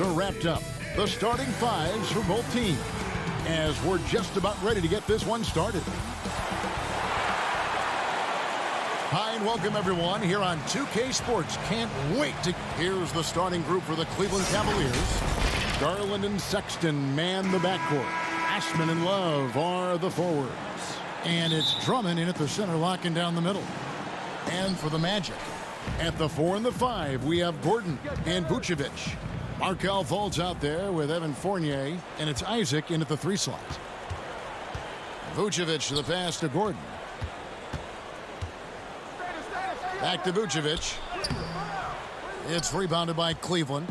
are wrapped up. The starting fives for both teams, as we're just about ready to get this one started. Hi, and welcome everyone here on 2K Sports. Can't wait to... Here's the starting group for the Cleveland Cavaliers. Garland and Sexton man the backcourt. Ashman and Love are the forwards. And it's Drummond in at the center, locking down the middle. And for the Magic, at the 4 and the 5, we have Gordon and Vucevic. Markelle Fultz out there with Evan Fournier, and it's Isaac in at the 3 slot. Vucevic to the pass to Gordon. Back to Vucevic. It's rebounded by Cleveland.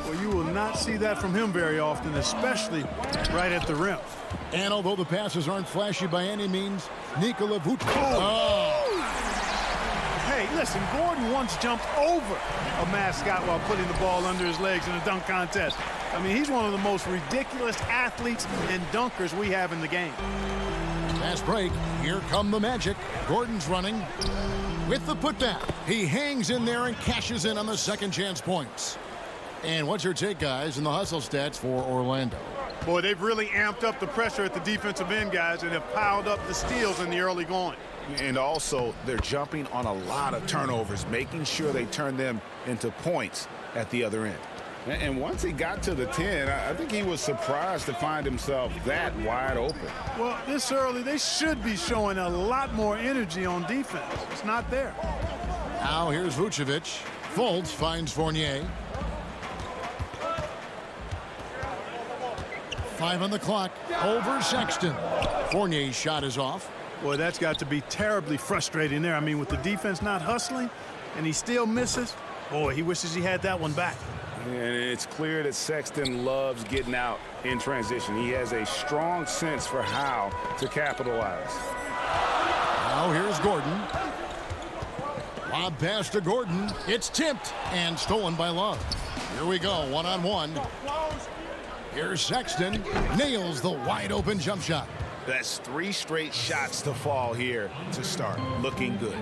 Well, you will not see that from him very often, especially right at the rim. And although the passes aren't flashy by any means, Nikola Vucevic. Oh! Hey, listen, Gordon once jumped over a mascot while putting the ball under his legs in a dunk contest. I mean, he's one of the most ridiculous athletes and dunkers we have in the game. Fast break. Here come the Magic. Gordon's running with the putback. He hangs in there and cashes in on the second chance points. And what's your take, guys, in the hustle stats for Orlando? Boy, they've really amped up the pressure at the defensive end, guys, and have piled up the steals in the early going. And also, they're jumping on a lot of turnovers, making sure they turn them into points at the other end. And once he got to the 10, I think he was surprised to find himself that wide open. Well, this early, they should be showing a lot more energy on defense. It's not there. Now here's Vucevic. Fultz finds Fournier. 5 on the clock. Over Sexton. Fournier's shot is off. Boy, that's got to be terribly frustrating there. I mean, with the defense not hustling and he still misses, boy, he wishes he had that one back. And it's clear that Sexton loves getting out in transition. He has a strong sense for how to capitalize. Now here's Gordon. Lob pass to Gordon. It's tipped and stolen by Love. Here we go, one-on-one. Here's Sexton. Nails the wide-open jump shot. That's 3 straight shots to fall here to start. Looking good.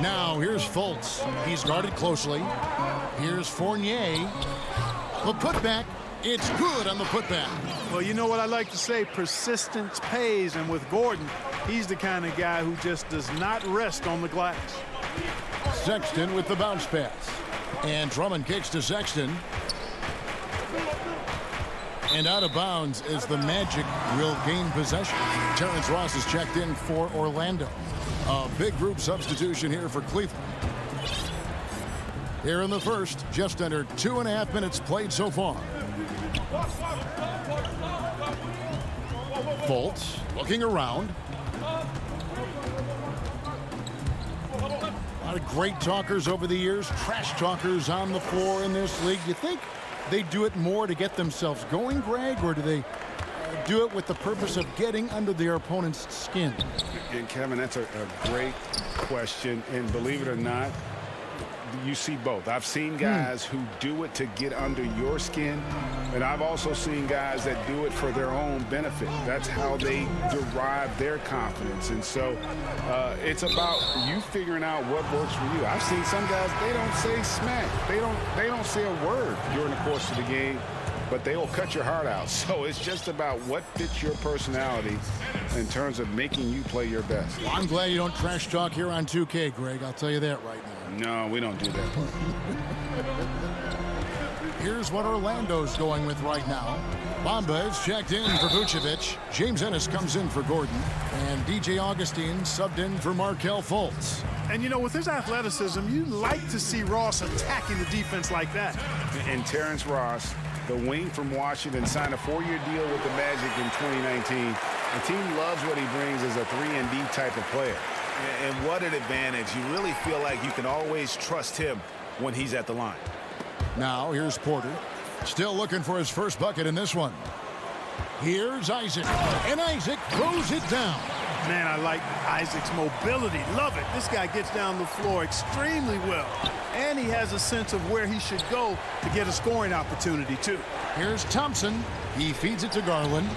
Now here's Fultz. He's guarded closely. Here's Fournier. The putback. It's good on the putback. Well, you know what I like to say? Persistence pays. And with Gordon, he's the kind of guy who just does not rest on the glass. Sexton with the bounce pass. And Drummond kicks to Sexton. And out of bounds as the Magic will gain possession. Terrence Ross is checked in for Orlando. A big group substitution here for Cleveland. Here in the first, just under 2.5 minutes played so far. Fultz looking around. A lot of great talkers over the years, trash talkers on the floor in this league. You think they do it more to get themselves going, Greg, or do they do it with the purpose of getting under their opponent's skin? And Kevin, that's a great question. And believe it or not, you see both. I've seen guys who do it to get under your skin, and I've also seen guys that do it for their own benefit. That's how they derive their confidence. And so it's about you figuring out what works for you. I've seen some guys, they don't say smack. They don't say a word during the course of the game, but they will cut your heart out. So it's just about what fits your personality in terms of making you play your best. Well, I'm glad you don't trash talk here on 2K, Greg. I'll tell you that right now. No, we don't do that. Here's what Orlando's going with right now. Bamba is checked in for Vucevic. James Ennis comes in for Gordon. And DJ Augustine subbed in for Markelle Fultz. And, you know, with his athleticism, you like to see Ross attacking the defense like that. And Terrence Ross, the wing from Washington, signed a 4-year deal with the Magic in 2019. The team loves what he brings as a 3-and-D type of player. And what an advantage. You really feel like you can always trust him when he's at the line. Now here's Porter. Still looking for his first bucket in this one. Here's Isaac. And Isaac throws it down. Man, I like Isaac's mobility. Love it. This guy gets down the floor extremely well. And he has a sense of where he should go to get a scoring opportunity, too. Here's Thompson. He feeds it to Garland.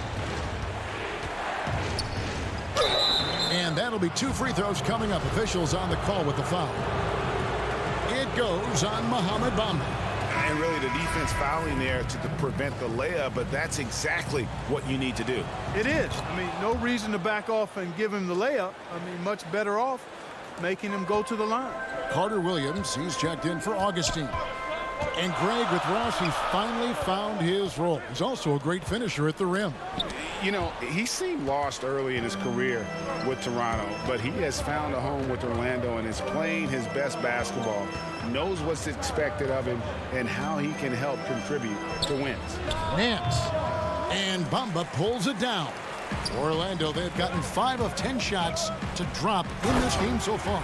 And that'll be 2 free throws coming up. Officials on the call with the foul. It goes on Mohamed Bamba. And really the defense fouling there to prevent the layup, but that's exactly what you need to do. It is. I mean, no reason to back off and give him the layup. I mean, much better off making him go to the line. Carter Williams, he's checked in for Augustine. And Greg with Ross, he's finally found his role. He's also a great finisher at the rim. You know, he seemed lost early in his career with Toronto, but he has found a home with Orlando and is playing his best basketball, knows what's expected of him, and how he can help contribute to wins. Nance. And Bamba pulls it down. Orlando, they've gotten 5 of 10 shots to drop in this game so far.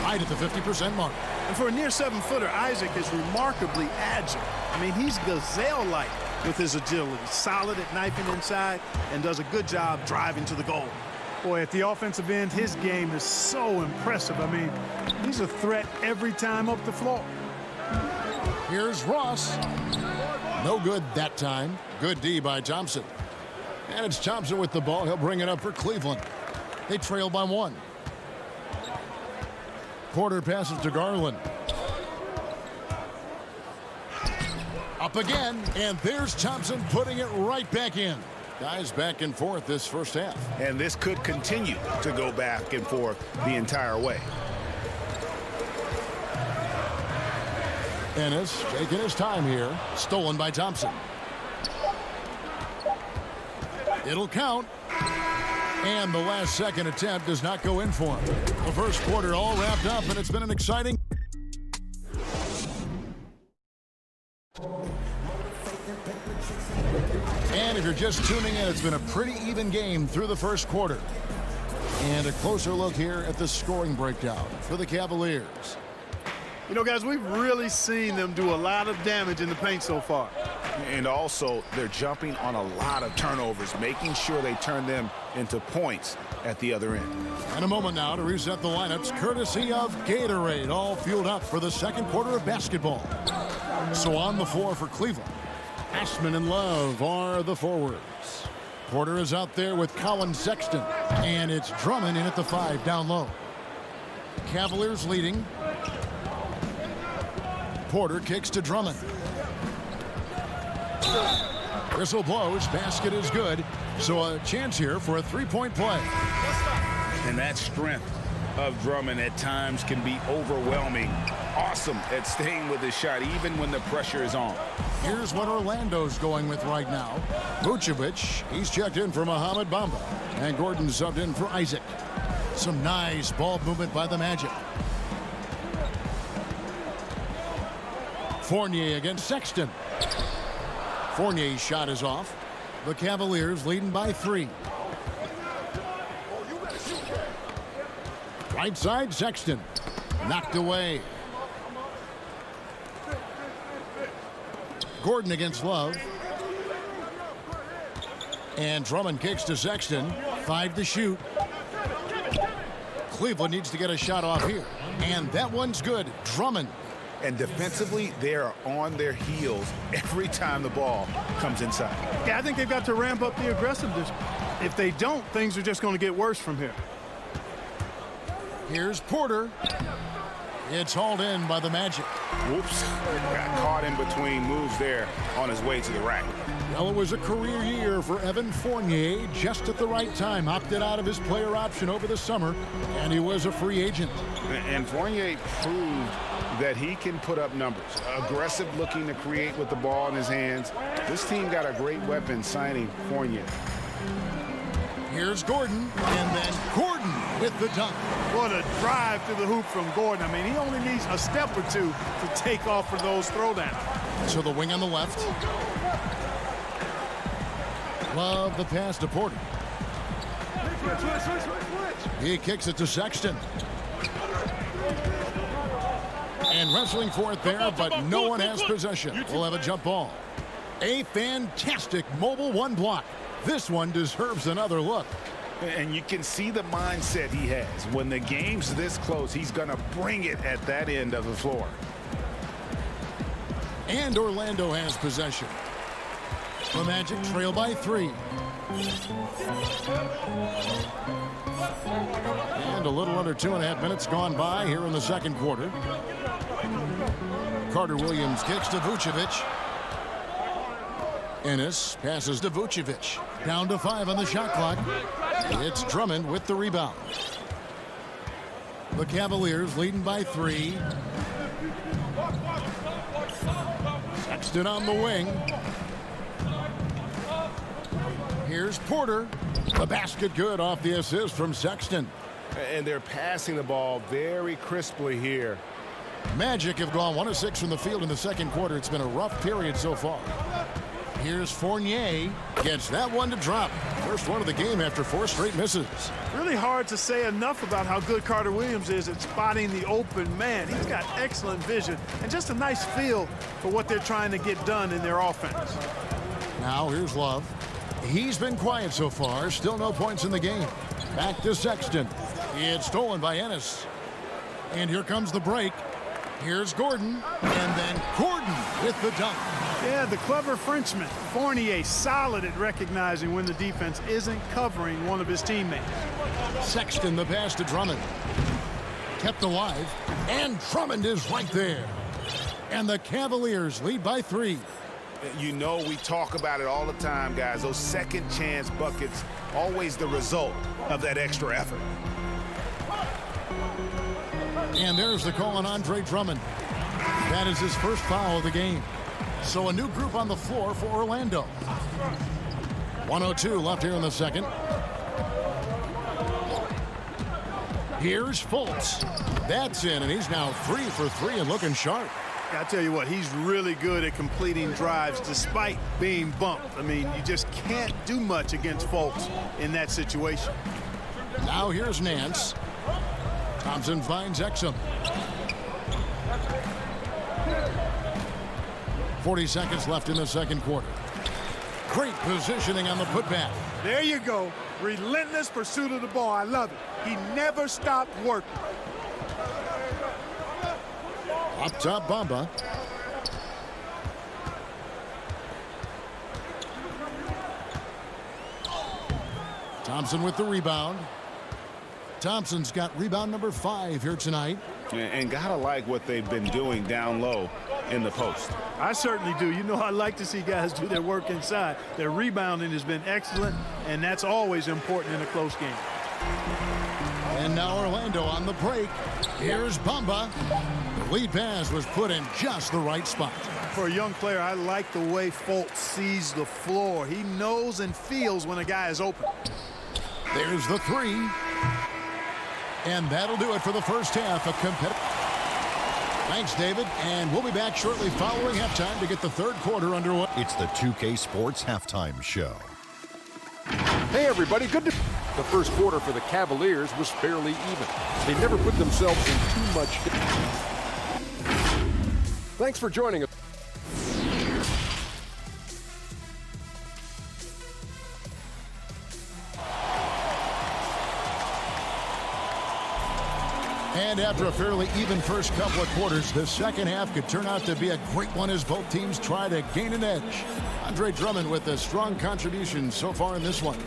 Right at the 50% mark. And for a near 7-footer, Isaac is remarkably agile. I mean, he's gazelle-like with his agility, solid at knifing inside, and does a good job driving to the goal. Boy, at the offensive end, his game is so impressive. I mean, he's a threat every time up the floor. Here's Ross. No good that time. Good D by Thompson. And it's Thompson with the ball. He'll bring it up for Cleveland. They trail by 1. Porter passes to Garland. Up again, and there's Thompson putting it right back in. Guys back and forth this first half. And this could continue to go back and forth the entire way. Ennis taking his time here. Stolen by Thompson. It'll count. And the last second attempt does not go in for him. The first quarter all wrapped up, and it's been an exciting. And if you're just tuning in, it's been a pretty even game through the first quarter. And a closer look here at the scoring breakdown for the Cavaliers. You know, guys, we've really seen them do a lot of damage in the paint so far. And also, they're jumping on a lot of turnovers, making sure they turn them into points at the other end. And a moment now to reset the lineups, courtesy of Gatorade, all fueled up for the second quarter of basketball. So on the floor for Cleveland, Ashman and Love are the forwards. Porter is out there with Colin Sexton, and it's Drummond in at the 5 down low. Cavaliers leading. Porter kicks to Drummond. Whistle blows, basket is good, so a chance here for a 3-point play. And that strength of Drummond at times can be overwhelming. Awesome at staying with his shot even when the pressure is on. Here's what Orlando's going with right now. Vucevic, he's checked in for Mohamed Bamba, and Gordon subbed in for Isaac. Some nice ball movement by the Magic. Fournier against Sexton. Fournier's shot is off. The Cavaliers leading by 3. Right side, Sexton. Knocked away. Gordon against Love. And Drummond kicks to Sexton. 5 to shoot. Cleveland needs to get a shot off here. And that one's good. Drummond. And defensively, they are on their heels every time the ball comes inside. Yeah, I think they've got to ramp up the aggressiveness. If they don't, things are just going to get worse from here. Here's Porter. It's hauled in by the Magic. Whoops. Got caught in between moves there on his way to the rack. Well, it was a career year for Evan Fournier, just at the right time. Opted out of his player option over the summer, and he was a free agent. And Fournier proved that he can put up numbers. Aggressive looking to create with the ball in his hands. This team got a great weapon signing Fournier. Here's Gordon, and then Gordon with the dunk. What a drive to the hoop from Gordon. I mean, he only needs a step or two to take off for those throwdowns. So the wing on the left. Love the pass to Porter. He kicks it to Sexton. And wrestling for it there, but no one has possession. We'll have a jump ball. A fantastic mobile 1 block. This one deserves another look. And you can see the mindset he has. When the game's this close, he's going to bring it at that end of the floor. And Orlando has possession. The Magic trail by 3. And a little under 2.5 minutes gone by here in the second quarter. Carter Williams kicks to Vucevic. Ennis passes to Vucevic. Down to 5 on the shot clock. It's Drummond with the rebound. The Cavaliers leading by 3. Sexton on the wing. Here's Porter. The basket good off the assist from Sexton. And they're passing the ball very crisply here. Magic have gone 1 of 6 from the field in the second quarter. It's been a rough period so far. Here's Fournier. Gets that one to drop. First one of the game after 4 straight misses. Really hard to say enough about how good Carter Williams is at spotting the open man. He's got excellent vision and just a nice feel for what they're trying to get done in their offense. Now here's Love. He's been quiet so far. Still no points in the game. Back to Sexton. It's stolen by Ennis. And here comes the break. Here's Gordon. And then Gordon with the dunk. Yeah, the clever Frenchman. Fournier solid at recognizing when the defense isn't covering one of his teammates. Sexton the pass to Drummond. Kept alive. And Drummond is right there. And the Cavaliers lead by 3. You know, we talk about it all the time, guys. Those second chance buckets, always the result of that extra effort. And there's the call on Andre Drummond. That is his first foul of the game. So a new group on the floor for Orlando. 1:02 left here in the second. Here's Fultz. That's in, and he's now 3 for 3 and looking sharp. I tell you what, he's really good at completing drives despite being bumped. I mean, you just can't do much against Fultz in that situation. Now here's Nance. Thompson finds Exum. 40 seconds left in the second quarter. Great positioning on the putback. There you go. Relentless pursuit of the ball. I love it. He never stopped working. Up top, Bamba. Thompson with the rebound. Thompson's got rebound number 5 here tonight. And gotta like what they've been doing down low in the post. I certainly do. You know, I like to see guys do their work inside. Their rebounding has been excellent, and that's always important in a close game. And now Orlando on the break. Here's Bamba. The lead pass was put in just the right spot. For a young player, I like the way Fultz sees the floor. He knows and feels when a guy is open. There's the 3. And that'll do it for the first half of competitive. Thanks, David. And we'll be back shortly following halftime to get the third quarter underway. It's the 2K Sports Halftime Show. Hey, everybody. Good to... The first quarter for the Cavaliers was fairly even. They never put themselves in too much... Thanks for joining us. And after a fairly even first couple of quarters, the second half could turn out to be a great one as both teams try to gain an edge. Andre Drummond with a strong contribution so far in this one.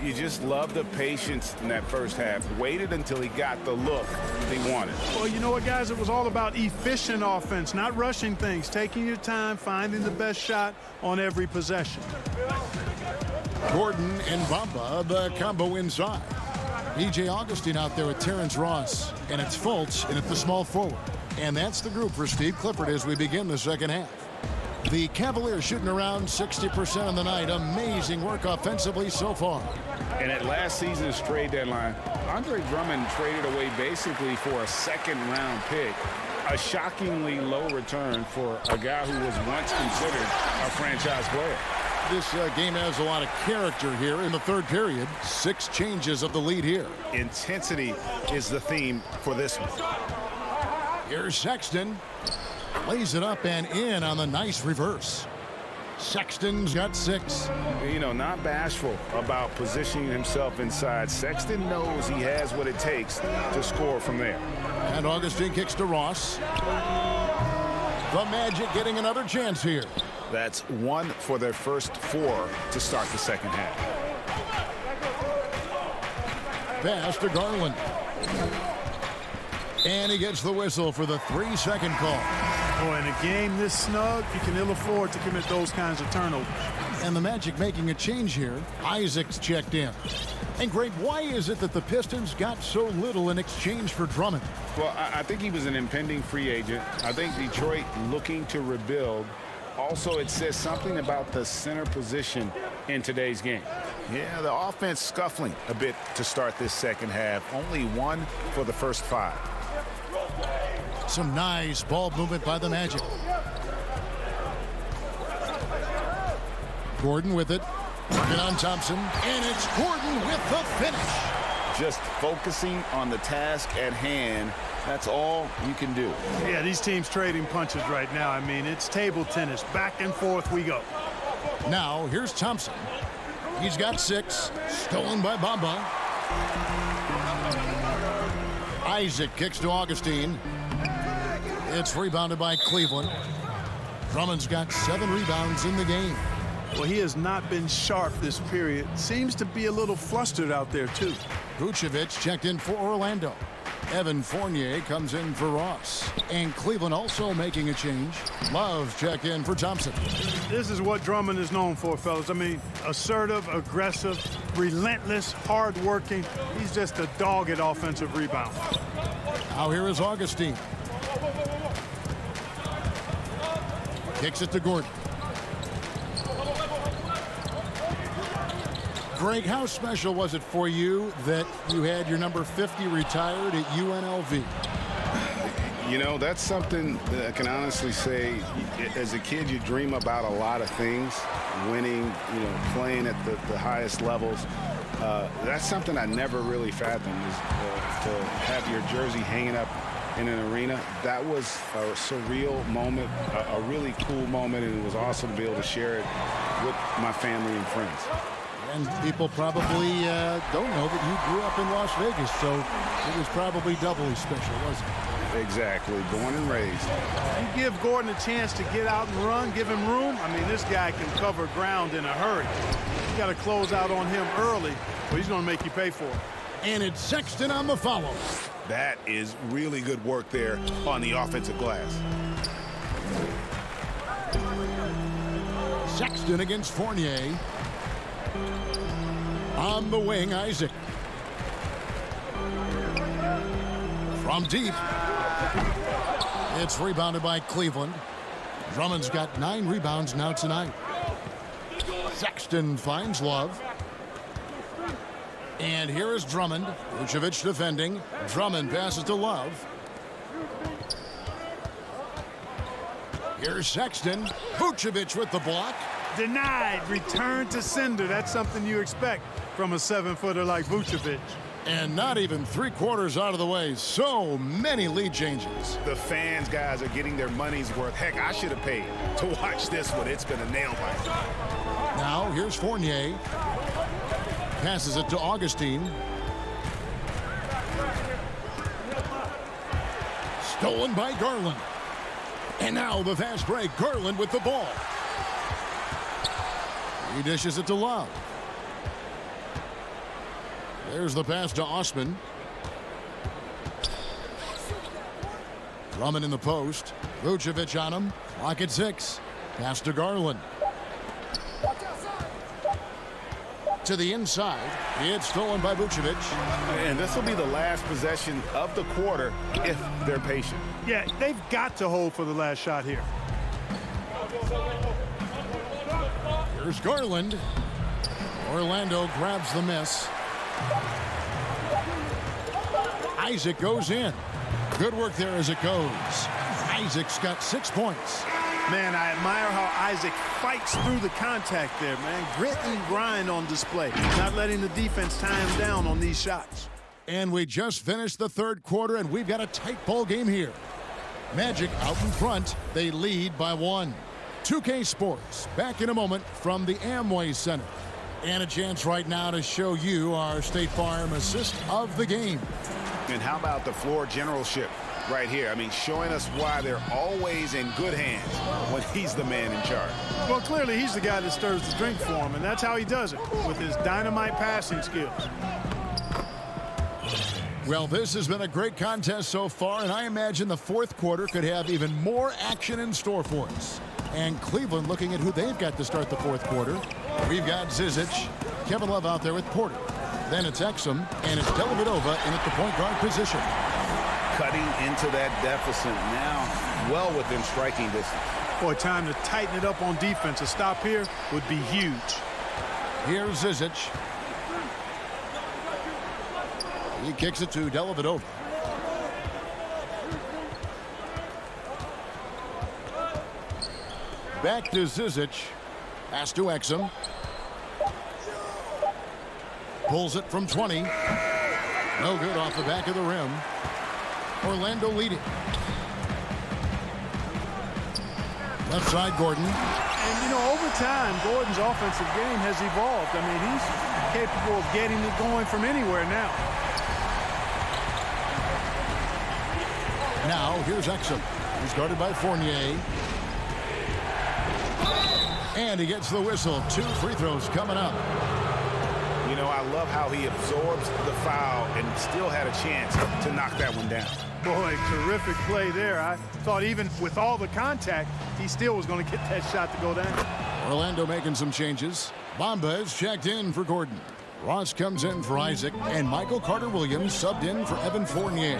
You just love the patience in that first half. Waited until he got the look he wanted. Well, you know what, guys? It was all about efficient offense, not rushing things, taking your time, finding the best shot on every possession. Gordon and Bamba, the combo inside. E.J. Augustine out there with Terrence Ross. And it's Fultz in at the small forward. And that's the group for Steve Clifford as we begin the second half. The Cavaliers shooting around 60% on the night. Amazing work offensively so far. And at last season's trade deadline, Andre Drummond traded away basically for a second-round pick. A shockingly low return for a guy who was once considered a franchise player. This game has a lot of character here in the third period. 6 changes of the lead here. Intensity is the theme for this one. Here's Sexton. Lays it up and in on the nice reverse. Sexton's got 6. You know, not bashful about positioning himself inside. Sexton knows he has what it takes to score from there. And Augustine kicks to Ross. The Magic getting another chance here. That's 1 for their first 4 to start the second half. Pass to Garland. And he gets the whistle for the 3-second call. Boy, in a game this snug, you can ill afford to commit those kinds of turnovers. And the Magic making a change here. Isaac's checked in. And Greg, why is it that the Pistons got so little in exchange for Drummond? Well, I think he was an impending free agent. I think Detroit looking to rebuild. Also, it says something about the center position in today's game. Yeah, the offense scuffling a bit to start this second half. Only one for the first 5. Some nice ball movement by the Magic. Gordon with it. Working on Thompson. And it's Gordon with the finish. Just focusing on the task at hand. That's all you can do. Yeah, these teams trading punches right now. I mean, it's table tennis. Back and forth we go. Now, here's Thompson. He's got 6. Stolen by Bamba. Isaac kicks to Augustine. It's rebounded by Cleveland. Drummond's got 7 rebounds in the game. Well, he has not been sharp this period. Seems to be a little flustered out there, too. Vucevic checked in for Orlando. Evan Fournier comes in for Ross. And Cleveland also making a change. Love checked in for Thompson. This is what Drummond is known for, fellas. I mean, assertive, aggressive, relentless, hard-working. He's just a dog at offensive rebound. Now here is Augustine. Kicks it to Gordon. Greg, how special was it for you that you had your number 50 retired at UNLV? You know, that's something that I can honestly say. As a kid, you dream about a lot of things, winning, playing at the highest levels. That's something I never really fathomed, is to have your jersey hanging up in an arena. That was a surreal moment, a really cool moment, and it was awesome to be able to share it with my family and friends. And people probably don't know that you grew up in Las Vegas, so it was probably doubly special, wasn't it? Exactly. Born and raised. You give Gordon a chance to get out and run, give him room. I mean, this guy can cover ground in a hurry. You got to close out on him early, or he's going to make you pay for it. And it's Sexton on the follow. That is really good work there on the offensive glass. Sexton against Fournier. On the wing, Isaac. From deep. It's rebounded by Cleveland. Drummond's got 9 rebounds now tonight. Sexton finds Love. And here is Drummond. Vucevic defending. Drummond passes to Love. Here's Sexton. Vucevic with the block. Denied. Return to sender. That's something you expect from a 7-footer like Vucevic. And not even 3/4 out of the way. So many lead changes. The fans, guys, are getting their money's worth. Heck, I should have paid to watch this one. It's been a nail biter. Now here's Fournier. Passes it to Augustine. Stolen by Garland. And now the fast break. Garland with the ball. He dishes it to Love. There's the pass to Osman. Drummond in the post. Vucevic on him. Clock at 6. Pass to Garland. To the inside. It's stolen by Vucevic. And this will be the last possession of the quarter if they're patient. Yeah, they've got to hold for the last shot here. Here's Garland. Orlando grabs the miss. Isaac goes in. Good work there as it goes. Isaac's got 6 points. Man, I admire how Isaac fights through the contact there, man. Grit and grind on display. Not letting the defense tie him down on these shots. And we just finished the 3rd quarter, and we've got a tight ball game here. Magic out in front. They lead by 1. 2K Sports back in a moment from the Amway Center. And a chance right now to show you our State Farm assist of the game. And how about the floor generalship right here? I mean, showing us why they're always in good hands when he's the man in charge. Well, clearly he's the guy that stirs the drink for him, and that's how he does it, with his dynamite passing skills. Well, this has been a great contest so far, and I imagine the fourth quarter could have even more action in store for us. And Cleveland looking at who they've got to start the fourth quarter. We've got Zizic, Kevin Love out there with Porter. Then it's Exum, and it's Dellavedova in at the point guard position. Cutting into that deficit now, well within striking distance. Boy, time to tighten it up on defense. A stop here would be huge. Here's Zizic. He kicks it to Dellavedova. Back to Zizic. Pass to Exum. Pulls it from 20. No good off the back of the rim. Orlando leading. Left side, Gordon. And, you know, over time, Gordon's offensive game has evolved. I mean, he's capable of getting it going from anywhere now. Now, here's Exum. He's guarded by Fournier. And he gets the whistle. 2 free throws coming up. You know, I love how he absorbs the foul and still had a chance to knock that one down. Boy, terrific play there. I thought even with all the contact, he still was going to get that shot to go down. Orlando making some changes. Bamba is checked in for Gordon. Ross comes in for Isaac, and Michael Carter-Williams subbed in for Evan Fournier.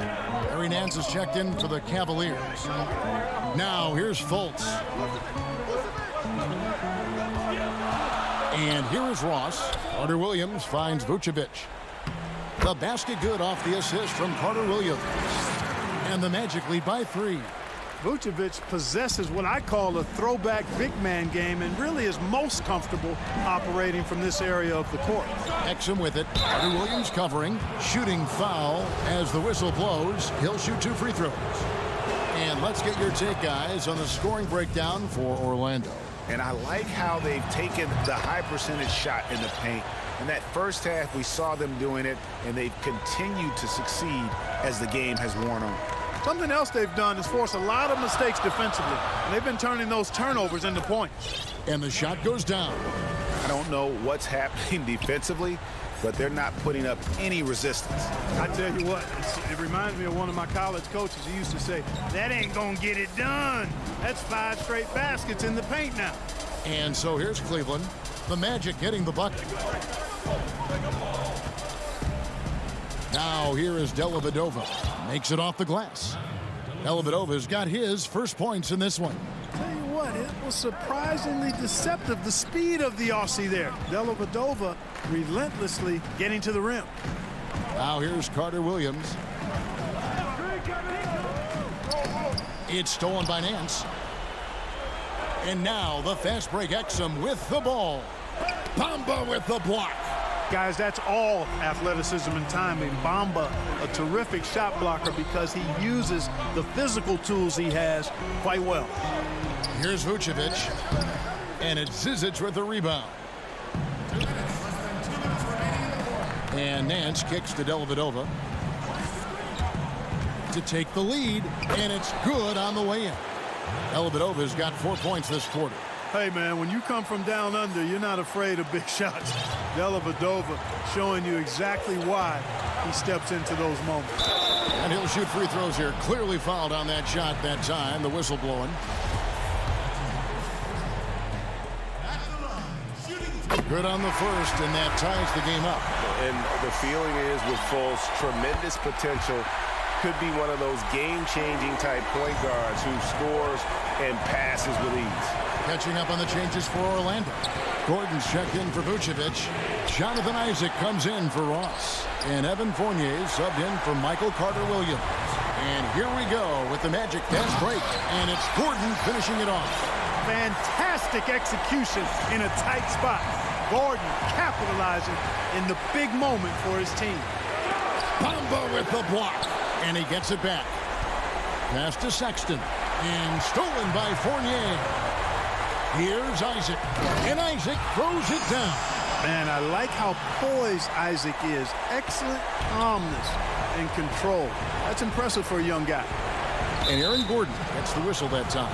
Larry Nance is checked in for the Cavaliers. Now here's Fultz. And here is Ross. Carter-Williams finds Vucevic. The basket good off the assist from Carter-Williams. And the Magic lead by 3. Vucevic possesses what I call a throwback big man game and really is most comfortable operating from this area of the court. Exum with it. Carter-Williams covering. Shooting foul as the whistle blows. He'll shoot 2 free throws. And let's get your take, guys, on the scoring breakdown for Orlando. And I like how they've taken the high percentage shot in the paint. In that first half, we saw them doing it, and they've continued to succeed as the game has worn on. Something else they've done is force a lot of mistakes defensively, and they've been turning those turnovers into points. And the shot goes down. I don't know what's happening defensively, but they're not putting up any resistance. I tell you what, it reminds me of one of my college coaches. He used to say, that ain't gonna get it done. That's 5 straight baskets in the paint now. And so here's Cleveland. The Magic getting the bucket. Now here is Dellavedova. Makes it off the glass. Dellavedova's got his first points in this one. Tell you what, it was surprisingly deceptive, the speed of the Aussie there. Dellavedova relentlessly getting to the rim. Now here's Carter-Williams. It's stolen by Nance. And now the fast break Exum with the ball. Bamba with the block. Guys, that's all athleticism and timing. Bamba, a terrific shot blocker because he uses the physical tools he has quite well. Here's Vucevic. And it's Zizic with the rebound. And Nance kicks to Dellavedova to take the lead, and it's good on the way in. Dellavedova's got 4 points this quarter. Hey, man, when you come from down under, you're not afraid of big shots. Dellavedova showing you exactly why he steps into those moments. And he'll shoot free throws here. Clearly fouled on that shot that time. The whistle blowing. Good on the first, and that ties the game up. And the feeling is with Fultz, tremendous potential. Could be one of those game-changing type point guards who scores and passes with ease. Catching up on the changes for Orlando. Gordon's checked in for Vucevic. Jonathan Isaac comes in for Ross. And Evan Fournier subbed in for Michael Carter-Williams. And here we go with the Magic fast break. And it's Gordon finishing it off. Fantastic execution in a tight spot. Gordon capitalizing in the big moment for his team. Bamba with the block. And he gets it back. Pass to Sexton. And stolen by Fournier. Here's Isaac. And Isaac throws it down. Man, I like how poised Isaac is. Excellent calmness and control. That's impressive for a young guy. And Aaron Gordon gets the whistle that time.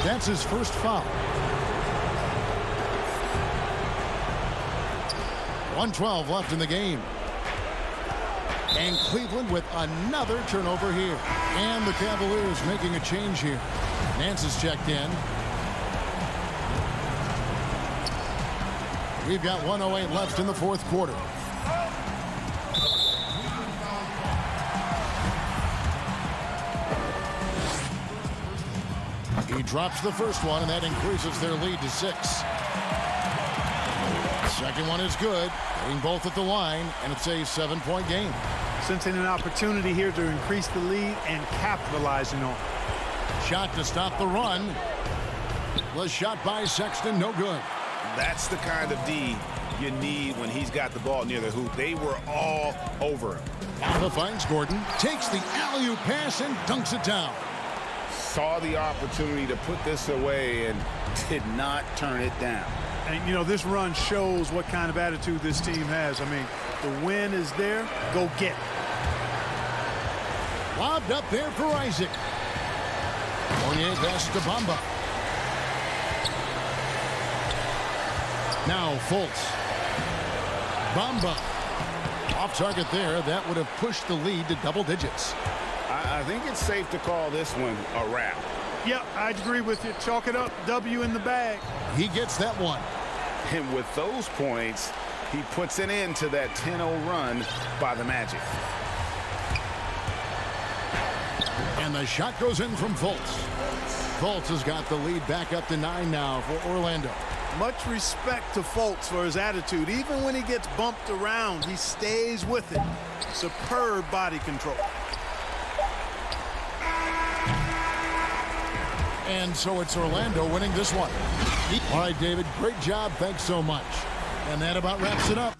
That's his first foul. 1:12 left in the game. And Cleveland with another turnover here. And the Cavaliers making a change here. Nance is checked in. We've got 1:08 left in the fourth quarter. He drops the first one, and that increases their lead to 6. Second one is good, hitting both at the line, and it's a 7-point game. Sensing an opportunity here to increase the lead and capitalizing on it. Shot to stop the run. Was shot by Sexton, no good. That's the kind of D you need when he's got the ball near the hoop. They were all over him. Alva finds Gordon, takes the alley-oop pass and dunks it down. Saw the opportunity to put this away and did not turn it down. And, you know, this run shows what kind of attitude this team has. I mean, the win is there. Go get it. Lobbed up there for Isaac. Fournier passes to Bamba. Now Fultz. Bamba. Off target there. That would have pushed the lead to double digits. I think it's safe to call this one a wrap. Yeah, I agree with you. Chalk it up. W in the bag. He gets that one. And with those points, he puts an end to that 10-0 run by the Magic. And the shot goes in from Fultz. Fultz has got the lead back up to 9 now for Orlando. Much respect to Fultz for his attitude. Even when he gets bumped around, he stays with it. Superb body control. And so it's Orlando winning this one. All right, David, great job. Thanks so much. And that about wraps it up.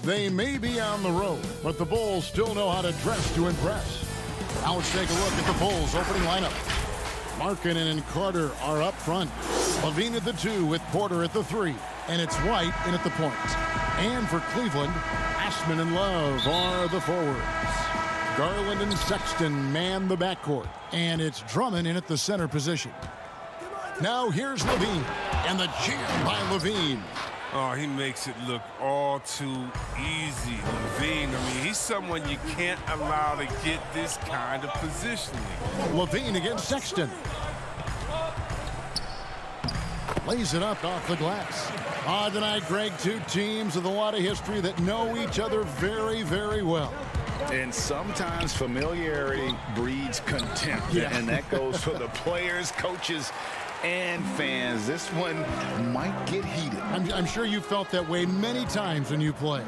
They may be on the road, but the Bulls still know how to dress to impress. Now let's take a look at the Bulls opening lineup. Markkanen and Carter are up front. Levine at the 2 with Porter at the 3. And it's White in at the point. And for Cleveland, Ashman and Love are the forwards. Garland and Sexton man the backcourt. And it's Drummond in at the center position. Now here's Levine. And the jam by Levine. Oh, he makes it look all too easy. Levine, I mean, he's someone you can't allow to get this kind of positioning. Levine against Sexton. Lays it up off the glass. Tonight, Greg, two teams with a lot of history that know each other very, very well. And sometimes familiarity breeds contempt. Yeah. And that goes for the players, coaches, and fans. This one might get heated. I'm sure you felt that way many times when you play.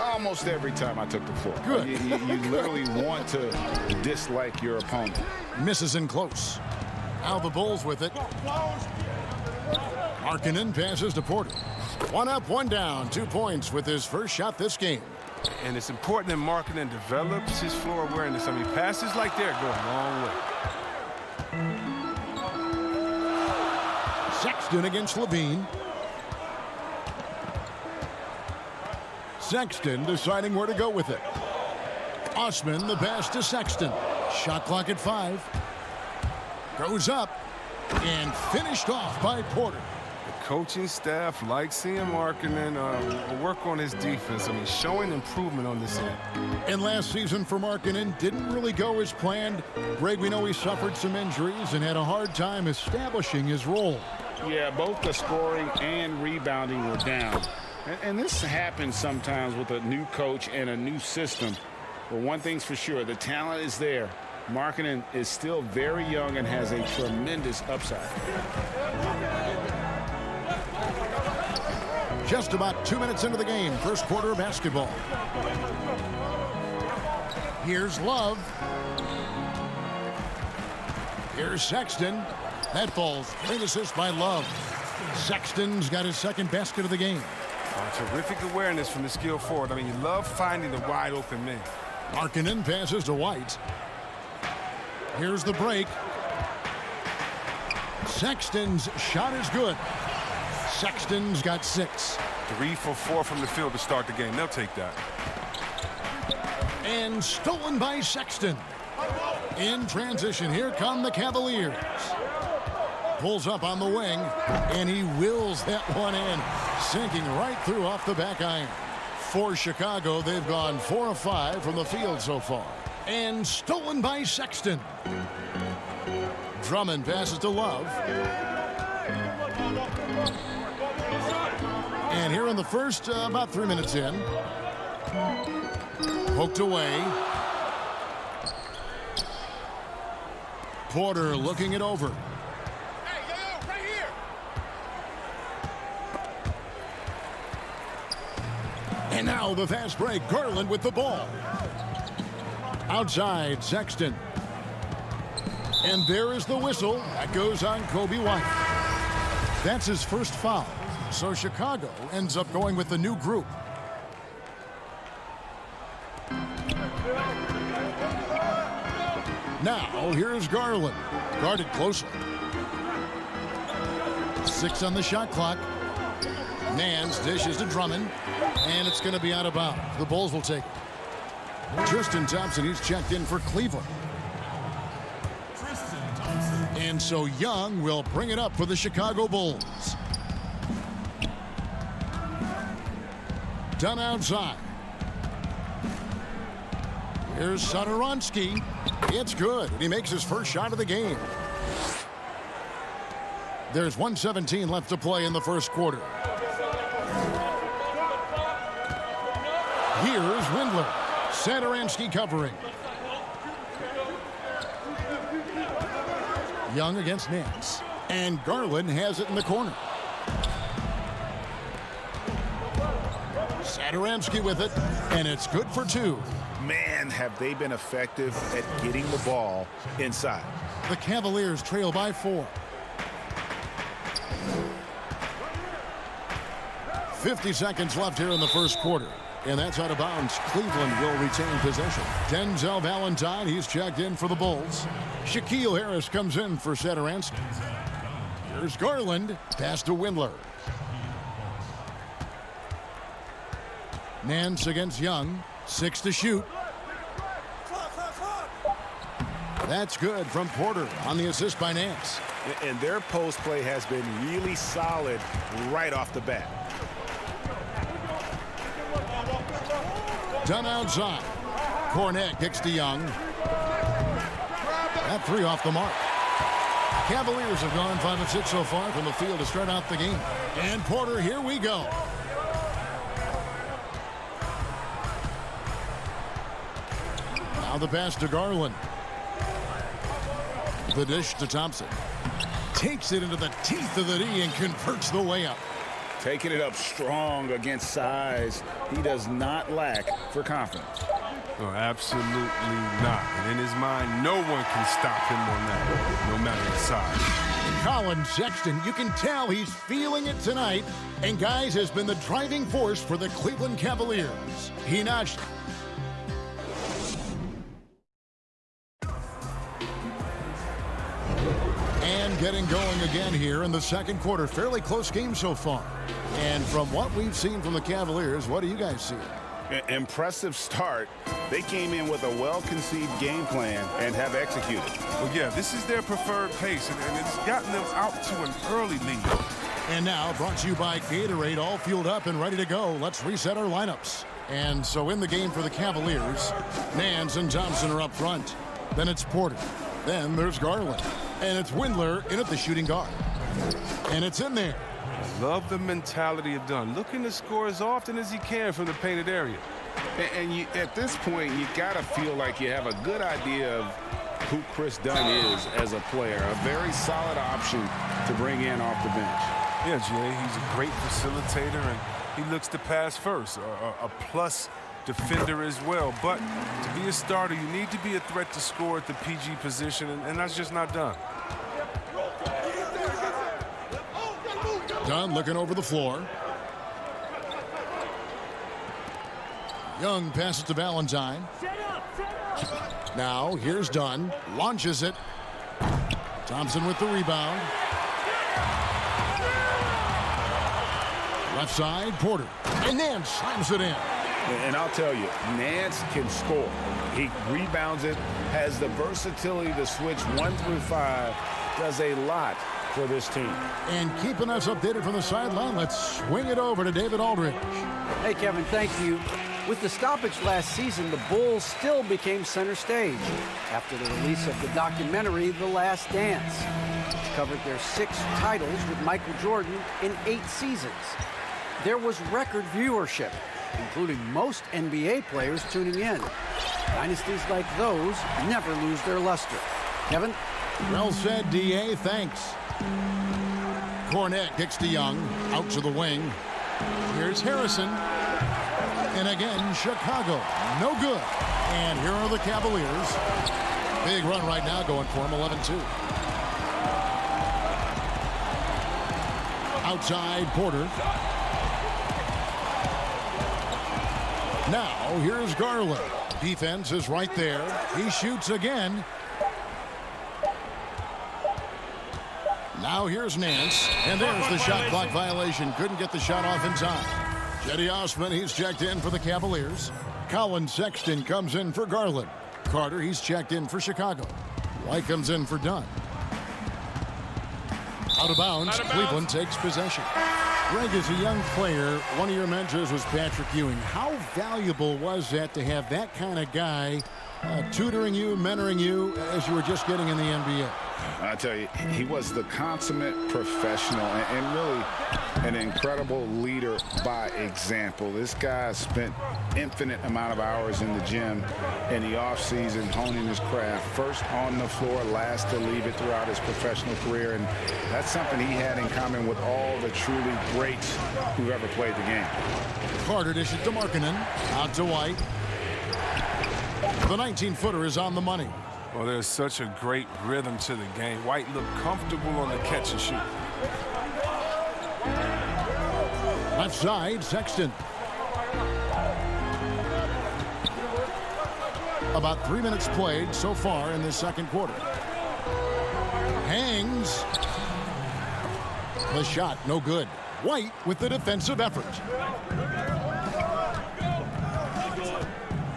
Almost every time I took the floor. Good. You literally want to dislike your opponent. Misses in close. Now the Bulls with it. Markkanen passes to Porter. 1 up, 1 down. 2 points with his first shot this game. And it's important that Markkanen develops his floor awareness. I mean, passes like that go a long way. Sexton against Levine. Sexton deciding where to go with it. Osman the pass to Sexton. Shot clock at 5. Goes up and finished off by Porter. The coaching staff likes seeing Markkanen work on his defense. I mean, showing improvement on this end. And last season for Markkanen didn't really go as planned. Greg, we know he suffered some injuries and had a hard time establishing his role. Yeah, both the scoring and rebounding were down. And this happens sometimes with a new coach and a new system. But one thing's for sure, the talent is there. Markkanen is still very young and has a tremendous upside. Just about 2 minutes into the game, first quarter of basketball. Here's Love. Here's Sexton. That falls. Great assist by Love. Sexton's got his second basket of the game. Terrific awareness from the skilled forward. I mean, you love finding the wide open man. Markkanen passes to White. Here's the break. Sexton's shot is good. Sexton's got 6. 3 for 4 from the field to start the game. They'll take that. And stolen by Sexton. In transition, here come the Cavaliers. Pulls up on the wing, and he wills that one in, sinking right through off the back iron. For Chicago, they've gone 4 of 5 from the field so far. And stolen by Sexton. Drummond passes to Love. And here in the first, about 3 minutes in. Poked away. Porter looking it over. And now the fast break. Garland with the ball. Outside, Sexton. And there is the whistle. That goes on Kobe White. That's his first foul. So Chicago ends up going with the new group. Now, here's Garland. Guarded closely. 6 on the shot clock. Nance dishes to Drummond. And it's going to be out of bounds. The Bulls will take it. Tristan Thompson, he's checked in for Cleveland. And so Young will bring it up for the Chicago Bulls. Done outside. Here's Satoransky. It's good. And he makes his first shot of the game. There's 1:17 left to play in the first quarter. Here's Windler. Satoransky covering. Young against Nance. And Garland has it in the corner. Satoransky with it. And it's good for 2. Man, have they been effective at getting the ball inside. The Cavaliers trail by 4. 50 seconds left here in the first quarter. And that's out of bounds. Cleveland will retain possession. Denzel Valentine, he's checked in for the Bulls. Shaquille Harris comes in for Satoransky. Here's Garland. Pass to Windler. Nance against Young. 6 to shoot. That's good from Porter on the assist by Nance. And their post play has been really solid right off the bat. Done outside. Cornette kicks to Young. That 3 off the mark. Cavaliers have gone 5 of 6 so far from the field to start out the game. And Porter, here we go. Now the pass to Garland. The dish to Thompson. Takes it into the teeth of the D and converts the layup. Taking it up strong against size. He does not lack for confidence. Oh, absolutely not. And in his mind, no one can stop him on that, no matter the size. Colin Sexton, you can tell he's feeling it tonight. And, guys, has been the driving force for the Cleveland Cavaliers. He notched. And getting going again here in the second quarter. Fairly close game so far. And from what we've seen from the Cavaliers, what do you guys see? Impressive start. They came in with a well-conceived game plan and have executed. Well, yeah, this is their preferred pace, and it's gotten them out to an early lead. And now, brought to you by Gatorade, all fueled up and ready to go. Let's reset our lineups. And so in the game for the Cavaliers, Nance and Thompson are up front. Then it's Porter. Then there's Garland. And it's Windler in at the shooting guard. And it's in there. Love the mentality of Dunn, looking to score as often as he can from the painted area. And you, at this point, you got to feel like you have a good idea of who Chris Dunn is as a player. A very solid option to bring in off the bench. Yeah, Jay, he's a great facilitator, and he looks to pass first, a plus defender as well. But to be a starter, you need to be a threat to score at the PG position, and that's just not done. Dunn looking over the floor. Young passes to Valentine. Now here's Dunn. Launches it. Thompson with the rebound. Left side, Porter. And Nance slams it in. And I'll tell you, Nance can score. He rebounds it, has the versatility to switch 1 through 5, does a lot for this team. And keeping us updated from the sideline, let's swing it over to David Aldridge. Hey, Kevin, thank you. With the stoppage last season, the Bulls still became center stage after the release of the documentary The Last Dance, which covered their 6 titles with Michael Jordan in 8 seasons. There was record viewership, including most NBA players tuning in. Dynasties like those never lose their luster. Kevin? Well said, D.A. Thanks. Cornette kicks to Young. Out to the wing. Here's Harrison. And again, Chicago. No good. And here are the Cavaliers. Big run right now going for them, 11-2. Outside, Porter. Now, here's Garland. Defense is right there. He shoots again. Now here's Nance. And there's the shot clock violation. Couldn't get the shot off in time. Cedi Osman, he's checked in for the Cavaliers. Colin Sexton comes in for Garland. Carter, he's checked in for Chicago. White comes in for Dunn. Out of bounds, Cleveland takes possession. Greg, as a young player, one of your mentors was Patrick Ewing. How valuable was that to have that kind of guy tutoring you, mentoring you as you were just getting in the NBA? I tell you, he was the consummate professional and really an incredible leader by example. This guy spent infinite amount of hours in the gym in the offseason honing his craft. First on the floor, last to leave it throughout his professional career. And that's something he had in common with all the truly greats who've ever played the game. Carter dishes to Markkanen. Out to White. The 19-footer is on the money. Well, there's such a great rhythm to the game. White looked comfortable on the catch and shoot. Left side, Sexton. About 3 minutes played so far in the second quarter. Hangs. The shot, no good. White with the defensive effort.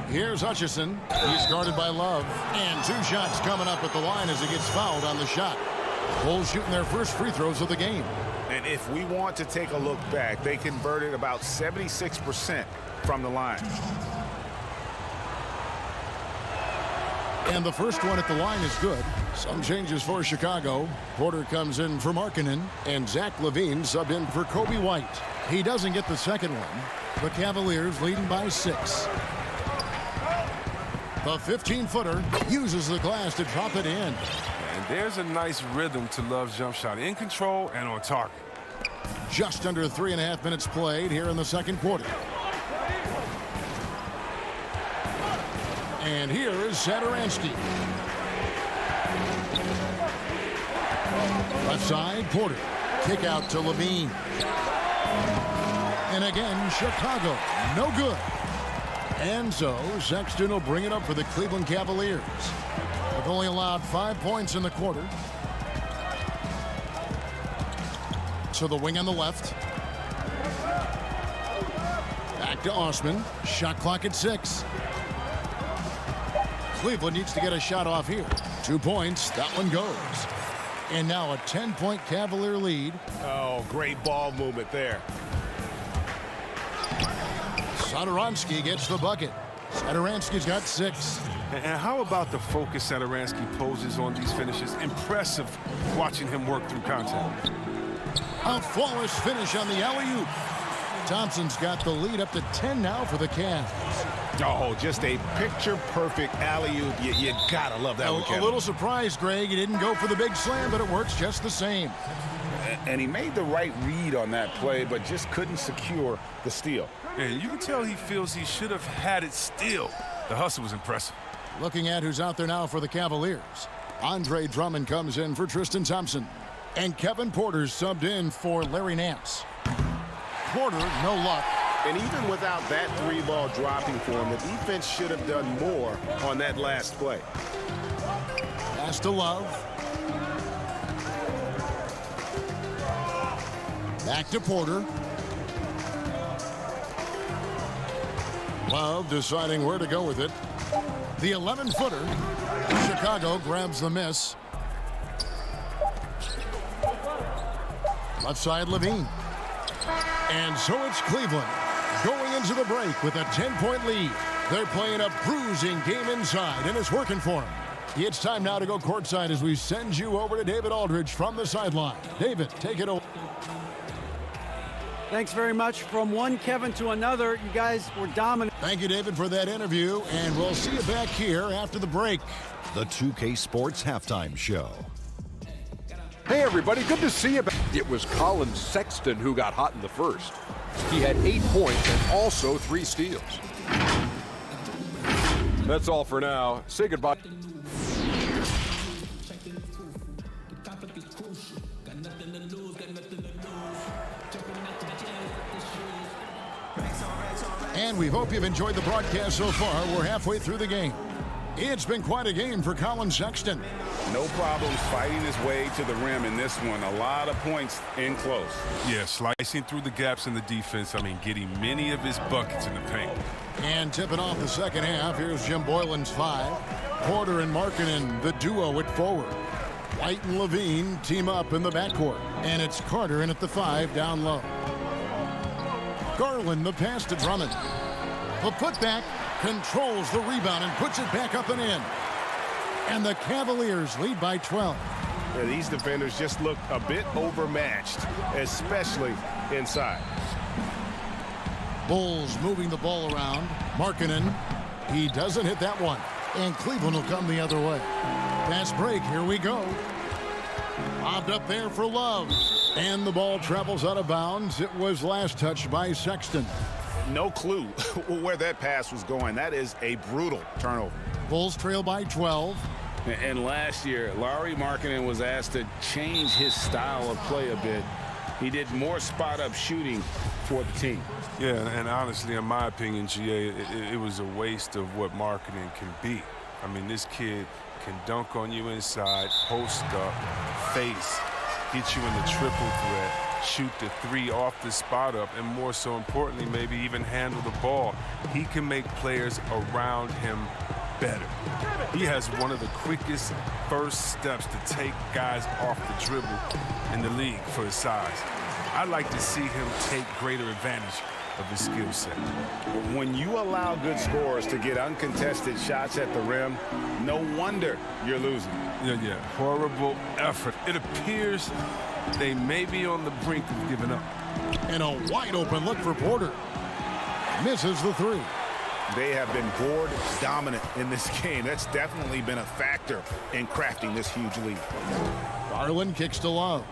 Here's Hutchison. He's guarded by Love. And 2 shots coming up at the line as he gets fouled on the shot. Bulls shooting their first free throws of the game. And if we want to take a look back, they converted about 76% from the line. And the first one at the line is good. Some changes for Chicago. Porter comes in for Markkanen, and Zach LaVine subbed in for Kobe White. He doesn't get the second one. The Cavaliers leading by 6. The 15-footer uses the glass to drop it in. And there's a nice rhythm to Love's jump shot. In control and on target. Just under 3.5 minutes played here in the second quarter. And here is Satoransky. Left side, Porter. Kick out to LaVine. And again, Chicago. No good. And so, Sexton will bring it up for the Cleveland Cavaliers. They've only allowed 5 points in the quarter. So the wing on the left. Back to Osman. Shot clock at 6. Cleveland needs to get a shot off here. 2 points. That one goes. And now a 10-point Cavalier lead. Oh, great ball movement there. Satoransky gets the bucket. Satoransky's got 6. And how about the focus Satoransky poses on these finishes? Impressive watching him work through contact. A flawless finish on the alley-oop. Thompson's got the lead up to 10 now for the Cavs. Oh, just a picture-perfect alley-oop. You gotta love that one, Kevin. A little surprised, Greg. He didn't go for the big slam, but it works just the same. And he made the right read on that play, but just couldn't secure the steal. Yeah, you can tell he feels he should have had it still. The hustle was impressive. Looking at who's out there now for the Cavaliers. Andre Drummond comes in for Tristan Thompson. And Kevin Porter's subbed in for Larry Nance. Porter, no luck. And even without that 3-ball dropping for him, the defense should have done more on that last play. Pass to Love. Back to Porter. Love deciding where to go with it. The 11-footer. Chicago grabs the miss. Left side, LaVine. And so it's Cleveland going into the break with a 10-point lead. They're playing a bruising game inside, and it's working for them. It's time now to go courtside as we send you over to David Aldridge from the sideline. David, take it over. Thanks very much. From one Kevin to another, you guys were dominant. Thank you, David, for that interview, and we'll see you back here after the break. The 2K Sports Halftime Show. Hey, everybody, good to see you. It was Colin Sexton who got hot in the first. He had 8 points and also 3 steals. That's all for now. Say goodbye. And we hope you've enjoyed the broadcast so far. We're halfway through the game. It's been quite a game for Colin Sexton. No problems fighting his way to the rim in this one. A lot of points in close. Yeah, slicing through the gaps in the defense. Getting many of his buckets in the paint. And tipping off the second half, here's Jim Boylan's 5. Porter and Markkanen, the duo at forward. White and LaVine team up in the backcourt. And it's Carter in at the 5 down low. Garland, the pass to Drummond. The putback, controls the rebound and puts it back up and in. And the Cavaliers lead by 12. Yeah, these defenders just look a bit overmatched, especially inside. Bulls moving the ball around. Markkanen, he doesn't hit that one. And Cleveland will come the other way. Fast break, here we go. Lobbed up there for Love. And the ball travels out of bounds. It was last touched by Sexton. No clue where that pass was going. That is a brutal turnover. Bulls trail by 12. And last year, Lauri Markkanen was asked to change his style of play a bit. He did more spot-up shooting for the team. Yeah, and honestly, in my opinion, GA, it was a waste of what marketing can be. I mean, this kid can dunk on you inside, post up, face, get you in the triple threat, shoot the three off the spot up, and more so importantly, maybe even handle the ball. He can make players around him better. He has one of the quickest first steps to take guys off the dribble in the league for his size. I'd like to see him take greater advantage of his skill set. When you allow good scorers to get uncontested shots at the rim, no wonder you're losing. Yeah, horrible effort. It appears they may be on the brink of giving up. And a wide open look for Porter. Misses the three. They have been board dominant in this game. That's definitely been a factor in crafting this huge lead. Garland kicks to Love.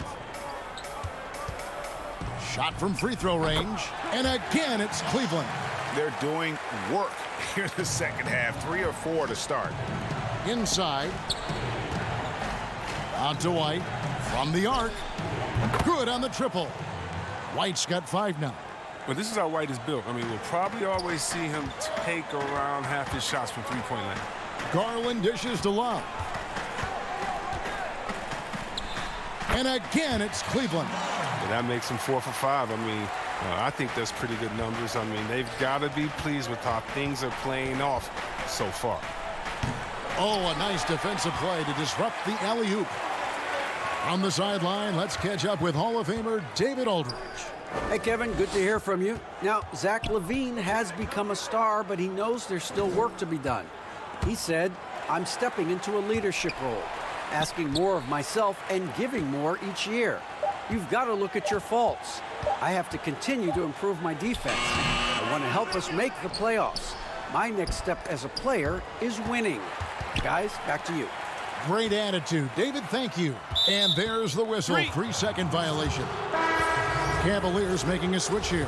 Shot from free throw range. And again, it's Cleveland. They're doing work here in the second half. 3 or 4 to start. Inside. Out to White. From the arc. Good on the triple. White's got 5 now. But this is how White is built. I mean, we'll probably always see him take around half his shots from three-point land. Garland dishes to Love. And again, it's Cleveland. And that makes him 4 for 5. I mean, I think that's pretty good numbers. I mean, they've got to be pleased with how things are playing off so far. Oh, a nice defensive play to disrupt the alley-oop. On the sideline, let's catch up with Hall of Famer David Aldridge. Hey, Kevin, good to hear from you. Now, Zach LaVine has become a star, but he knows there's still work to be done. He said, I'm stepping into a leadership role, asking more of myself and giving more each year. You've got to look at your faults. I have to continue to improve my defense. I want to help us make the playoffs. My next step as a player is winning. Guys, back to you. Great attitude. David, thank you. And there's the whistle. 3-second violation. Cavaliers making a switch here.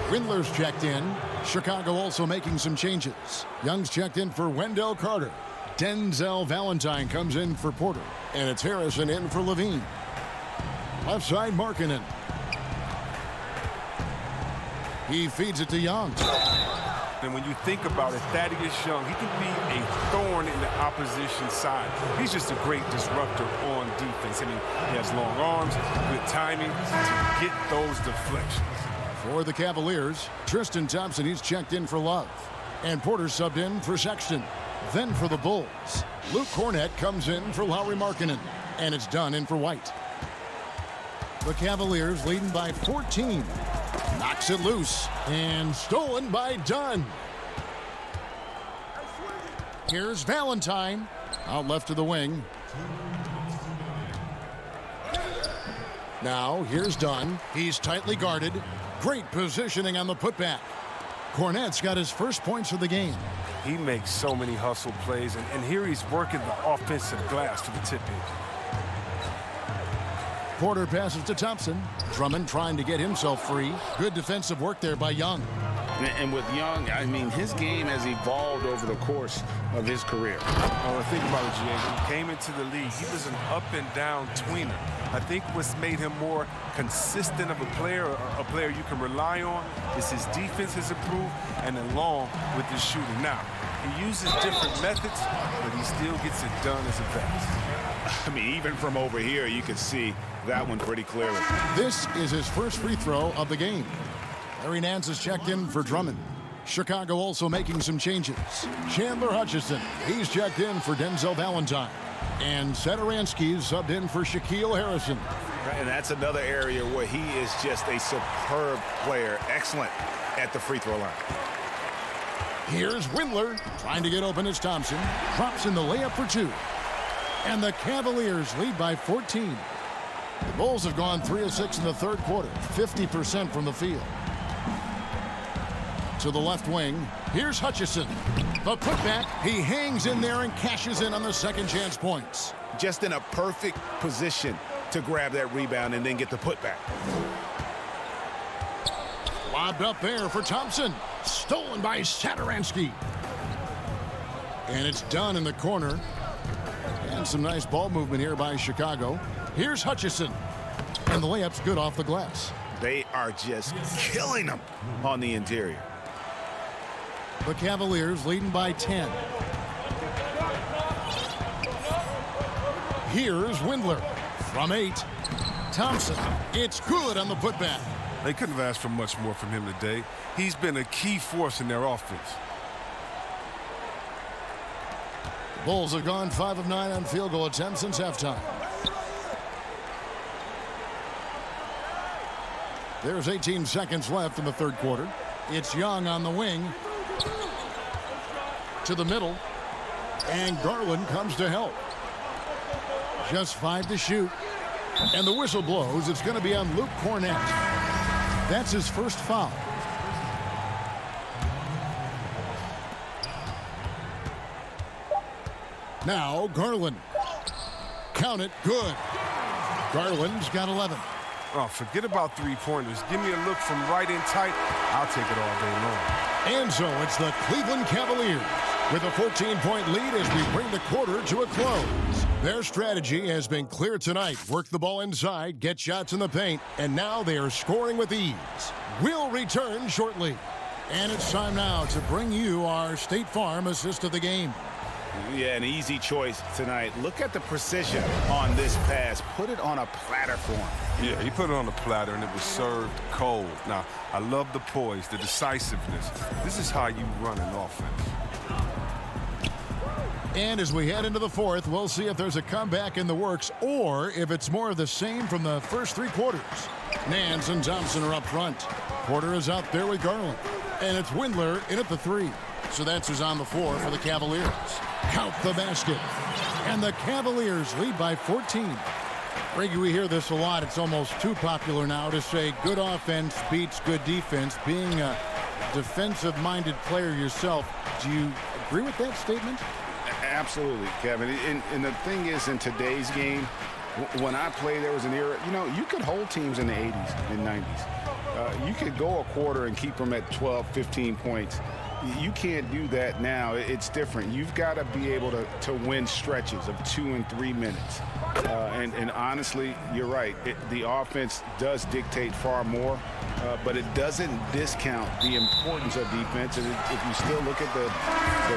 Windler's checked in. Chicago also making some changes. Young's checked in for Wendell Carter. Denzel Valentine comes in for Porter. And it's Harrison in for Levine. Left side, Markkanen. He feeds it to Young. And when you think about it, Thaddeus Young, he can be a thorn in the opposition side. He's just a great disruptor on defense. I mean, he has long arms, good timing to get those deflections. For the Cavaliers, Tristan Thompson, he's checked in for Love. And Porter subbed in for Sexton. Then for the Bulls, Luke Cornett comes in for Lauri Markkanen. And it's done in for White. The Cavaliers leading by 14. Knocks it loose and stolen by Dunn. Here's Valentine out left to the wing. Now here's Dunn. He's tightly guarded. Great positioning on the putback. Cornett's got his first points of the game. He makes so many hustle plays, and here he's working the offensive glass for the tip-in. Porter passes to Thompson. Drummond trying to get himself free. Good defensive work there by Young. And with Young, I mean, his game has evolved over the course of his career. Oh, think about it, GA. When he came into the league, he was an up-and-down tweener. I think what's made him more consistent of a player you can rely on, is his defense has improved, and along with his shooting. Now, he uses different methods, but he still gets it done as a vet. I mean, even from over here, you can see that one pretty clearly. This is his first free throw of the game. Larry Nance is checked in for Drummond. Chicago also making some changes. Chandler Hutchison, he's checked in for Denzel Valentine. And Satoransky's subbed in for Shaquille Harrison. And that's another area where he is just a superb player. Excellent at the free throw line. Here's Windler trying to get open as Thompson. Drops in the layup for 2. And the Cavaliers lead by 14. The Bulls have gone 3 of 6 in the third quarter, 50% from the field. To the left wing, here's Hutchison. The putback, he hangs in there and cashes in on the second chance points. Just in a perfect position to grab that rebound and then get the putback. Lobbed up there for Thompson. Stolen by Satoransky. And it's done in the corner. And some nice ball movement here by Chicago. Here's Hutchison. And the layup's good off the glass. They are just killing them on the interior. The Cavaliers leading by 10. Here's Windler from 8. Thompson, it's good on the putback. They couldn't have asked for much more from him today. He's been a key force in their offense. Bulls have gone 5 of 9 on field goal attempts since halftime. There's 18 seconds left in the third quarter. It's Young on the wing. To the middle. And Garland comes to help. Just 5 to shoot. And the whistle blows. It's going to be on Luke Cornett. That's his first foul. Now Garland. Count it. Good. Garland's got 11. Oh, forget about three-pointers. Give me a look from right in tight. I'll take it all day long. And so it's the Cleveland Cavaliers with a 14-point lead as we bring the quarter to a close. Their strategy has been clear tonight. Work the ball inside, get shots in the paint, and now they are scoring with ease. We'll return shortly. And it's time now to bring you our State Farm assist of the game. Yeah, an easy choice tonight. Look at the precision on this pass. Put it on a platter for him. Yeah, he put it on a platter, and it was served cold. Now, I love the poise, the decisiveness. This is how you run an offense. And as we head into the fourth, we'll see if there's a comeback in the works or if it's more of the same from the first 3 quarters. Nance and Thompson are up front. Porter is out there with Garland. And it's Windler in at the 3. So that's who's on the floor for the Cavaliers. Count the basket. And the Cavaliers lead by 14. Reggie, we hear this a lot. It's almost too popular now to say good offense beats good defense. Being a defensive-minded player yourself, do you agree with that statement? Absolutely, Kevin. And the thing is, in today's game, when I played, there was an era, you could hold teams in the 80s and 90s. You could go a quarter and keep them at 12, 15 points. You can't do that now. It's different. You've got to be able to win stretches of 2 and 3 minutes. And honestly, you're right. The offense does dictate far more, but it doesn't discount the importance of defense. And if you still look at the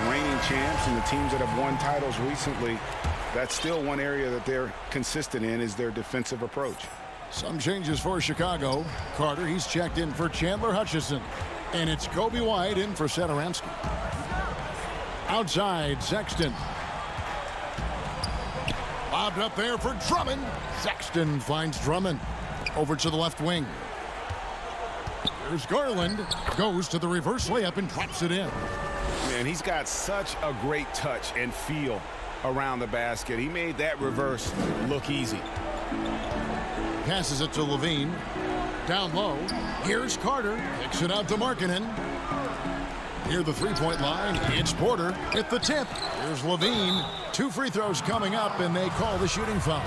reigning champs and the teams that have won titles recently, that's still one area that they're consistent in is their defensive approach. Some changes for Chicago. Carter, he's checked in for Chandler Hutchison. And it's Kobe White in for Satoransky. Outside, Sexton. Lobbed up there for Drummond. Sexton finds Drummond. Over to the left wing. There's Garland. Goes to the reverse layup and drops it in. Man, he's got such a great touch and feel around the basket. He made that reverse look easy. Passes it to Levine. Down low. Here's Carter. Kicks it out to Markkanen. Near the three-point line, it's Porter at the tip. Here's Levine. 2 free throws coming up, and they call the shooting foul.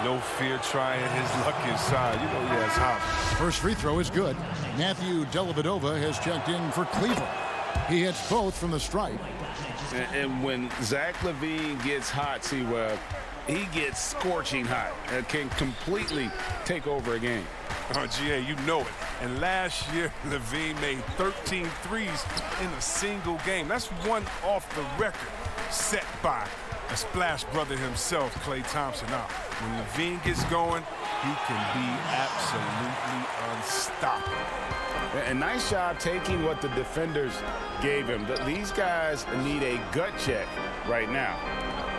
No fear trying his luck inside. You know he has hot. First free throw is good. Matthew Dellavedova has checked in for Cleveland. He hits both from the stripe. And when Zach LaVine gets hot, C-Web, he gets scorching hot and can completely take over a game. Oh, GA, you know it. And last year, LaVine made 13 threes in a single game. That's one off the record set by a splash brother himself, Klay Thompson. Now, when LaVine gets going, he can be absolutely unstoppable. And nice job taking what the defenders gave him. These guys need a gut check right now.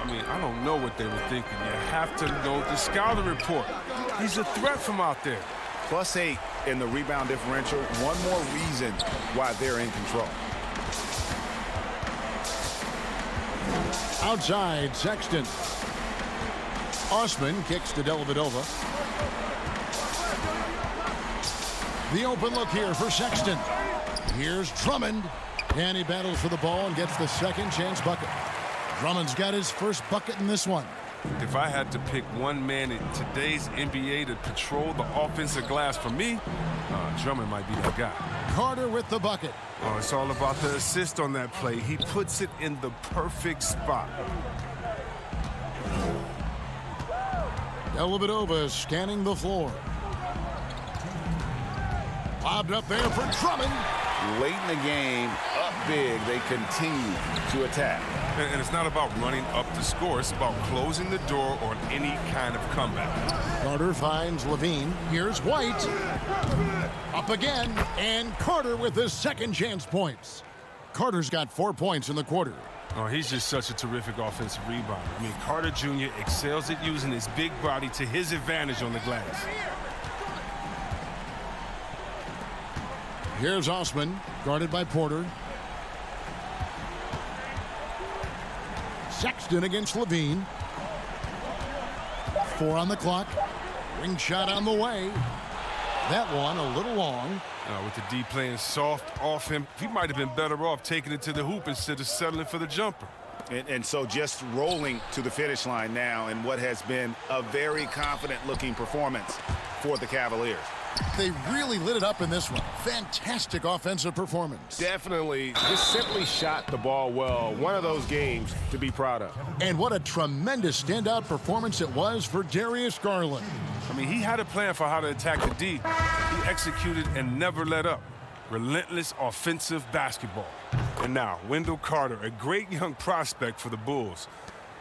I mean, I don't know what they were thinking. You have to know the scouting report. He's a threat from out there. +8 in the rebound differential. One more reason why they're in control. Outside, Sexton. Osman kicks to Dellavedova. The open look here for Sexton. Here's Drummond. And he battles for the ball and gets the second chance bucket. Drummond's got his first bucket in this one. If I had to pick one man in today's NBA to control the offensive glass for me, Drummond might be that guy. Carter with the bucket. Oh, it's all about the assist on that play. He puts it in the perfect spot. Dellavedova scanning the floor. Lobbed up there for Drummond. Late in the game, up big, they continue to attack. And it's not about running up the score. It's about closing the door on any kind of comeback. Carter finds Levine. Here's White. Up again. And Carter with his second chance points. Carter's got 4 points in the quarter. Oh, he's just such a terrific offensive rebounder. I mean, Carter Jr. excels at using his big body to his advantage on the glass. Here's Osman, guarded by Porter. Sexton against Levine. 4 on the clock. Ring shot on the way. That one a little long. With the D playing soft off him, he might have been better off taking it to the hoop instead of settling for the jumper. And so just rolling to the finish line now in what has been a very confident-looking performance for the Cavaliers. They really lit it up in this one. Fantastic offensive performance. Definitely just simply shot the ball well. One of those games to be proud of. And what a tremendous standout performance it was for Darius Garland. I mean, he had a plan for how to attack the D. He executed and never let up. Relentless offensive basketball. And now, Wendell Carter, a great young prospect for the Bulls.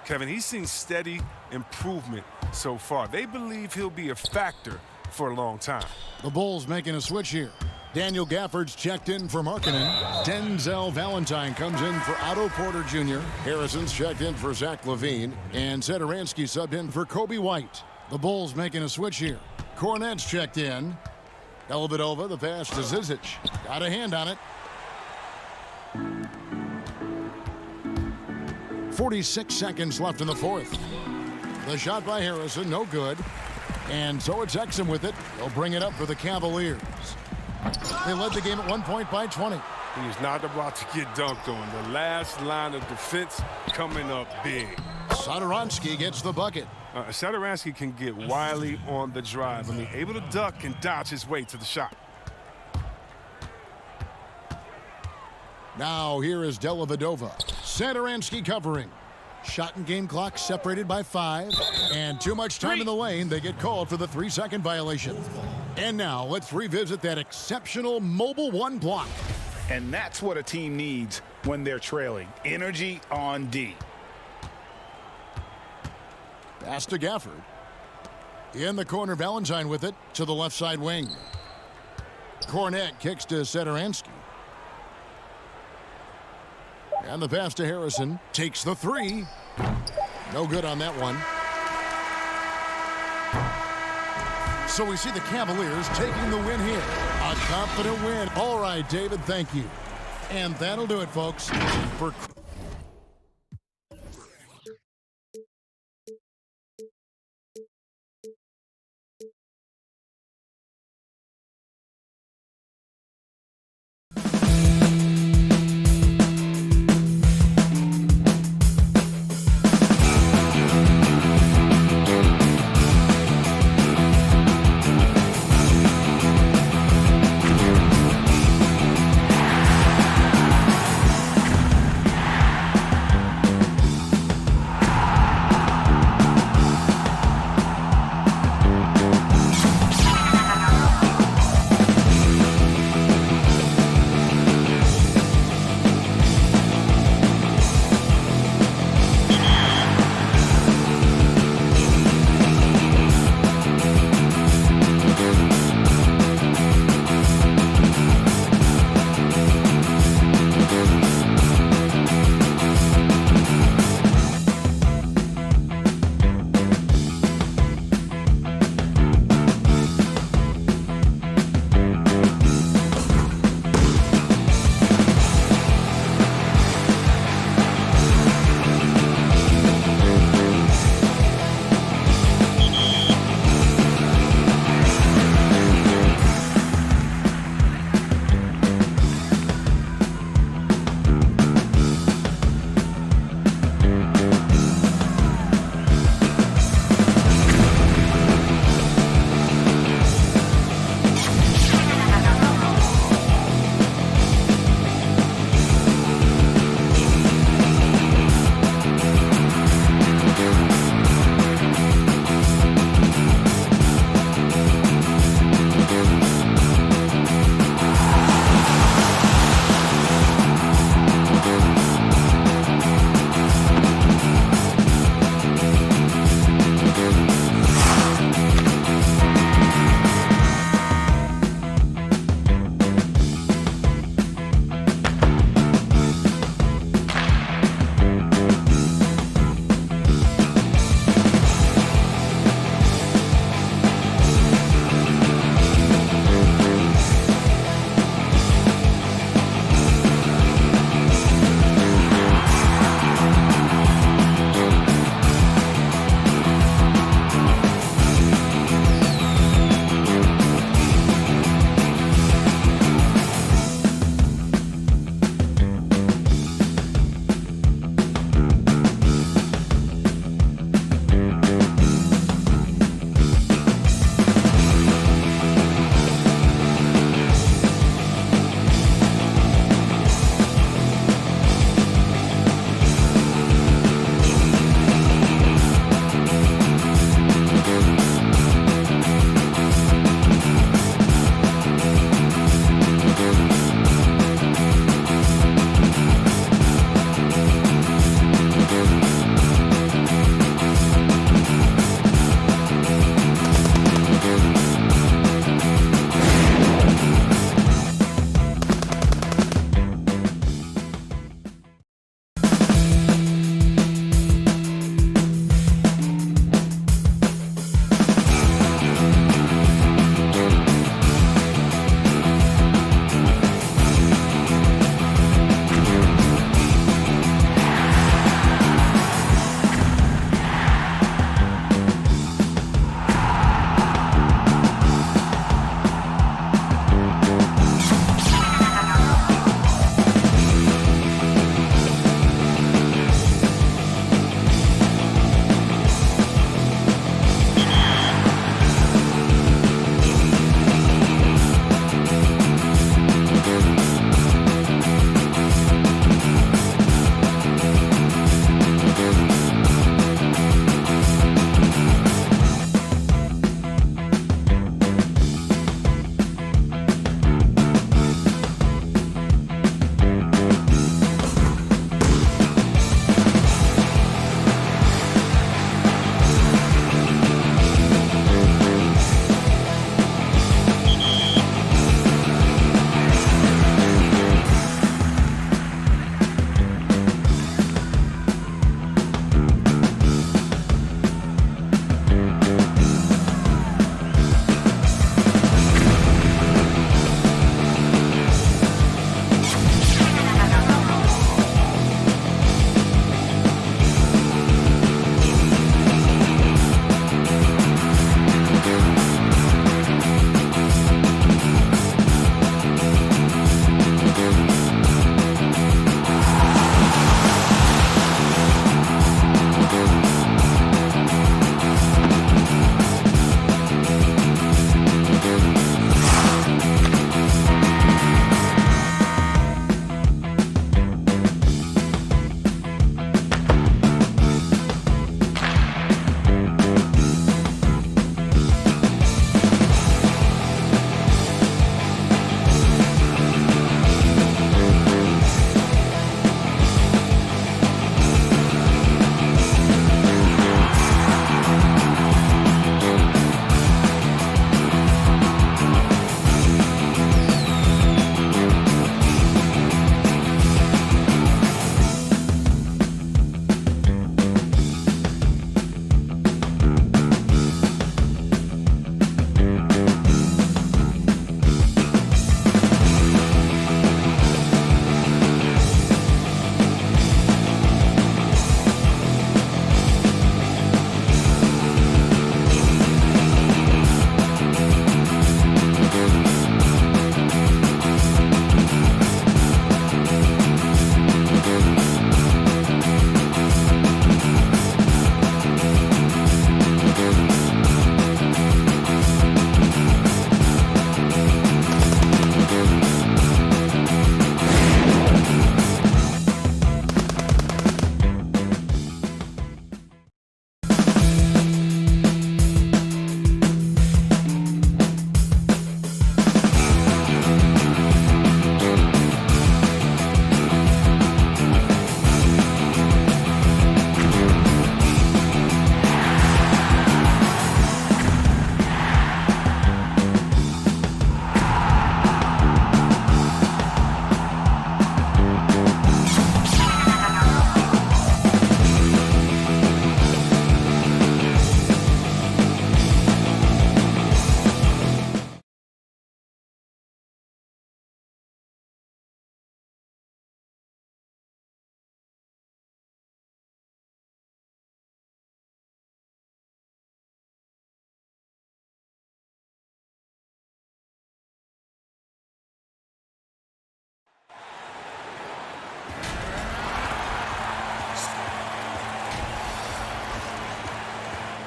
Kevin, he's seen steady improvement so far. They believe he'll be a factor for a long time. The Bulls making a switch here. Daniel Gafford's checked in for Markkanen. Denzel Valentine comes in for Otto Porter Jr. Harrison's checked in for Zach LaVine. And Satoransky subbed in for Kobe White. The Bulls making a switch here. Cornette's checked in. Dellavedova, the pass to Zizic. Got a hand on it. 46 seconds left in the fourth. The shot by Harrison, no good. And so it's Exum with it. They'll bring it up for the Cavaliers. They led the game at 1 point by 20. He is not about to get dunked on. The last line of defense coming up big. Satoransky gets the bucket. Satoransky can get wily on the drive. I mean, able to duck and dodge his way to the shot. Now here is Dellavedova. Satoransky covering. Shot and game clock separated by 5. And too much time in the lane. They get called for the 3-second violation. And now let's revisit that exceptional mobile 1 block. And that's what a team needs when they're trailing. Energy on D. Pass to Gafford. In the corner, Valentine with it to the left side wing. Cornette kicks to Satoransky. And the pass to Harrison. Takes the 3. No good on that one. So we see the Cavaliers taking the win here. A confident win. All right, David, thank you. And that'll do it, folks. For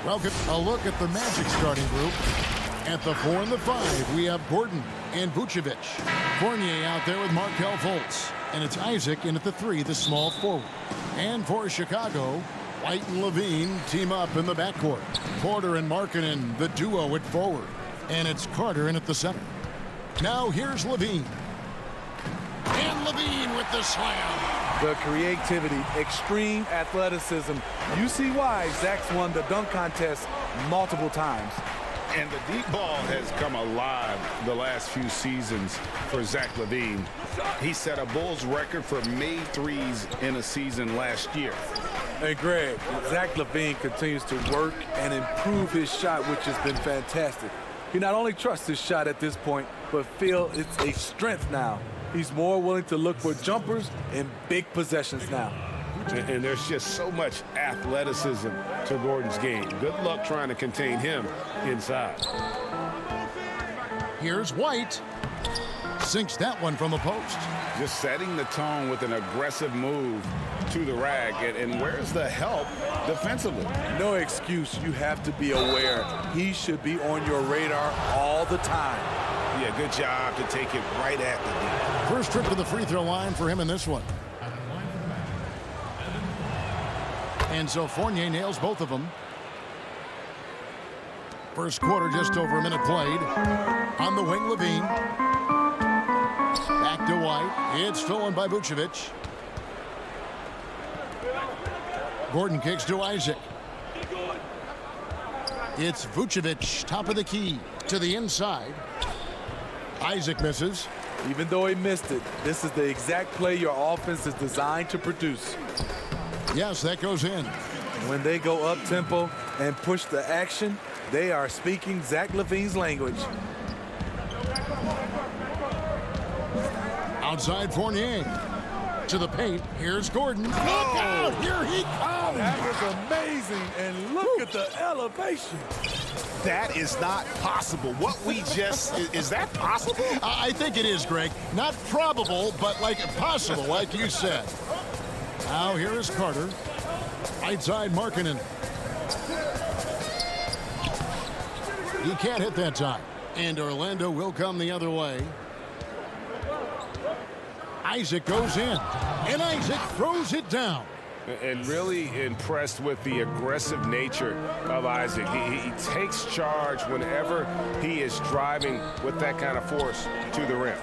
Welcome. A look at the Magic starting group. At the 4 and the 5, we have Gordon and Vucevic. Fournier out there with Markelle Fultz. And it's Isaac in at the 3, the small forward. And for Chicago, White and Levine team up in the backcourt. Porter and Markkanen, the duo at forward. And it's Carter in at the center. Now here's Levine. And Levine with the slam. The creativity, extreme athleticism. You see why Zach's won the dunk contest multiple times. And the deep ball has come alive the last few seasons for Zach LaVine. He set a Bulls record for made threes in a season last year. Hey, Greg, Zach LaVine continues to work and improve his shot, which has been fantastic. He not only trusts his shot at this point, but feel it's a strength now. He's more willing to look for jumpers in big possessions now. And there's just so much athleticism to Gordon's game. Good luck trying to contain him inside. Here's White. Sinks that one from the post. Just setting the tone with an aggressive move to the rack. And where's the help defensively? No excuse. You have to be aware. He should be on your radar all the time. Yeah, good job to take it right at the deep. First trip to the free throw line for him in this one. And so Fournier nails both of them. First quarter, just over a minute played. On the wing, Levine. Back to White. It's stolen by Vucevic. Gordon kicks to Isaac. It's Vucevic, top of the key, to the inside. Isaac misses. Even though he missed it, this is the exact play your offense is designed to produce. Yes, that goes in. When they go up-tempo and push the action, they are speaking Zach LaVine's language. Outside Fournier. To the paint. Here's Gordon. Look out! Here he comes! That was amazing, and look at the elevation. That is not possible. What we just, is that possible? I think it is, Greg. Not probable, but like possible, like you said. Now here is Carter. Right side Markkanen. He can't hit that time. And Orlando will come the other way. Isaac goes in. And Isaac throws it down. And really impressed with the aggressive nature of Isaac. He takes charge whenever he is driving with that kind of force to the rim.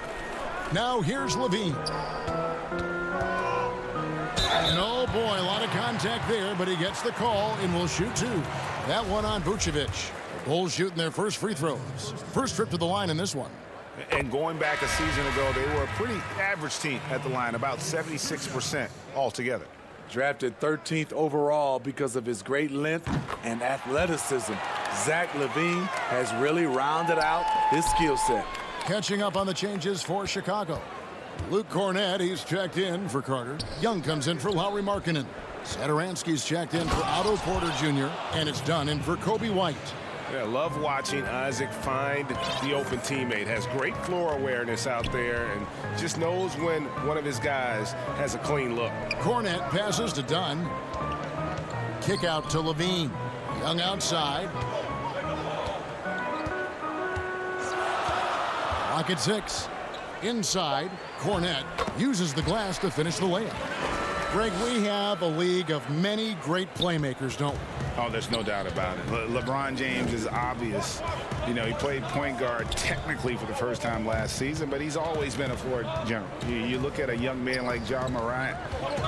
Now here's Levine. And oh boy, a lot of contact there, but he gets the call and will shoot two. That one on Vucevic. Bulls shooting their first free throws. First trip to the line in this one. And going back a season ago, they were a pretty average team at the line, about 76% altogether. Drafted 13th overall because of his great length and athleticism. Zach LaVine has really rounded out his skill set. Catching up on the changes for Chicago. Luke Cornett, he's checked in for Carter. Young comes in for Lauri Markkanen. Satoransky's checked in for Otto Porter Jr. And it's done in for Kobe White. Yeah, love watching Isaac find the open teammate. Has great floor awareness out there and just knows when one of his guys has a clean look. Cornett passes to Dunn. Kick out to Levine. Young outside. Clock at 6. Inside, Cornett uses the glass to finish the layup. Greg, we have a league of many great playmakers, don't we? Oh, there's no doubt about it. LeBron James is obvious. You know, he played point guard technically for the first time last season, but he's always been a floor general. You look at a young man like Ja Morant,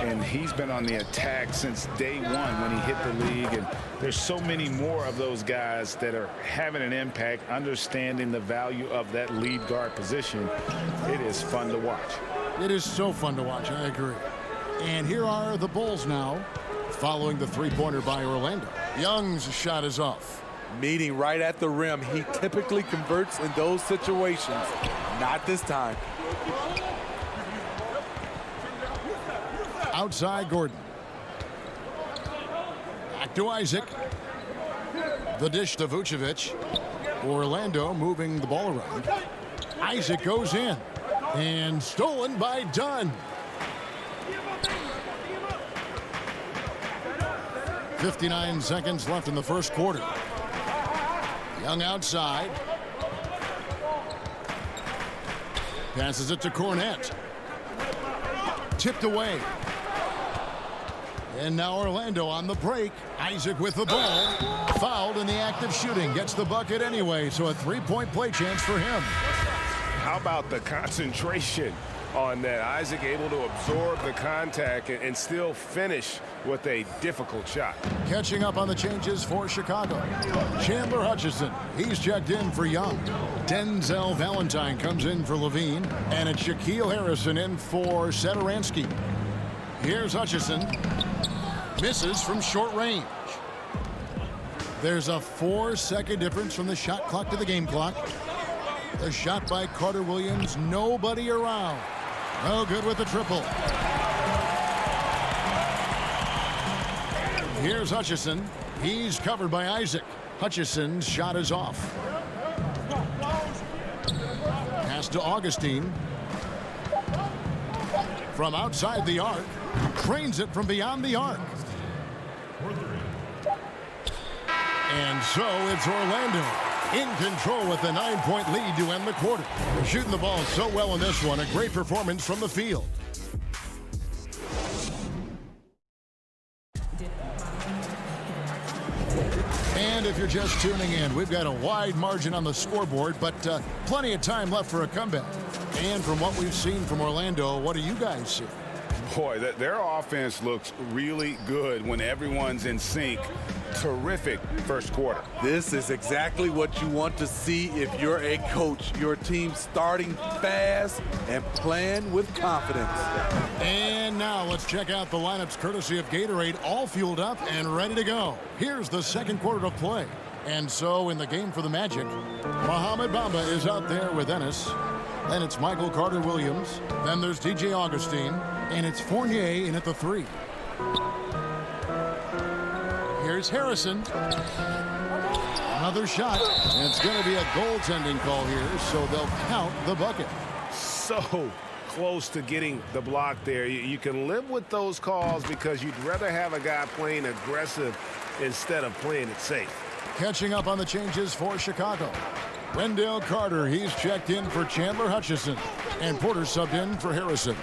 and he's been on the attack since day one when he hit the league. And there's so many more of those guys that are having an impact, understanding the value of that lead guard position. It is fun to watch. It is so fun to watch, I agree. And here are the Bulls now, following the three-pointer by Orlando. Young's shot is off. Meeting right at the rim. He typically converts in those situations. Not this time. Outside Gordon. Back to Isaac. The dish to Vucevic. Orlando moving the ball around. Isaac goes in. And stolen by Dunn. 59 seconds left in the first quarter. Young outside. Passes it to Cornette. Tipped away. And now Orlando on the break. Isaac with the ball. Fouled in the act of shooting. Gets the bucket anyway, so a three-point play chance for him. How about the concentration on that? Isaac able to absorb the contact and still finish with a difficult shot. Catching up on the changes for Chicago. Chandler Hutchison. He's checked in for Young. Denzel Valentine comes in for Levine. And it's Shaquille Harrison in for Satoransky. Here's Hutchison. Misses from short range. There's a 4-second difference from the shot clock to the game clock. The shot by Carter Williams. Nobody around. No good with the triple. Here's Hutchison. He's covered by Isaac. Hutchison's shot is off. Pass to Augustine. From outside the arc. Trains it from beyond the arc. And so it's Orlando in control with the 9-point lead to end the quarter. Shooting the ball so well in this one. A great performance from the field. And if you're just tuning in, we've got a wide margin on the scoreboard, but plenty of time left for a comeback. And from what we've seen from Orlando, what do you guys see? Boy, their offense looks really good when everyone's in sync. Terrific first quarter. This is exactly what you want to see if you're a coach. Your team starting fast and playing with confidence. And now let's check out the lineups courtesy of Gatorade, all fueled up and ready to go. Here's the second quarter of play. And so in the game for the Magic, Mohamed Bamba is out there with Ennis. Then it's Michael Carter-Williams. Then there's DJ Augustine. And it's Fournier in at the 3. Here's Harrison. Another shot. And it's going to be a goaltending call here, so they'll count the bucket. So close to getting the block there. You can live with those calls because you'd rather have a guy playing aggressive instead of playing it safe. Catching up on the changes for Chicago. Wendell Carter, he's checked in for Chandler Hutchison. And Porter subbed in for Harrison.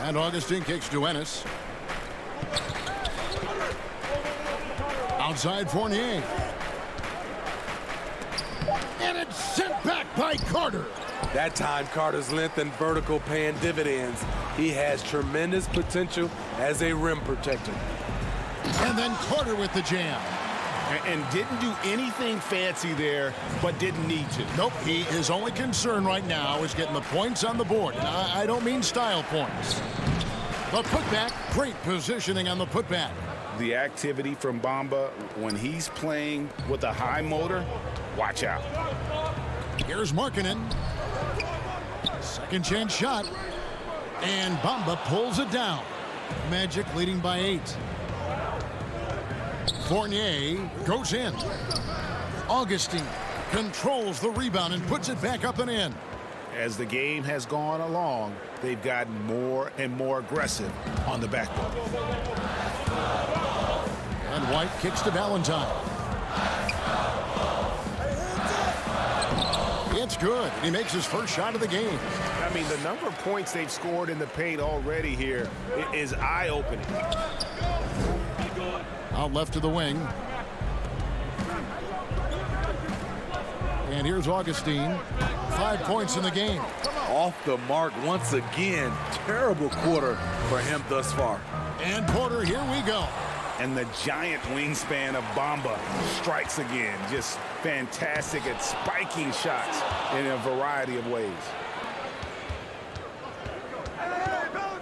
And Augustine kicks to Ennis. Outside Fournier. And it's sent back by Carter. That time, Carter's length and vertical paying dividends. He has tremendous potential as a rim protector. And then Carter with the jam. And didn't do anything fancy there, but didn't need to. Nope, his only concern right now is getting the points on the board. And I don't mean style points. The putback, great positioning on the putback. The activity from Bamba when he's playing with a high motor, watch out. Here's Markkanen. Second chance shot. And Bamba pulls it down. Magic leading by 8. Fournier goes in. Augustine controls the rebound and puts it back up and in. As the game has gone along, they've gotten more and more aggressive on the backboard. And White kicks to Valentine. It's good. He makes his first shot of the game. I mean, the number of points they've scored in the paint already here is eye-opening. Out left to the wing. And here's Augustine. 5 points in the game. Off the mark once again. Terrible quarter for him thus far. And Porter, here we go. And the giant wingspan of Bamba strikes again. Just fantastic at spiking shots in a variety of ways.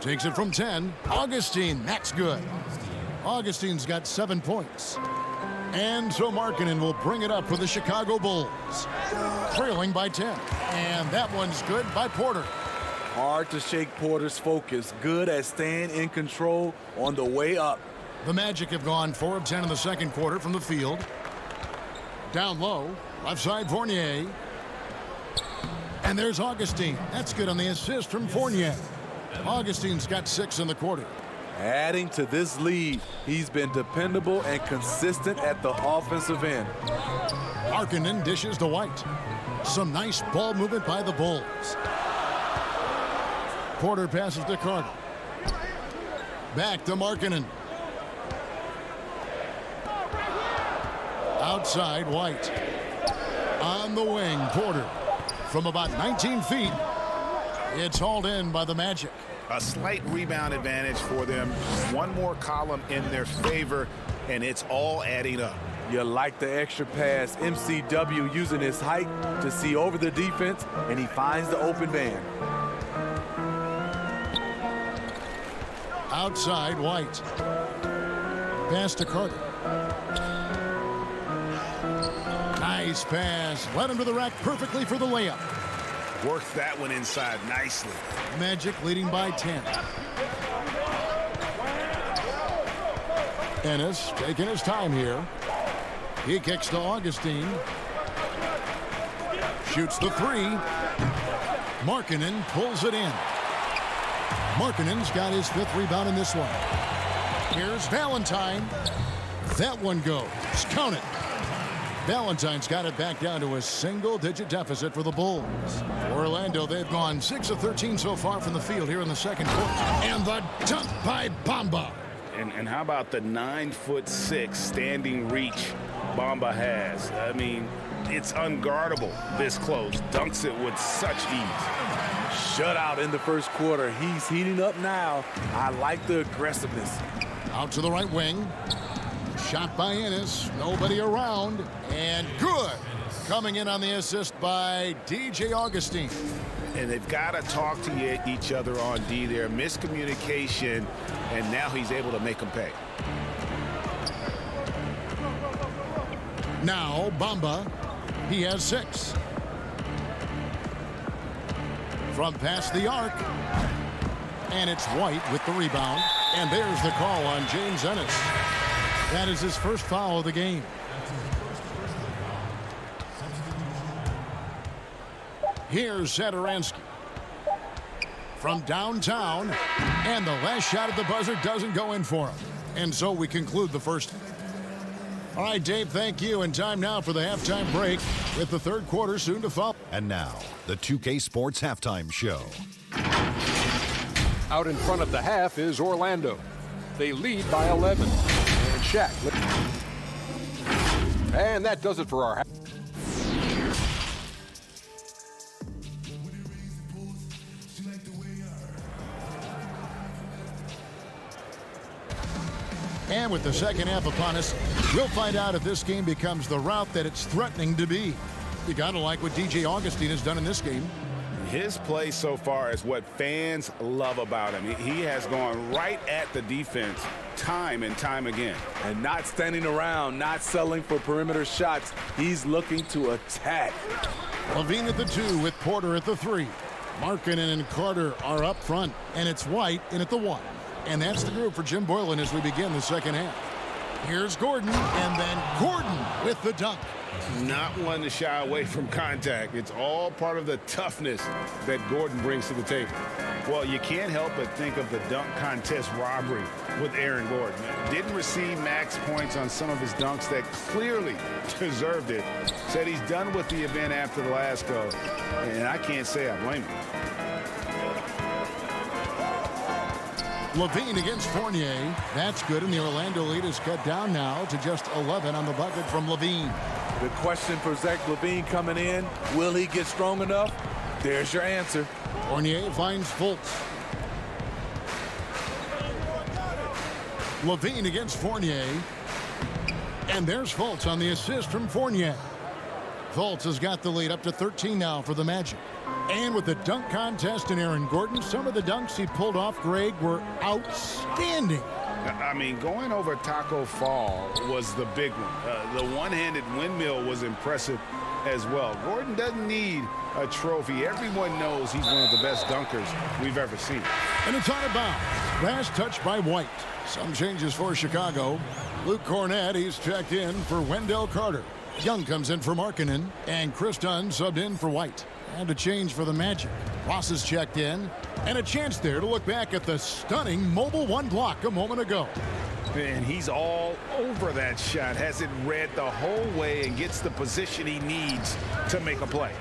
Takes it from 10. Augustine, that's good. Augustine's got 7 points. And so Markkanen will bring it up for the Chicago Bulls. Trailing by 10. And that one's good by Porter. Hard to shake Porter's focus. Good at staying in control on the way up. The Magic have gone 4 of 10 in the second quarter from the field. Down low, left side Fournier. And there's Augustine. That's good on the assist from Fournier. Augustine's got 6 in the quarter. Adding to this lead, he's been dependable and consistent at the offensive end. Markkanen dishes to White. Some nice ball movement by the Bulls. Porter passes to Carter. Back to Markkanen. Outside, White. On the wing, Porter. From about 19 feet, it's hauled in by the Magic. A slight rebound advantage for them. One more column in their favor, and it's all adding up. You like the extra pass. MCW using his height to see over the defense, and he finds the open man. Outside, White. Pass to Carter. Nice pass. Led him to the rack perfectly for the layup. Worked that one inside nicely. Magic leading by 10. Ennis taking his time here. He kicks to Augustine. Shoots the three. Markkanen pulls it in. Markkanen's got his 5th rebound in this one. Here's Valentine. That one goes. Count it. Valentine's got it back down to a single-digit deficit for the Bulls. For Orlando, they've gone 6 of 13 so far from the field here in the second quarter. And the dunk by Bamba. And how about the 9'6" standing reach Bamba has? I mean, it's unguardable this close. Dunks it with such ease. Shutout in the first quarter. He's heating up now. I like the aggressiveness. Out to the right wing. Shot by Ennis. Nobody around. And good. Coming in on the assist by DJ Augustine. And they've got to talk to each other on D there. Miscommunication, and now he's able to make them pay. Now Bamba. He has 6. From past the arc. And it's White with the rebound. And there's the call on James Ennis. That is his first foul of the game. Here's Satoransky. From downtown. And the last shot at the buzzer doesn't go in for him. And so we conclude the first. All right, Dave, thank you. And time now for the halftime break with the third quarter soon to follow. And now, the 2K Sports Halftime Show. Out in front of the half is Orlando. They lead by 11. And Shaq. And that does it for our half. And with the second half upon us, we'll find out if this game becomes the route that it's threatening to be. You got to like what DJ Augustine has done in this game. His play so far is what fans love about him. He has gone right at the defense time and time again. And not standing around, not settling for perimeter shots. He's looking to attack. Levine at the 2 with Porter at the 3. Markkanen and Carter are up front, and it's White in at the 1. And that's the group for Jim Boylan as we begin the second half. Here's Gordon, and then Gordon with the dunk. Not one to shy away from contact. It's all part of the toughness that Gordon brings to the table. Well, you can't help but think of the dunk contest robbery with Aaron Gordon. Didn't receive max points on some of his dunks that clearly deserved it. Said he's done with the event after the last go, and I can't say I blame him. Levine against Fournier. That's good, and the Orlando lead is cut down now to just 11 on the bucket from Levine. The question for Zach Levine coming in, will he get strong enough? There's your answer. Fournier finds Fultz. Levine against Fournier. And there's Fultz on the assist from Fournier. Fultz has got the lead up to 13 now for the Magic. And with the dunk contest and Aaron Gordon, some of the dunks he pulled off, Greg, were outstanding. I mean, going over Taco Fall was the big one. The one-handed windmill was impressive as well. Gordon doesn't need a trophy. Everyone knows he's one of the best dunkers we've ever seen. And it's out of bounds. Last touch by White. Some changes for Chicago. Luke Cornett, he's checked in for Wendell Carter. Young comes in for Markkanen, and Chris Dunn subbed in for White. And a change for the Magic. Ross is checked in. And a chance there to look back at the stunning mobile one block a moment ago. And he's all over that shot. Has it read the whole way and gets the position he needs to make a play.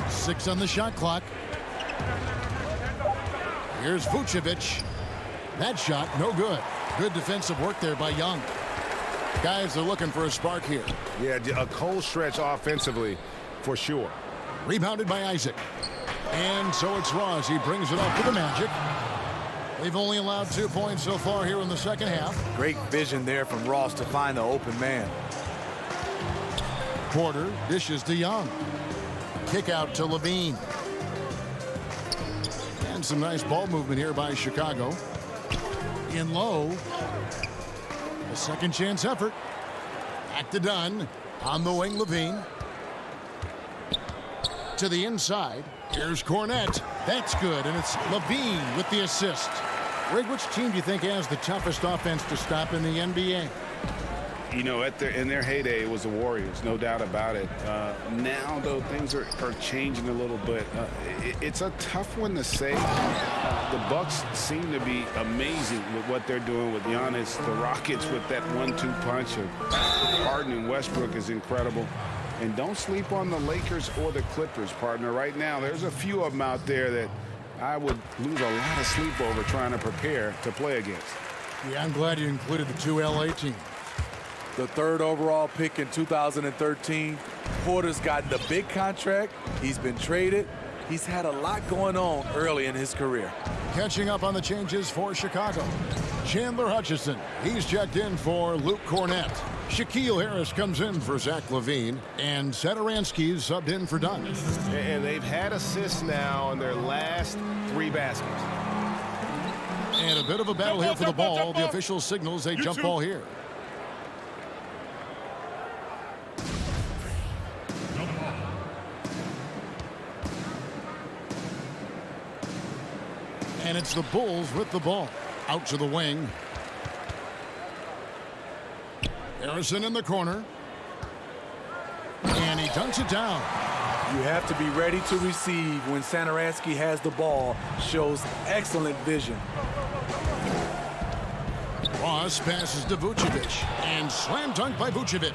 6 on the shot clock. Here's Vucevic. That shot, no good. Good defensive work there by Young. Guys are looking for a spark here. Yeah, a cold stretch offensively for sure. Rebounded by Isaac. And so it's Ross. He brings it up to the Magic. They've only allowed 2 points so far here in the second half. Great vision there from Ross to find the open man. Porter dishes to Young. Kick out to Levine. And some nice ball movement here by Chicago. In low. A second chance effort. Back to Dunn. On the wing, Levine. To the inside. Here's Cornette. That's good, and it's Levine with the assist. Rig, which team do you think has the toughest offense to stop in the NBA? You know, in their heyday, it was the Warriors, no doubt about it. Now, though, things are changing a little bit. It's a tough one to say. The Bucks seem to be amazing with what they're doing with Giannis. The Rockets with that 1-2 punch of Harden and Westbrook is incredible. And don't sleep on the Lakers or the Clippers, partner. Right now, there's a few of them out there that I would lose a lot of sleep over trying to prepare to play against. Yeah, I'm glad you included the 2 LA teams. The 3rd overall pick in 2013. Porter's gotten the big contract. He's been traded. He's had a lot going on early in his career. Catching up on the changes for Chicago. Chandler Hutchison. He's checked in for Luke Cornette. Shaquille Harris comes in for Zach LaVine. And Satoransky's subbed in for Dunn. And they've had assists now in their last 3 baskets. And a bit of a battle here for the ball. The official signals a jump ball here. And it's the Bulls with the ball. Out to the wing. Harrison in the corner. And he dunks it down. You have to be ready to receive when Satoransky has the ball. Shows excellent vision. Ross passes to Vucevic. And slam dunk by Vucevic.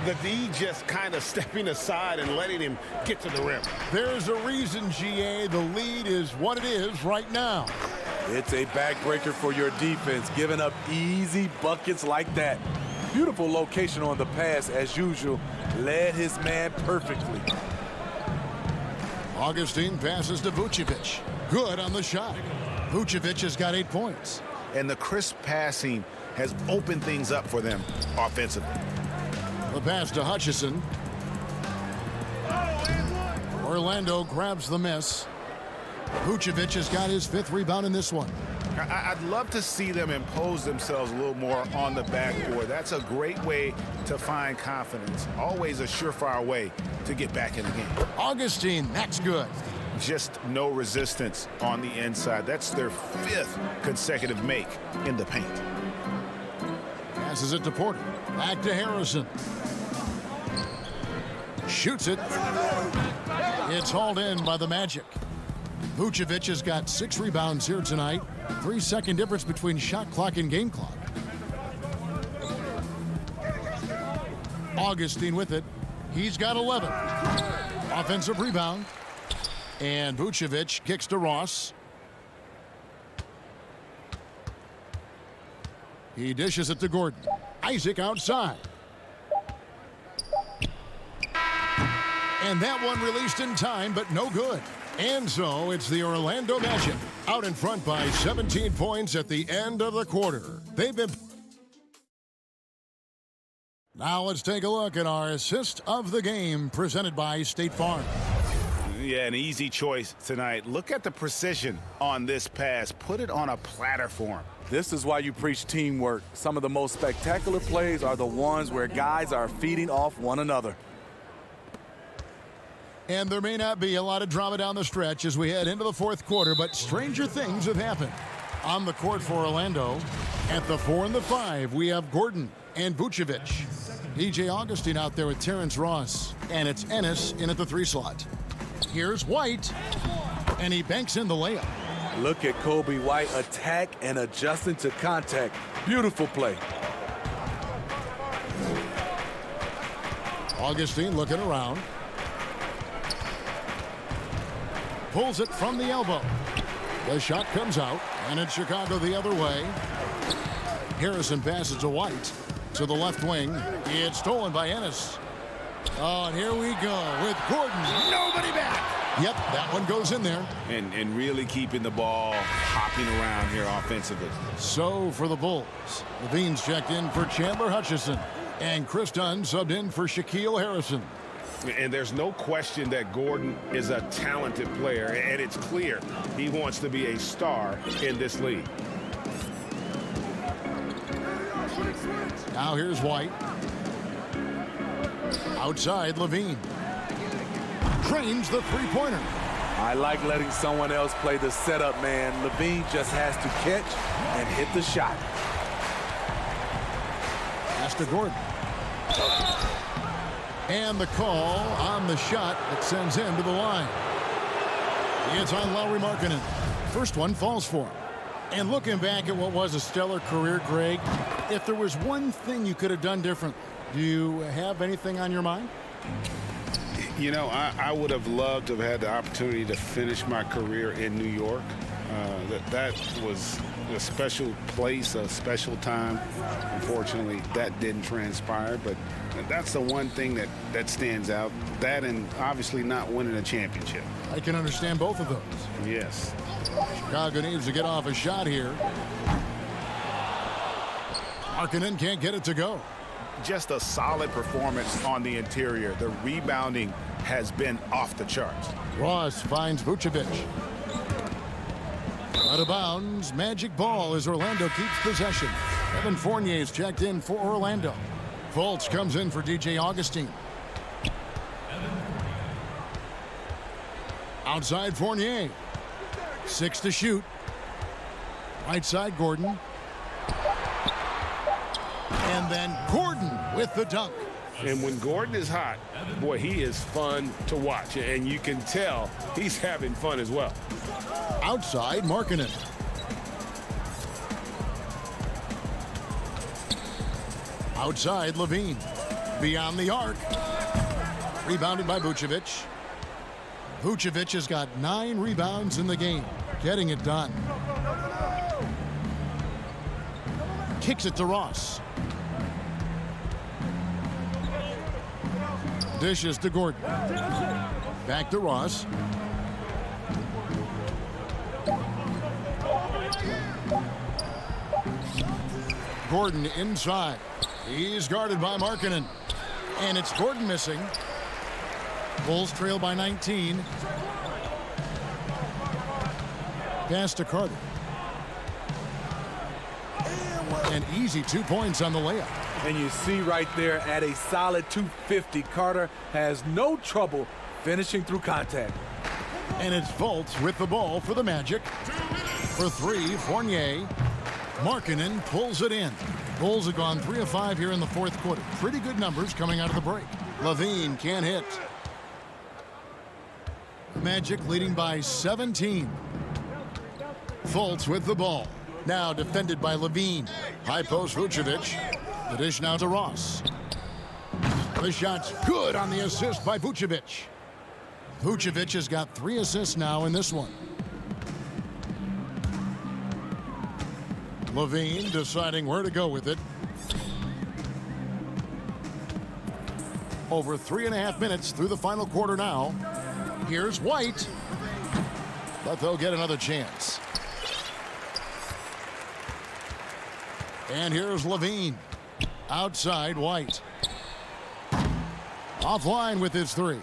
The D just kind of stepping aside and letting him get to the rim. There's a reason, GA. The lead is what it is right now. It's a backbreaker for your defense, giving up easy buckets like that. Beautiful location on the pass, as usual. Led his man perfectly. Augustine passes to Vucevic. Good on the shot. Vucevic has got 8 points. And the crisp passing has opened things up for them offensively. The pass to Hutchison. Orlando grabs the miss. Vucevic has got his 5th rebound in this one. I'd love to see them impose themselves a little more on the backboard. That's a great way to find confidence. Always a surefire way to get back in the game. Augustine, that's good. Just no resistance on the inside. That's their 5th consecutive make in the paint. Passes it to Porter. Back to Harrison. Shoots it. It's hauled in by the Magic. Vucevic has got 6 rebounds here tonight. 3-second difference between shot clock and game clock. Augustine with it. He's got 11. Offensive rebound. And Vucevic kicks to Ross. He dishes it to Gordon. Isaac outside. And that one released in time, but no good. And so it's the Orlando Magic out in front by 17 points at the end of the quarter. They've been... Now let's take a look at our assist of the game presented by State Farm. Yeah, an easy choice tonight. Look at the precision on this pass. Put it on a platter for him. This is why you preach teamwork. Some of the most spectacular plays are the ones where guys are feeding off one another. And there may not be a lot of drama down the stretch as we head into the 4th quarter, but stranger things have happened. On the court for Orlando, at the 4 and the 5, we have Gordon and Vucevic. DJ Augustine out there with Terrence Ross. And it's Ennis in at the 3 slot. Here's White. And he banks in the layup. Look at Kobe White attack and adjusting to contact. Beautiful play. Augustine looking around. Pulls it from the elbow. The shot comes out, and it's Chicago the other way. Harrison passes to White. To the left wing. It's stolen by Ennis. Oh, and here we go with Gordon. Nobody back. Yep, that one goes in there. And really keeping the ball hopping around here offensively. So for the Bulls, Levine's checked in for Chandler Hutchison. And Chris Dunn subbed in for Shaquille Harrison. And there's no question that Gordon is a talented player. And it's clear he wants to be a star in this league. Now here's White. Outside, Levine. Trains the three-pointer. I like letting someone else play the setup, man. Levine just has to catch and hit the shot. Pass to Gordon. And the call on the shot that sends him to the line. It's on Lauri Markkanen. First one falls for him. And looking back at what was a stellar career, Greg, if there was one thing you could have done different, do you have anything on your mind? You know, I would have loved to have had the opportunity to finish my career in New York. That was a special place, a special time. Unfortunately, that didn't transpire, but that's the one thing that stands out. That and obviously not winning a championship. I can understand both of those. Yes. Chicago needs to get off a shot here. Markkanen can't get it to go. Just a solid performance on the interior. The rebounding has been off the charts. Ross finds Vucevic. Out of bounds, magic ball as Orlando keeps possession. Evan Fournier's checked in for Orlando. Fultz comes in for DJ Augustine. Outside Fournier. 6 to shoot. Right side Gordon. And then Gordon with the dunk. And when Gordon is hot, boy, he is fun to watch. And you can tell he's having fun as well. Outside Markkanen. Outside Levine. Beyond the arc. Rebounded by Vucevic. Vucevic has got 9 rebounds in the game. Getting it done. Kicks it to Ross. Dishes to Gordon. Back to Ross. Gordon inside. He's guarded by Markkanen. And it's Gordon missing. Bulls trail by 19. Pass to Carter. An easy 2 points on the layup. And you see right there at a solid 250, Carter has no trouble finishing through contact. And it's Fultz with the ball for the Magic. For 3, Fournier. Markkanen pulls it in. Bulls have gone 3 of 5 here in the fourth quarter. Pretty good numbers coming out of the break. Levine can't hit. Magic leading by 17. Fultz with the ball. Now defended by Levine. High post Vucevic. The dish now to Ross. The shot's good on the assist by Vucevic. Vucevic has got 3 assists now in this one. Levine deciding where to go with it. Over 3.5 minutes through the final quarter now. Here's White. But they'll get another chance. And here's Levine. Outside White. Offline with his 3.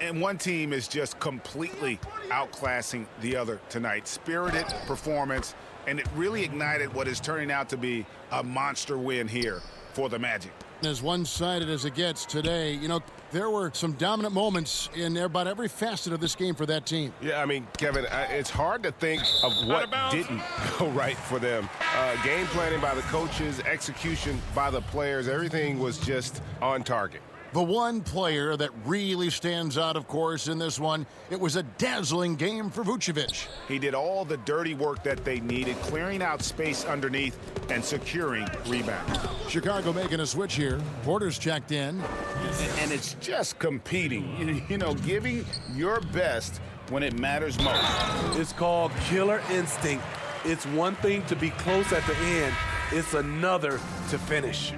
And one team is just completely outclassing the other tonight. Spirited performance, and it really ignited what is turning out to be a monster win here for the Magic. As one-sided as it gets today, you know, there were some dominant moments in about every facet of this game for that team. Yeah, I mean, Kevin, it's hard to think of what didn't go right for them. Game planning by the coaches, execution by the players, everything was just on target. The one player that really stands out, of course, in this one, it was a dazzling game for Vucevic. He did all the dirty work that they needed, clearing out space underneath and securing rebounds. Chicago making a switch here. Porter's checked in. And it's just competing, you know, giving your best when it matters most. It's called killer instinct. It's one thing to be close at the end. It's another to finish.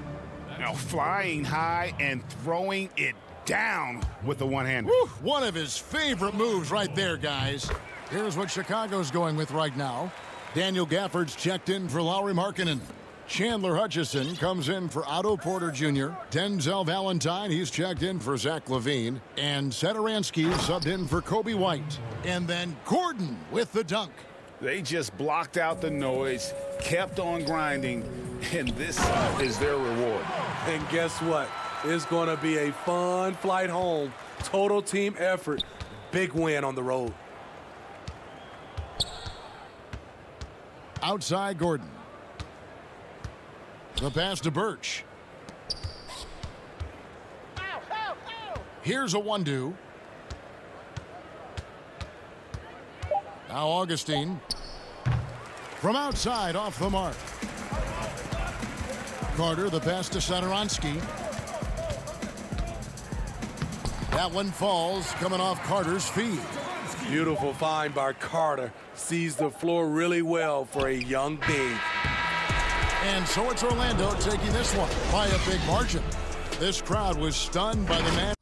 Now flying high and throwing it down with the one-hander. One of his favorite moves right there, guys. Here's what Chicago's going with right now. Daniel Gafford's checked in for Lauri Markkanen. Chandler Hutchison comes in for Otto Porter Jr. Denzel Valentine, he's checked in for Zach LaVine. And Satoransky subbed in for Kobe White. And then Gordon with the dunk. They just blocked out the noise, kept on grinding, and this is their reward. And guess what? It's going to be a fun flight home. Total team effort. Big win on the road. Outside Gordon. The pass to Birch. Here's a one-do. Now Augustine. From outside, off the mark. Carter, the pass to Satoransky. That one falls, coming off Carter's feet. Beautiful find by Carter. Sees the floor really well for a young big. And so it's Orlando taking this one by a big margin. This crowd was stunned by the man.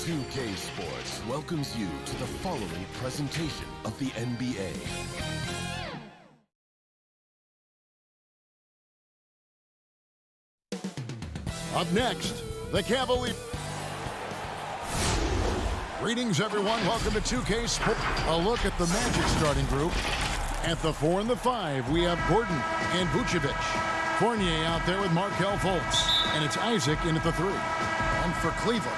2K Sports welcomes you to the following presentation of the NBA. Up next, the Cavaliers. Greetings, everyone. Welcome to 2K Sports. A look at the Magic starting group. At the 4 and the 5, we have Gordon and Vucevic. Fournier out there with Markelle Fultz. And it's Isaac in at the 3. And for Cleveland,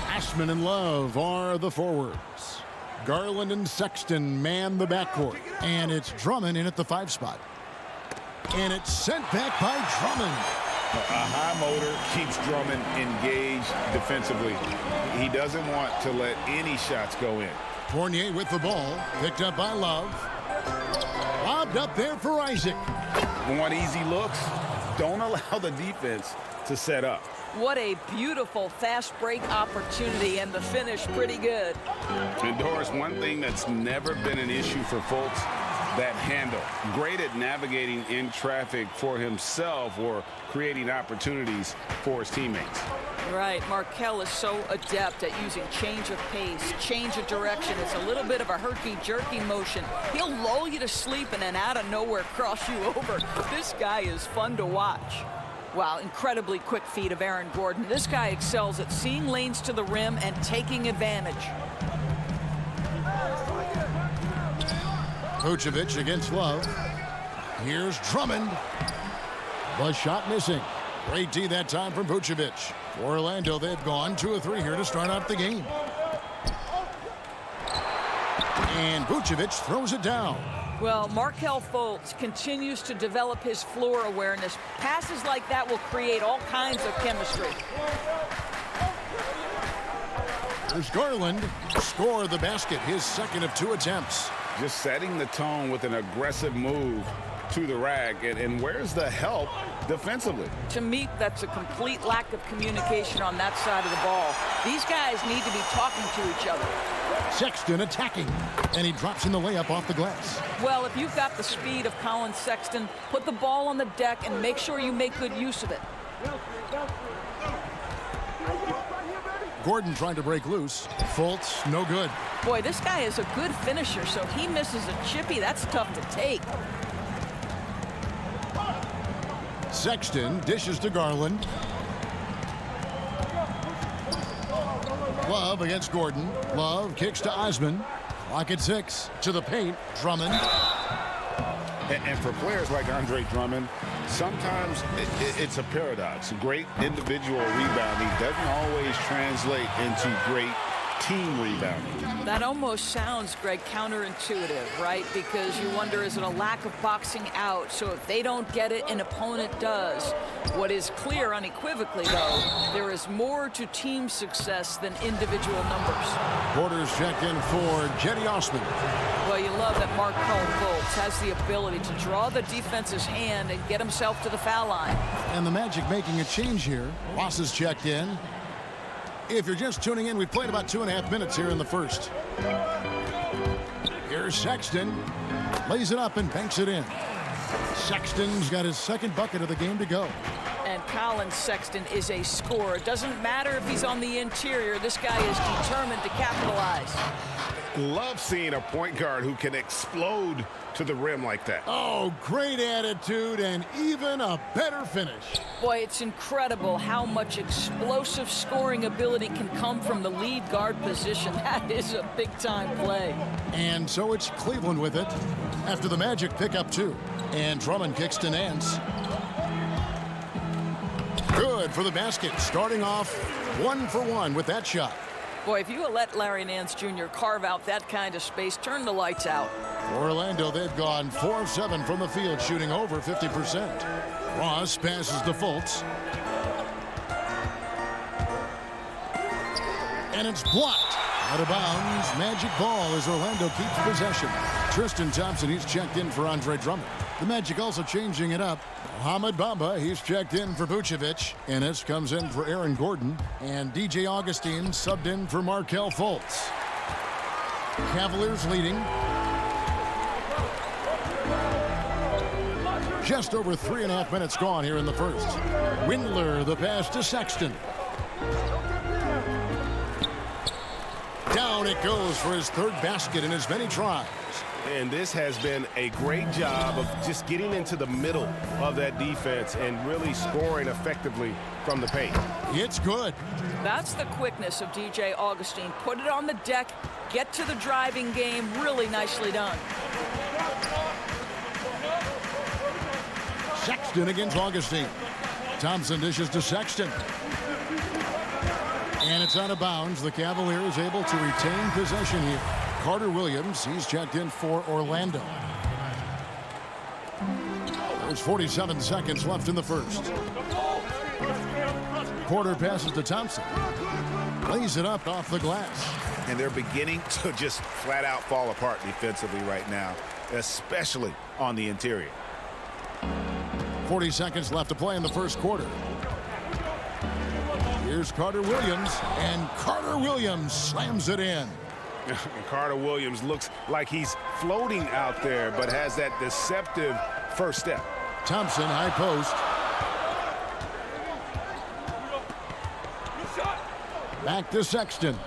Ashman and Love are the forwards. Garland and Sexton man the backcourt. And it's Drummond in at the 5 spot. And it's sent back by Drummond. A high motor keeps Drummond engaged defensively. He doesn't want to let any shots go in. Fournier with the ball, picked up by Love. Lobbed up there for Isaac. Want easy looks? Don't allow the defense to set up. What a beautiful fast break opportunity, and the finish pretty good. And Doris, one thing that's never been an issue for Fultz, that handle. Great at navigating in traffic for himself or creating opportunities for his teammates. Right, Markelle is so adept at using change of pace, change of direction. It's a little bit of a herky-jerky motion. He'll lull you to sleep and then out of nowhere cross you over. This guy is fun to watch. Wow, incredibly quick feet of Aaron Gordon. This guy excels at seeing lanes to the rim and taking advantage. Vucevic against Love. Here's Drummond. The shot missing. Great D that time from Vucevic. For Orlando, they've gone 2 of 3 here to start out the game. And Vucevic throws it down. Well, Markelle Fultz continues to develop his floor awareness. Passes like that will create all kinds of chemistry. There's Garland. Score the basket, his second of 2 attempts. Just setting the tone with an aggressive move to the rack. And where's the help defensively? To me, that's a complete lack of communication on that side of the ball. These guys need to be talking to each other. Sexton attacking, and he drops in the layup off the glass. Well, if you've got the speed of Colin Sexton, put the ball on the deck and make sure you make good use of it. Gordon trying to break loose. Fultz, no good. Boy, this guy is a good finisher, so he misses a chippy. That's tough to take. Sexton dishes to Garland. Love against Gordon. Love kicks to Osman. Clock at 6. To the paint. Drummond. And for players like Andre Drummond, sometimes it's a paradox. Great individual rebounding doesn't always translate into great team rebounding. That almost sounds, Greg, counterintuitive, right? Because you wonder, is it a lack of boxing out? So if they don't get it, an opponent does. What is clear unequivocally, though, there is more to team success than individual numbers. Porter's checked in for Jetty Osman. Well, you love that Markelle Fultz has the ability to draw the defense's hand and get himself to the foul line. And the Magic making a change here. Ross is checked in. If you're just tuning in, we played about 2.5 minutes here in the first. Here's Sexton. Lays it up and banks it in. Sexton's got his second bucket of the game to go. And Colin Sexton is a scorer. It doesn't matter if he's on the interior. This guy is determined to capitalize. Love seeing a point guard who can explode to the rim like that. Oh, great attitude and even a better finish. Boy, it's incredible how much explosive scoring ability can come from the lead guard position. That is a big-time play. And so it's Cleveland with it after the Magic pick up 2. And Drummond kicks to Nance. Good for the basket, starting off 1 for 1 with that shot. Boy, if you let Larry Nance Jr. carve out that kind of space, turn the lights out. For Orlando, they've gone 4 of 7 from the field, shooting over 50%. Ross passes to Fultz. And it's blocked. Out of bounds. Magic ball as Orlando keeps possession. Tristan Thompson, he's checked in for Andre Drummond. The Magic also changing it up. Mohamed Bamba, he's checked in for Vucevic. Ennis comes in for Aaron Gordon. And DJ Augustine subbed in for Markelle Fultz. Cavaliers leading. Just over 3.5 minutes gone here in the first. Windler, the pass to Sexton. Down it goes for his third basket in as many tries. And this has been a great job of just getting into the middle of that defense and really scoring effectively from the paint. It's good. That's the quickness of DJ Augustine. Put it on the deck, get to the driving game. Really nicely done. Sexton against Augustine. Thompson dishes to Sexton. And it's out of bounds. The Cavaliers able to retain possession here. Carter Williams, he's checked in for Orlando. There's 47 seconds left in the first. Porter passes to Thompson. Lays it up off the glass. And they're beginning to just flat out fall apart defensively right now, especially on the interior. 40 seconds left to play in the first quarter. Here's Carter Williams, and Carter Williams slams it in. Carter Williams looks like he's floating out there, but has that deceptive first step. Thompson, high post. Back to Sexton.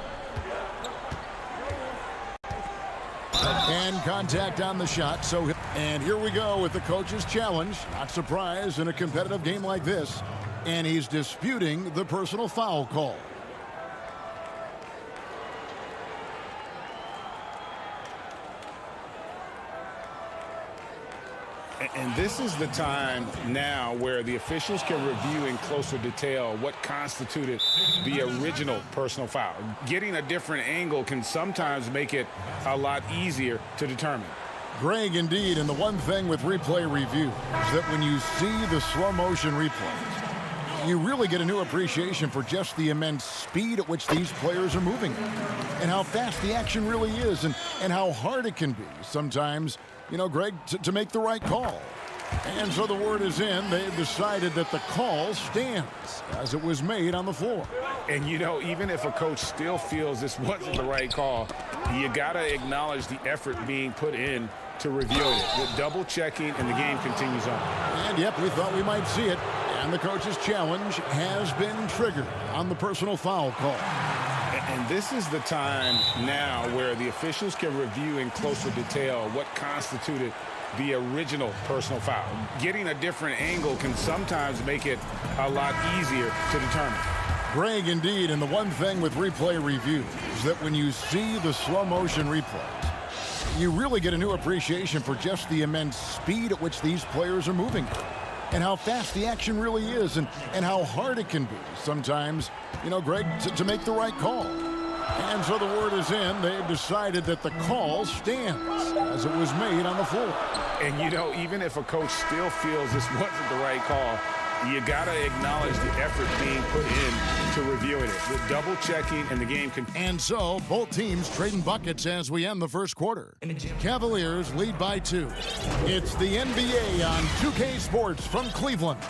And contact on the shot. And here we go with the coach's challenge. Not surprised in a competitive game like this. And he's disputing the personal foul call. And this is the time now where the officials can review in closer detail what constituted the original personal foul. Getting a different angle can sometimes make it a lot easier to determine. Greg, indeed, and the one thing with replay review is that when you see the slow motion replays, you really get a new appreciation for just the immense speed at which these players are moving and how fast the action really is and how hard it can be sometimes, you know, Greg, to make the right call. And so the word is in. They've decided that the call stands as it was made on the floor. And, you know, even if a coach still feels this wasn't the right call, you got to acknowledge the effort being put in to review it. The double checking, and the game continues on. And, yep, we thought we might see it. And the coach's challenge has been triggered on the personal foul call. And this is the time now where the officials can review in closer detail what constituted the original personal foul. Getting a different angle can sometimes make it a lot easier to determine. Greg, indeed, and the one thing with replay review is that when you see the slow motion replays, you really get a new appreciation for just the immense speed at which these players are moving and how fast the action really is and how hard it can be sometimes, you know, Greg, to make the right call. And so the word is in. They've decided that the call stands as it was made on the floor. And, you know, even if a coach still feels this wasn't the right call, you got to acknowledge the effort being put in to reviewing it. The double checking, and the game can. And so both teams trading buckets as we end the first quarter. Cavaliers lead by 2. It's the NBA on 2K Sports from Cleveland.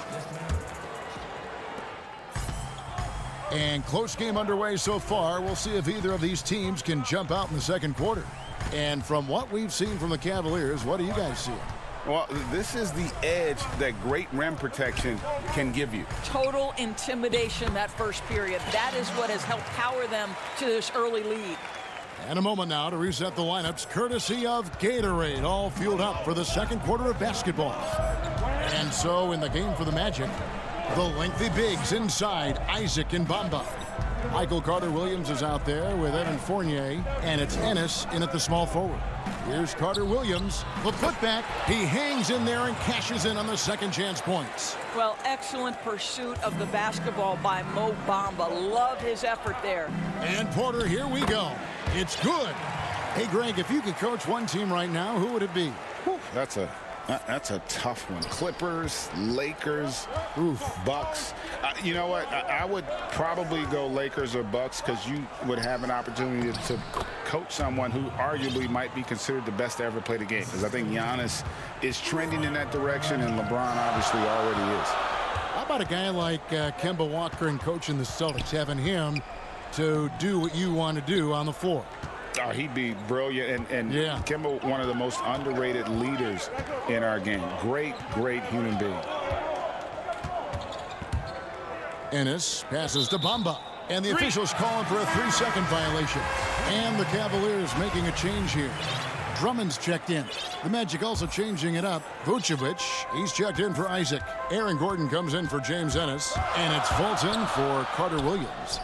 And close game underway so far. We'll see if either of these teams can jump out in the second quarter. And from what we've seen from the Cavaliers, what do you guys see? Well, this is the edge that great rim protection can give you. Total intimidation that first period. That is what has helped power them to this early lead. And a moment now to reset the lineups, courtesy of Gatorade, all fueled up for the second quarter of basketball. And so in the game for the Magic, the lengthy bigs inside, Isaac and Bamba. Michael Carter-Williams is out there with Evan Fournier, and it's Ennis in at the small forward. Here's Carter-Williams, the putback. He hangs in there and cashes in on the second chance points. Well, excellent pursuit of the basketball by Mo Bamba. Love his effort there. And Porter, here we go. It's good. Hey, Greg, if you could coach one team right now, who would it be? Whew, that's a tough one. Clippers, Lakers, Bucks. You know what? I would probably go Lakers or Bucks because you would have an opportunity to coach someone who arguably might be considered the best to ever play the game. Because I think Giannis is trending in that direction, and LeBron obviously already is. How about a guy like Kemba Walker and coaching the Celtics, having him to do what you want to do on the floor? Oh, he'd be brilliant. And yeah. Kemba, one of the most underrated leaders in our game. Great, great human being. Ennis passes to Bamba. And the officials calling for a 3-second violation. And the Cavaliers making a change here. Drummond's checked in. The Magic also changing it up. Vucevic, he's checked in for Isaac. Aaron Gordon comes in for James Ennis. And it's Fulton for Carter Williams.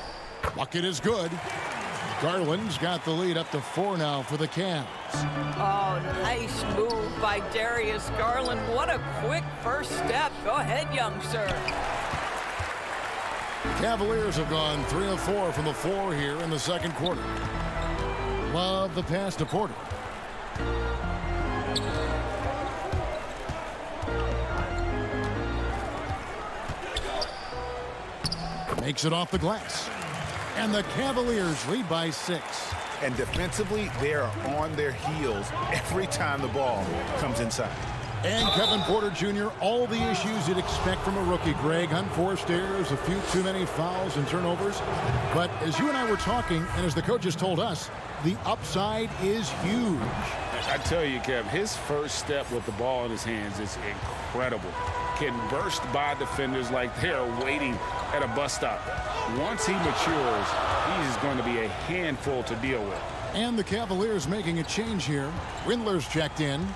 Bucket is good. Garland's got the lead up to 4 now for the Cavs. Oh, nice move by Darius Garland. What a quick first step. Go ahead, young sir. Cavaliers have gone 3 of 4 from the floor here in the second quarter. Love the pass to Porter. Makes it off the glass. And the Cavaliers lead by 6. And defensively, they are on their heels every time the ball comes inside. And Kevin Porter Jr., all the issues you'd expect from a rookie. Greg, unforced errors, a few too many fouls and turnovers. But as you and I were talking, and as the coaches told us, the upside is huge. I tell you, Kev, his first step with the ball in his hands is incredible. Can burst by defenders like they're waiting at a bus stop. Once he matures, he is going to be a handful to deal with. And the Cavaliers making a change here. Windler's checked in.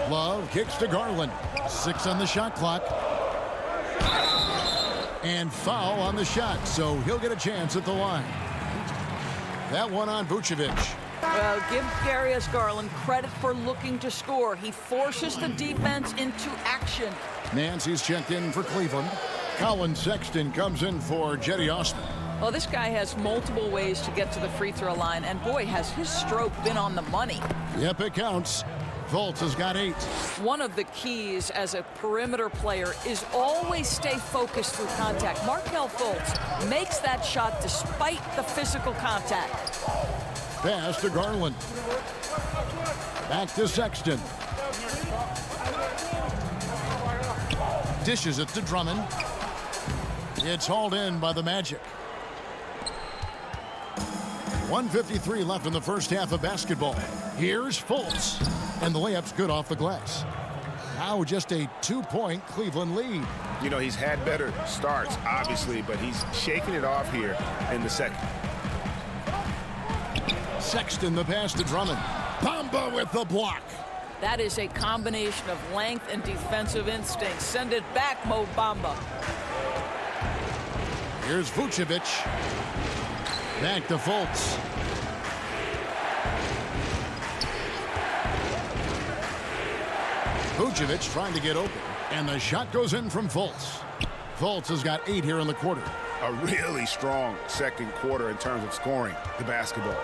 Love kicks to Garland. 6 on the shot clock. And foul on the shot, so he'll get a chance at the line. That one on Vucevic. Well, give Darius Garland credit for looking to score. He forces the defense into action. Nancy's checked in for Cleveland. Colin Sexton comes in for Jetty Osman. Well, this guy has multiple ways to get to the free throw line, and boy, has his stroke been on the money. Yep, it counts. Fultz has got 8. One of the keys as a perimeter player is always stay focused through contact. Markelle Fultz makes that shot despite the physical contact. Pass to Garland. Back to Sexton. Dishes it to Drummond. It's hauled in by the Magic. 1:53 left in the first half of basketball. Here's Fultz. And the layup's good off the glass. Now just a 2-point Cleveland lead. You know, he's had better starts, obviously, but he's shaking it off here in the second. Sexton, the pass to Drummond. Bamba with the block. That is a combination of length and defensive instinct. Send it back, Mo Bamba. Here's Vucevic. Back to Fultz. Vucevic trying to get open. And the shot goes in from Fultz. Fultz has got 8 here in the quarter. A really strong second quarter in terms of scoring the basketball.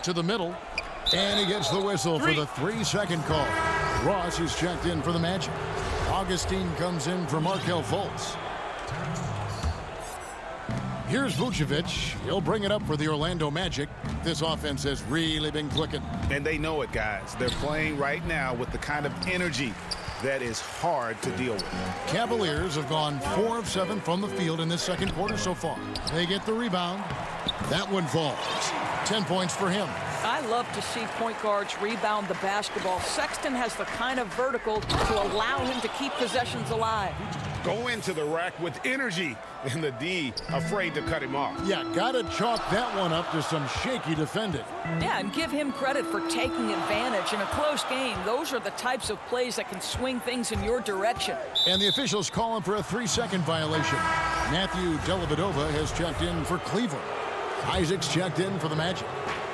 To the middle. And he gets the whistle for the 3-second call. Ross is checked in for the Magic. Augustine comes in for Markelle Fultz. Here's Vucevic. He'll bring it up for the Orlando Magic. This offense has really been clicking. And they know it, guys. They're playing right now with the kind of energy that is hard to deal with. Cavaliers have gone 4 of 7 from the field in this second quarter so far. They get the rebound. That one falls. 10 points for him. I love to see point guards rebound the basketball. Sexton has the kind of vertical to allow him to keep possessions alive. Go into the rack with energy, and the D afraid to cut him off. Yeah, gotta chalk that one up to some shaky defending. Yeah, and give him credit for taking advantage in a close game. Those are the types of plays that can swing things in your direction. And the officials calling for a 3-second violation. Matthew Dellavedova has checked in for Cleveland. Isaac's checked in for the Magic.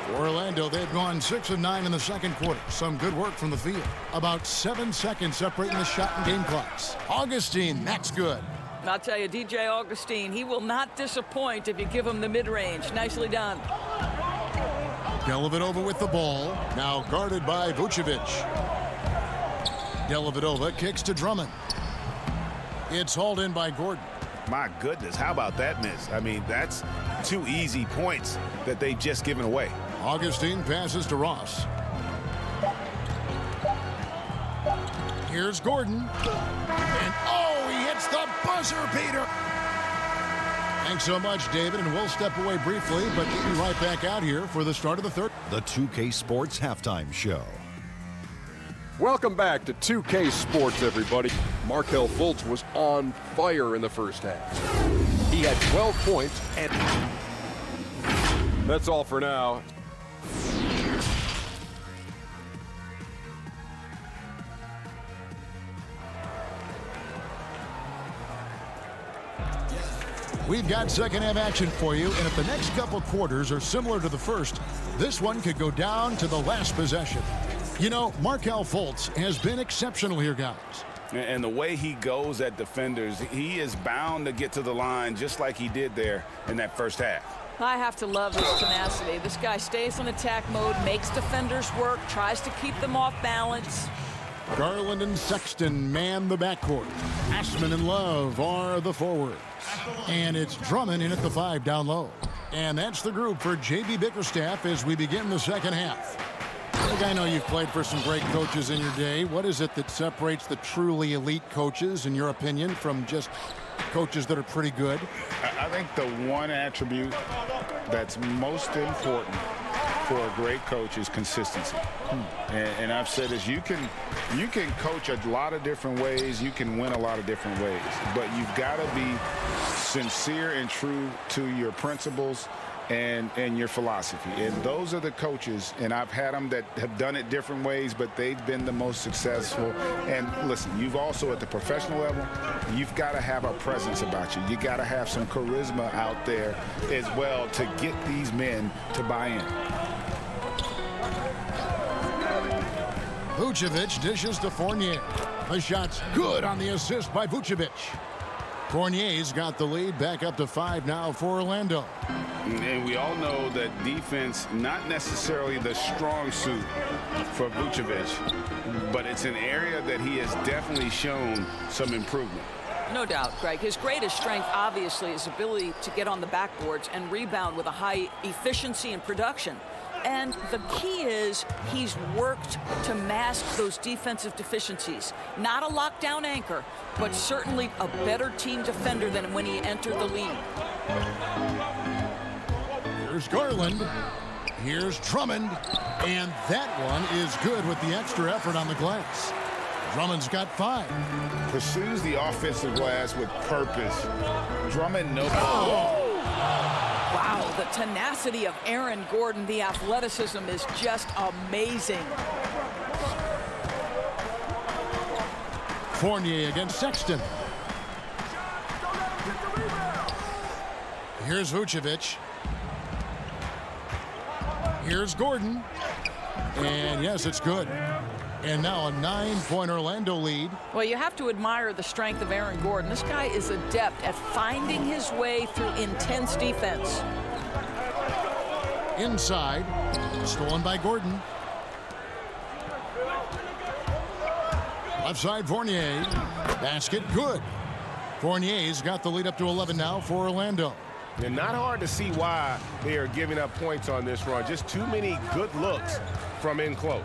For Orlando, they've gone 6 of 9 in the second quarter. Some good work from the field. About 7 seconds separating the shot and game clocks. Augustine, that's good. I'll tell you, DJ Augustine, he will not disappoint if you give him the mid-range. Nicely done. Dellavedova with the ball. Now guarded by Vucevic. Dellavedova kicks to Drummond. It's hauled in by Gordon. My goodness, how about that miss? I mean, that's 2 easy points that they've just given away. Augustine passes to Ross. Here's Gordon. And oh, he hits the buzzer beater. Thanks so much, David, and we'll step away briefly, but get you right back out here for the start of the third. The 2K Sports Halftime Show. Welcome back to 2K Sports, everybody. Markelle Fultz was on fire in the first half. He had 12 points, and that's all for now. We've got second half action for you, and if the next couple quarters are similar to the first, this one could go down to the last possession. You know, Markelle Fultz has been exceptional here, guys. And the way he goes at defenders, he is bound to get to the line just like he did there in that first half. I have to love his tenacity. This guy stays in attack mode, makes defenders work, tries to keep them off balance. Garland and Sexton man the backcourt. Ashman and Love are the forwards. And it's Drummond in at the 5 down low. And that's the group for J.B. Bickerstaff as we begin the second half. Look, I know you've played for some great coaches in your day. What is it that separates the truly elite coaches, in your opinion, from just coaches that are pretty good? I think the one attribute that's most important for a great coach is consistency. And I've said this, you can coach a lot of different ways, you can win a lot of different ways, but you've got to be sincere and true to your principles and your philosophy. And those are the coaches, and I've had them that have done it different ways, but they've been the most successful. And listen, you've also at the professional level, you've got to have a presence about you. You got to have some charisma out there as well to get these men to buy in. Vucevic dishes to Fournier. The shot's good on the assist by Vucevic. Fournier's got the lead back up to 5 now for Orlando. And we all know that defense, not necessarily the strong suit for Vucevic, but it's an area that he has definitely shown some improvement. No doubt, Greg. His greatest strength, obviously, is ability to get on the backboards and rebound with a high efficiency and production. And the key is he's worked to mask those defensive deficiencies. Not a lockdown anchor, but certainly a better team defender than when he entered the league. Here's Garland. Here's Drummond. And that one is good with the extra effort on the glass. Drummond's got 5. Pursues the offensive glass with purpose. Drummond, no. Wow, the tenacity of Aaron Gordon, the athleticism is just amazing. Fournier against Sexton. Here's Vucevic. Here's Gordon. And yes, it's good. And now a 9-point Orlando lead. Well, you have to admire the strength of Aaron Gordon. This guy is adept at finding his way through intense defense. Inside, stolen by Gordon. Left side, Fournier. Basket, good. Fournier's got the lead up to 11 now for Orlando. And not hard to see why they are giving up points on this run. Just too many good looks from in close.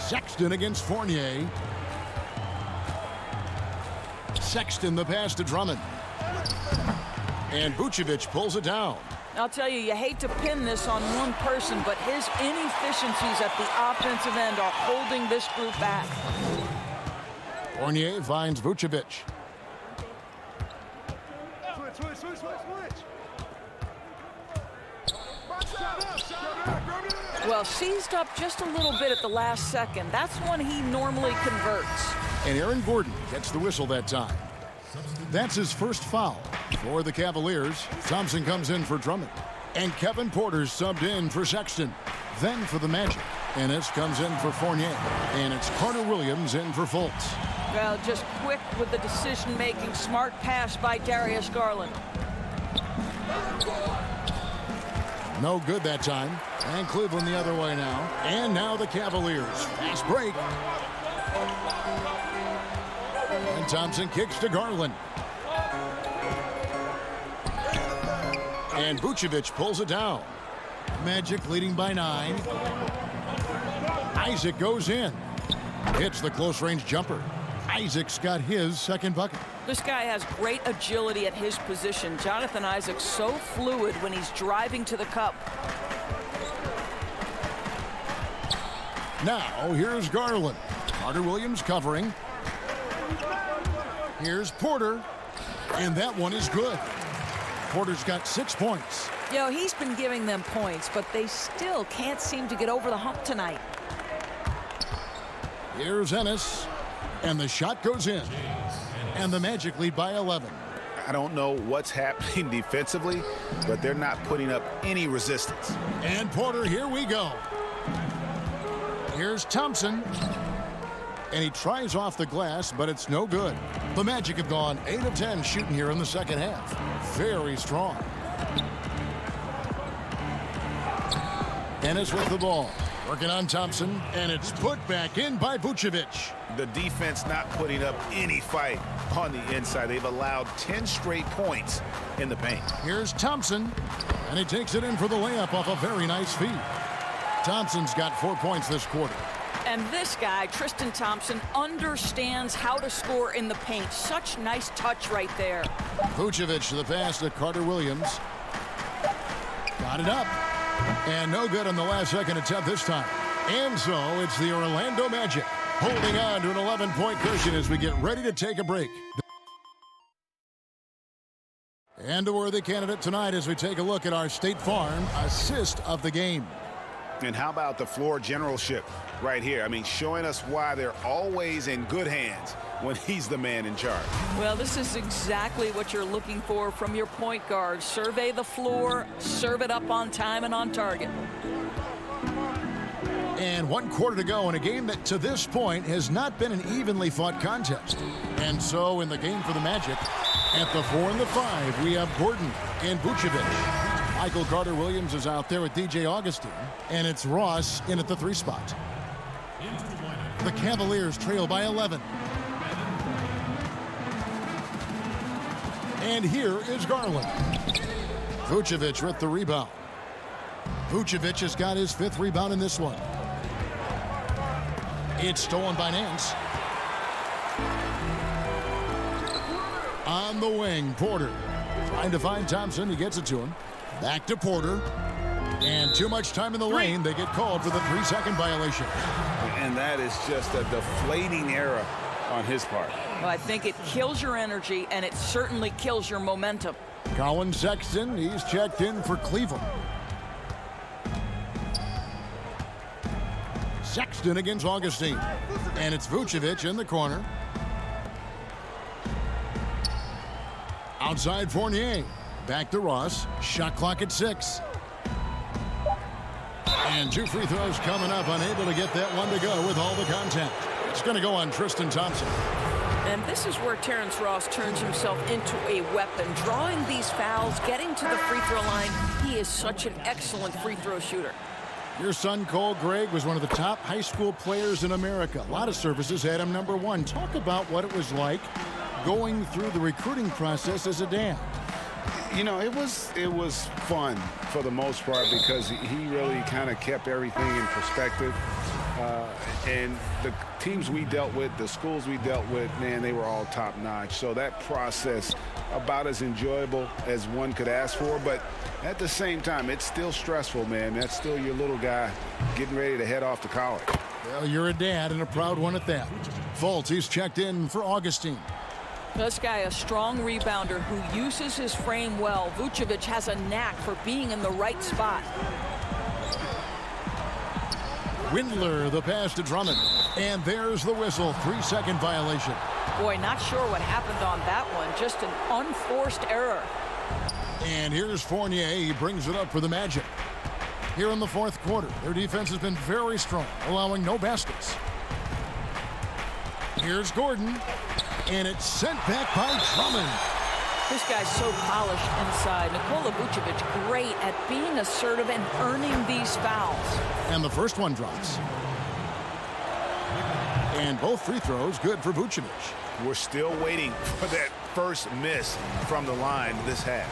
Sexton against Fournier. Sexton the pass to Drummond. And Vucevic pulls it down. I'll tell you, you hate to pin this on one person, but his inefficiencies at the offensive end are holding this group back. Fournier finds Vucevic. Well, seized up just a little bit at the last second. That's when he normally converts. And Aaron Gordon gets the whistle that time. That's his first foul for the Cavaliers. Thompson comes in for Drummond. And Kevin Porter's subbed in for Sexton. Then for the Magic. And this comes in for Fournier. And it's Carter Williams in for Fultz. Well, just quick with the decision-making. Smart pass by Darius Garland. No good that time. And Cleveland the other way now. And now the Cavaliers. Fast break. And Thompson kicks to Garland. And Vucevic pulls it down. Magic leading by 9. Isaac goes in. Hits the close-range jumper. Isaac's got his second bucket. This guy has great agility at his position. Jonathan Isaac's so fluid when he's driving to the cup. Now, here's Garland. Carter Williams covering. Here's Porter. And that one is good. Porter's got 6 points. You know, he's been giving them points, but they still can't seem to get over the hump tonight. Here's Ennis. And the shot goes in. And the Magic lead by 11. I don't know what's happening defensively, but they're not putting up any resistance. And Porter, here we go. Here's Thompson. And he tries off the glass, but it's no good. The Magic have gone 8 of 10 shooting here in the second half. Very strong. Ennis with the ball. Working on Thompson, and it's put back in by Vucevic. The defense not putting up any fight on the inside. They've allowed 10 straight points in the paint. Here's Thompson, and he takes it in for the layup off a very nice feed. Thompson's got 4 points this quarter. And this guy, Tristan Thompson, understands how to score in the paint. Such nice touch right there. Vucevic, the pass to Carter Williams. Got it up. And no good on the last second attempt this time. And so it's the Orlando Magic holding on to an 11-point cushion as we get ready to take a break. And a worthy candidate tonight as we take a look at our State Farm assist of the game. And how about the floor generalship right here? I mean, showing us why they're always in good hands when he's the man in charge. Well, this is exactly what you're looking for from your point guard. Survey the floor, serve it up on time and on target. And 1 quarter to go in a game that to this point has not been an evenly fought contest. And so in the game for the Magic, at the 4 and the 5, we have Gordon and Vucevic. Michael Carter-Williams is out there with DJ Augustine, and it's Ross in at the 3 spot. The Cavaliers trail by 11. And here is Garland. Vucevic with the rebound. Vucevic has got his 5th rebound in this one. It's stolen by Nance. On the wing, Porter. Trying to find Thompson. He gets it to him. Back to Porter. And too much time in the lane. They get called for the 3-second violation. And that is just a deflating error on his part. Well, I think it kills your energy, and it certainly kills your momentum. Colin Sexton, he's checked in for Cleveland. Sexton against Augustine. And it's Vucevic in the corner. Outside Fournier. Back to Ross. Shot clock at 6. And 2 free throws coming up. Unable to get that one to go with all the contact. It's going to go on Tristan Thompson. And this is where Terrence Ross turns himself into a weapon. Drawing these fouls, getting to the free throw line. He is such an excellent free throw shooter. Your son, Cole Gregg, was one of the top high school players in America. A lot of services had him number 1. Talk about what it was like going through the recruiting process as a dad. You know, it was fun for the most part because he really kind of kept everything in perspective. And the teams we dealt with, the schools we dealt with, man, they were all top-notch. So that process, about as enjoyable as one could ask for. But at the same time, it's still stressful, man. That's still your little guy getting ready to head off to college. Well, you're a dad and a proud one at that. Fultz, he's checked in for Augustine. This guy, a strong rebounder who uses his frame well. Vucevic has a knack for being in the right spot. Windler, the pass to Drummond. And there's the whistle. 3-second violation. Boy, not sure what happened on that one. Just an unforced error. And here's Fournier. He brings it up for the Magic. Here in the 4th quarter, their defense has been very strong, allowing no baskets. Here's Gordon. And it's sent back by Drummond. This guy's so polished inside. Nikola Vucevic, great at being assertive and earning these fouls. And the first one drops. And both free throws good for Vucevic. We're still waiting for that first miss from the line this half.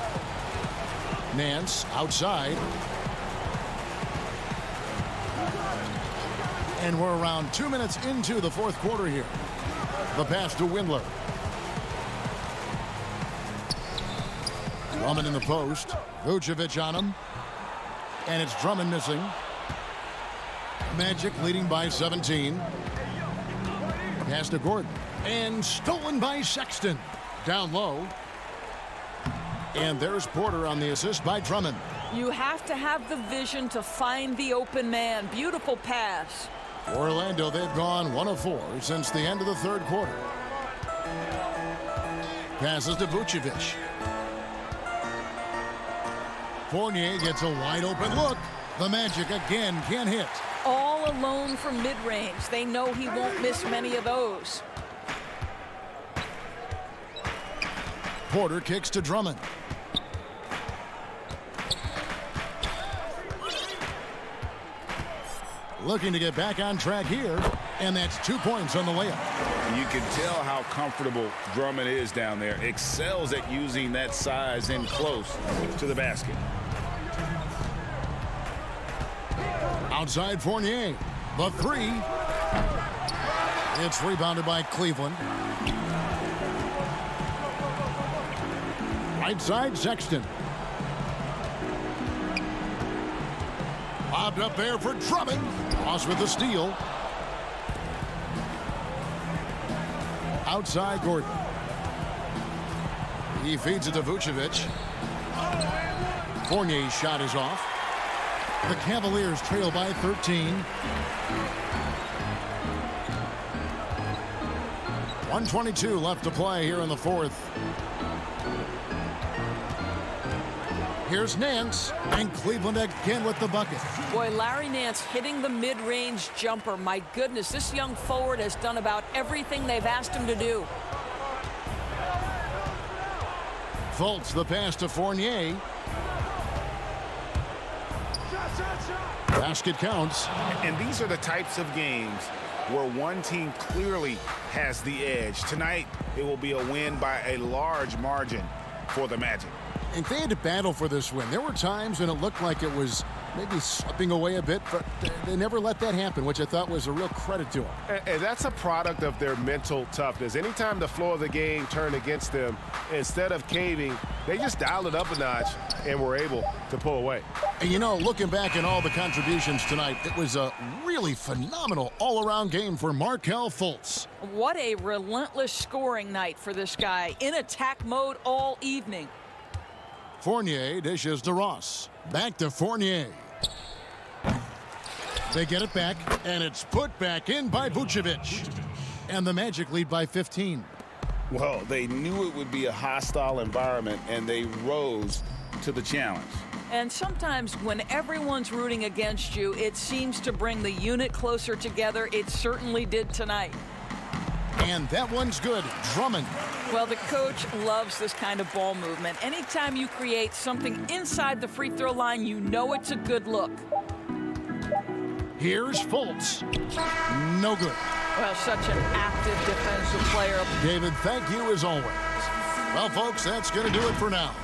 Nance outside. And we're around 2 minutes into the 4th quarter here. The pass to Windler. Drummond in the post. Vucevic on him. And it's Drummond missing. Magic leading by 17. Pass to Gordon. And stolen by Sexton. Down low. And there's Porter on the assist by Drummond. You have to have the vision to find the open man. Beautiful pass. Orlando, they've gone 1 of 4 since the end of the third quarter. Passes to Vucevic. Fournier gets a wide open look. The Magic again can't hit. All alone from mid-range. They know he won't miss many of those. Porter kicks to Drummond. Looking to get back on track here, and that's 2 points on the layup. You can tell how comfortable Drummond is down there. Excels at using that size in close to the basket. Outside Fournier. The three. It's rebounded by Cleveland. Right side, Sexton. Bobbed up there for Drummond. Ross with the steal. Outside Gordon. He feeds it to Vucevic. Fournier's shot is off. The Cavaliers trail by 13. 1:22 left to play here in the fourth. Here's Nance, and Cleveland again with the bucket. Boy, Larry Nance hitting the mid-range jumper. My goodness, this young forward has done about everything they've asked him to do. Fultz the pass to Fournier. Basket counts. And these are the types of games where one team clearly has the edge. Tonight, it will be a win by a large margin for the Magic. And they had to battle for this win. There were times when it looked like it was maybe slipping away a bit, but they never let that happen, which I thought was a real credit to them. And that's a product of their mental toughness. Anytime the flow of the game turned against them, instead of caving, they just dialed it up a notch and were able to pull away. And you know, looking back at all the contributions tonight, it was a really phenomenal all-around game for Markelle Fultz. What a relentless scoring night for this guy. In attack mode all evening. Fournier dishes to Ross. Back to Fournier. They get it back, and it's put back in by Vucevic. And the Magic lead by 15. Well, they knew it would be a hostile environment, and they rose to the challenge. And sometimes when everyone's rooting against you, it seems to bring the unit closer together. It certainly did tonight. And that one's good. Drummond. Well, the coach loves this kind of ball movement. Anytime you create something inside the free throw line, you know it's a good look. Here's Fultz. No good. Well, such an active defensive player. David, thank you as always. Well, folks, that's going to do it for now.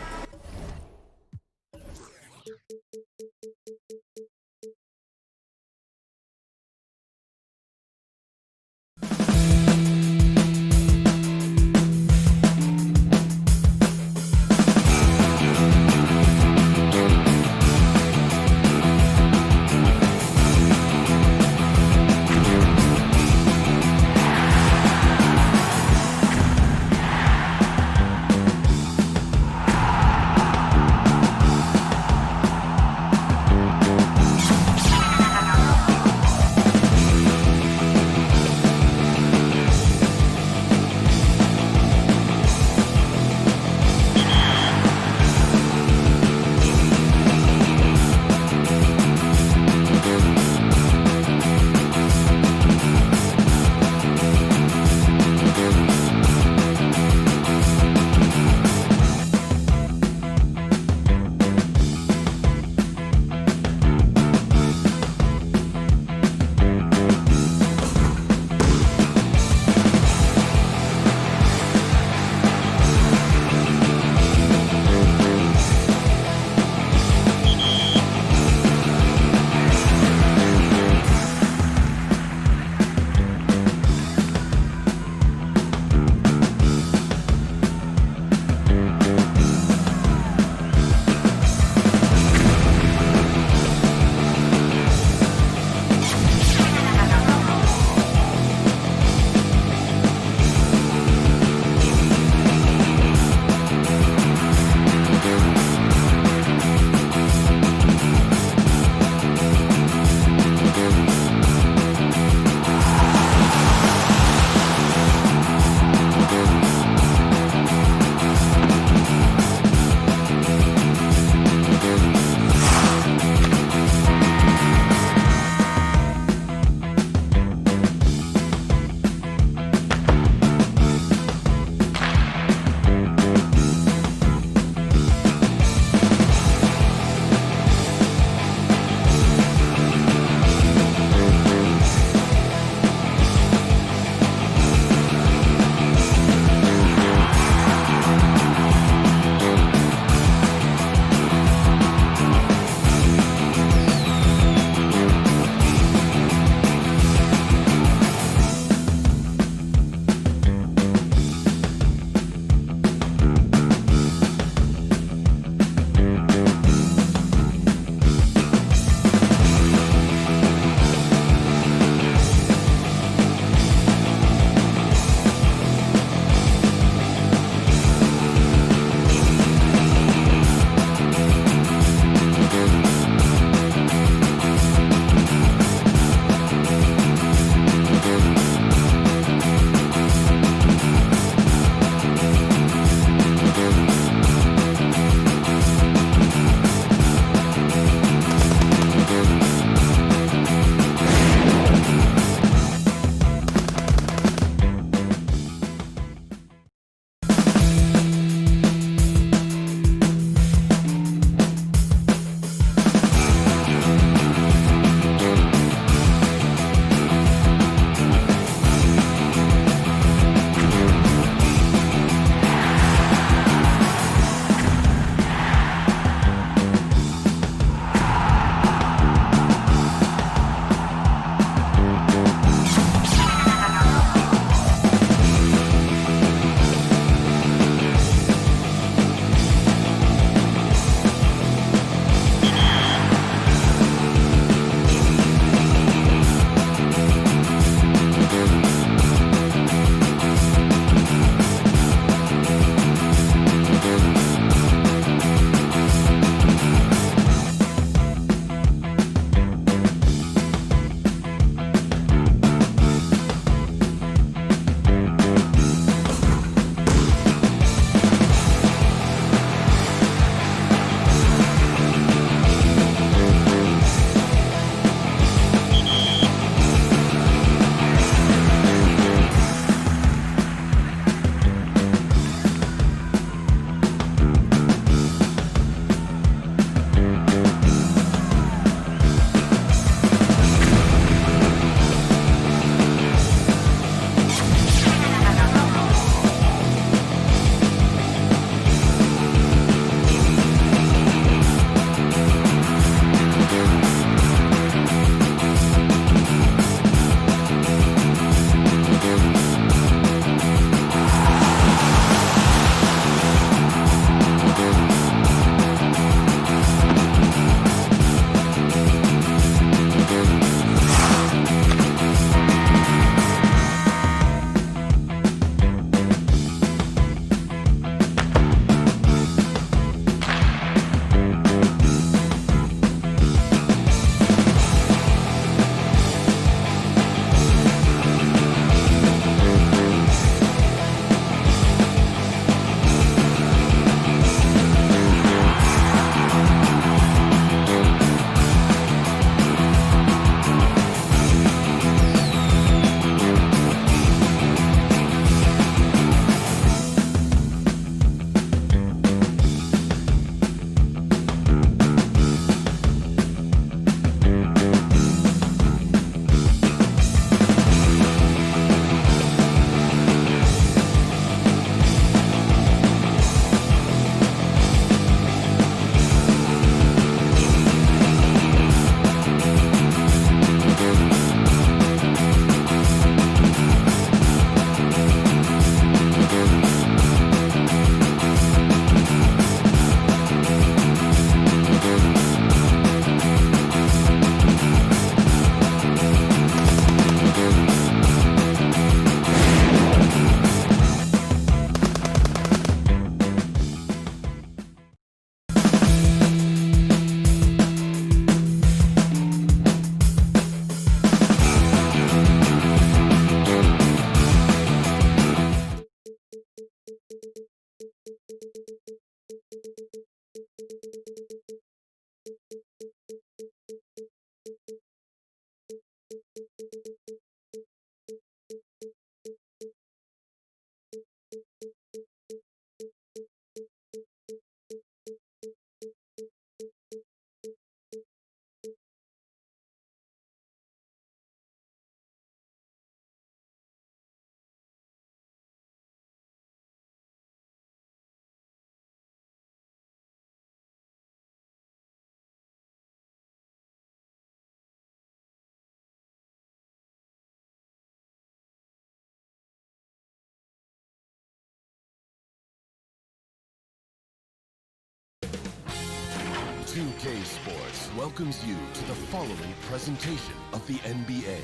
2K Sports welcomes you to the following presentation of the NBA.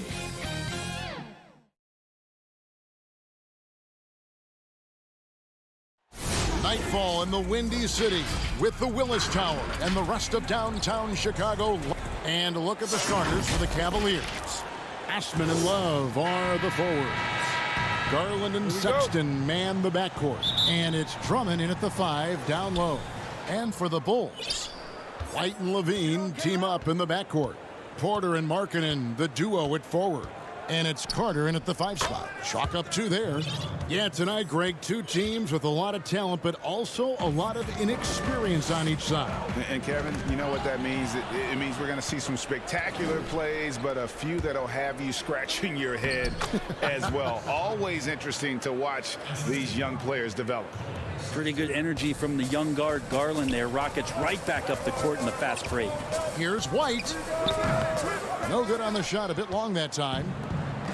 Nightfall in the Windy City with the Willis Tower and the rest of downtown Chicago. And a look at the starters for the Cavaliers. Ashman and Love are the forwards. Garland and Sexton man the backcourt. And it's Drummond in at the 5 down low. And for the Bulls, White and Levine team up in the backcourt. Porter and Markkanen, the duo at forward. And it's Carter in at the 5 spot. Chalk up 2 there. Yeah, tonight, Greg, 2 teams with a lot of talent, but also a lot of inexperience on each side. And Kevin, you know what that means? It means we're going to see some spectacular plays, but a few that'll have you scratching your head as well. Always interesting to watch these young players develop. Pretty good energy from the young guard Garland there. Rockets right back up the court in the fast break. Here's White. No good on the shot, a bit long that time.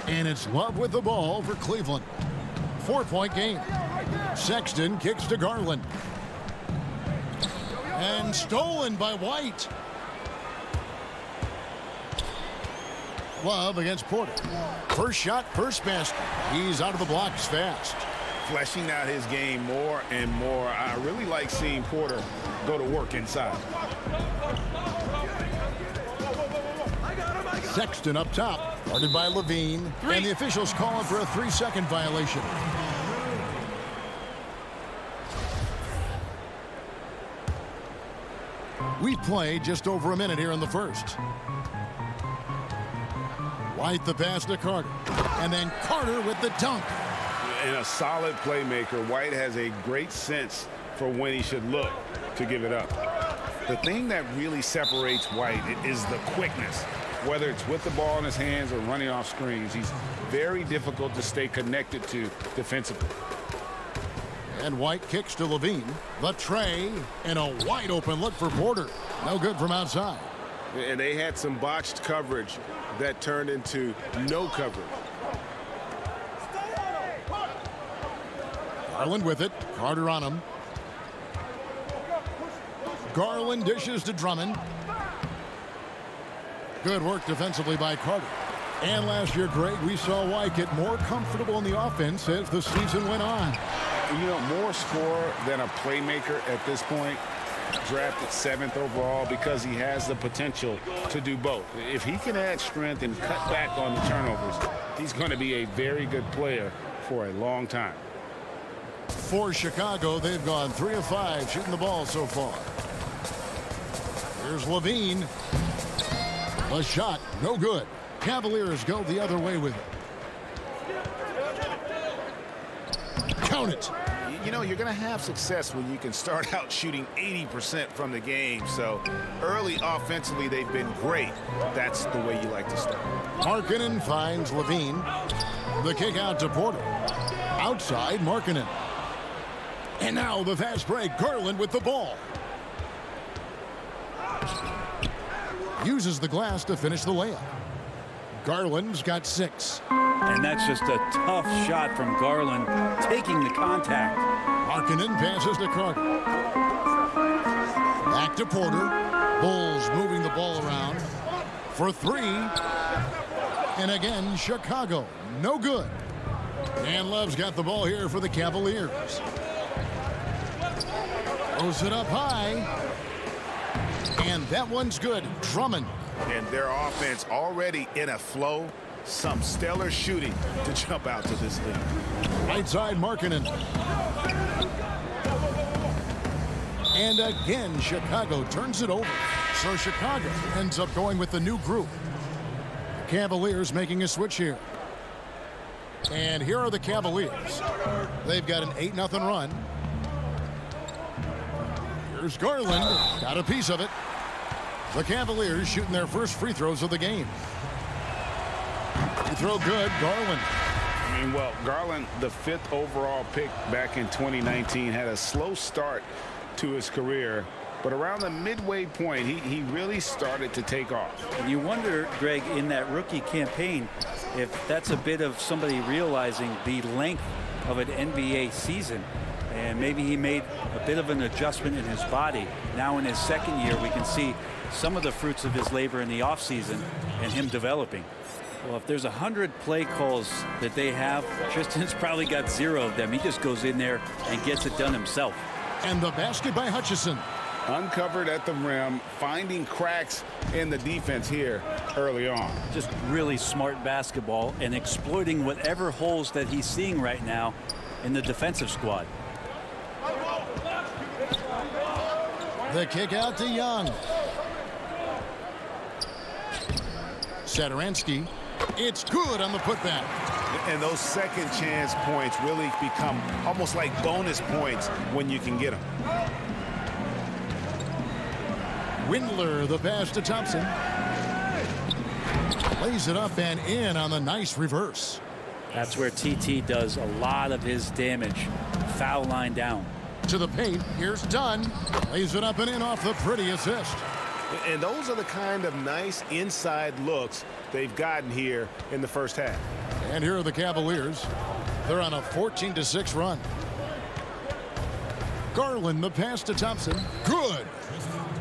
And it's Love with the ball for Cleveland. 4-point game. Sexton kicks to Garland. And stolen by White. Love against Porter. First shot, first basket. He's out of the blocks fast. Fleshing out his game more and more. I really like seeing Porter go to work inside. Sexton up top, guarded by Levine, and the officials calling for a 3-second violation. We've played just over a minute here in the first. White the pass to Carter, and then Carter with the dunk. And a solid playmaker. White has a great sense for when he should look to give it up. The thing that really separates White is the quickness. Whether it's with the ball in his hands or running off screens, he's very difficult to stay connected to defensively. And White kicks to Levine. The tray, and a wide open look for Porter. No good from outside. And they had some botched coverage that turned into no coverage. Garland with it. Carter on him. Garland dishes to Drummond. Good work defensively by Carter. And last year, Greg, we saw White get more comfortable in the offense as the season went on. You know, more scorer than a playmaker at this point. Drafted 7th overall because he has the potential to do both. If he can add strength and cut back on the turnovers, he's going to be a very good player for a long time. For Chicago, they've gone 3 of 5 shooting the ball so far. Here's Levine. A shot, no good. Cavaliers go the other way with it. Count it. You know, you're going to have success when you can start out shooting 80% from the game. So early offensively, they've been great. That's the way you like to start. Markkanen finds Levine. The kick out to Porter. Outside, Markkanen. And now the fast break. Garland with the ball. Uses the glass to finish the layup. Garland's got 6. And that's just a tough shot from Garland, taking the contact. Markkanen passes to Carter. Back to Porter. Bulls moving the ball around for 3. And again, Chicago. No good. And Love's got the ball here for the Cavaliers. Throws it up high. And that one's good. Drummond. And their offense already in a flow. Some stellar shooting to jump out to this league. Right side, Markkanen. And again, Chicago turns it over. So Chicago ends up going with the new group. The Cavaliers making a switch here. And here are the Cavaliers. They've got an 8-0 run. Here's Garland. Got a piece of it. The Cavaliers shooting their first free throws of the game. Free throw good, Garland. I mean, well, Garland, the 5th overall pick back in 2019, had a slow start to his career. But around the midway point, he really started to take off. And you wonder, Greg, in that rookie campaign, if that's a bit of somebody realizing the length of an NBA season. And maybe he made a bit of an adjustment in his body. Now in his second year, we can see some of the fruits of his labor in the offseason and him developing. Well, if there's 100 play calls that they have, Tristan's probably got 0 of them. He just goes in there and gets it done himself. And the basket by Hutchison. Uncovered at the rim, finding cracks in the defense here early on. Just really smart basketball and exploiting whatever holes that he's seeing right now in the defensive squad. The kick out to Young. Satoransky. It's good on the putback. And those second chance points really become almost like bonus points when you can get them. Windler, the pass to Thompson. Lays it up and in on the nice reverse. That's where TT does a lot of his damage. Foul line down. To the paint. Here's Dunn. Lays it up and in off the pretty assist. And those are the kind of nice inside looks they've gotten here in the first half. And here are the Cavaliers. They're on a 14-6 run. Garland, the pass to Thompson. Good.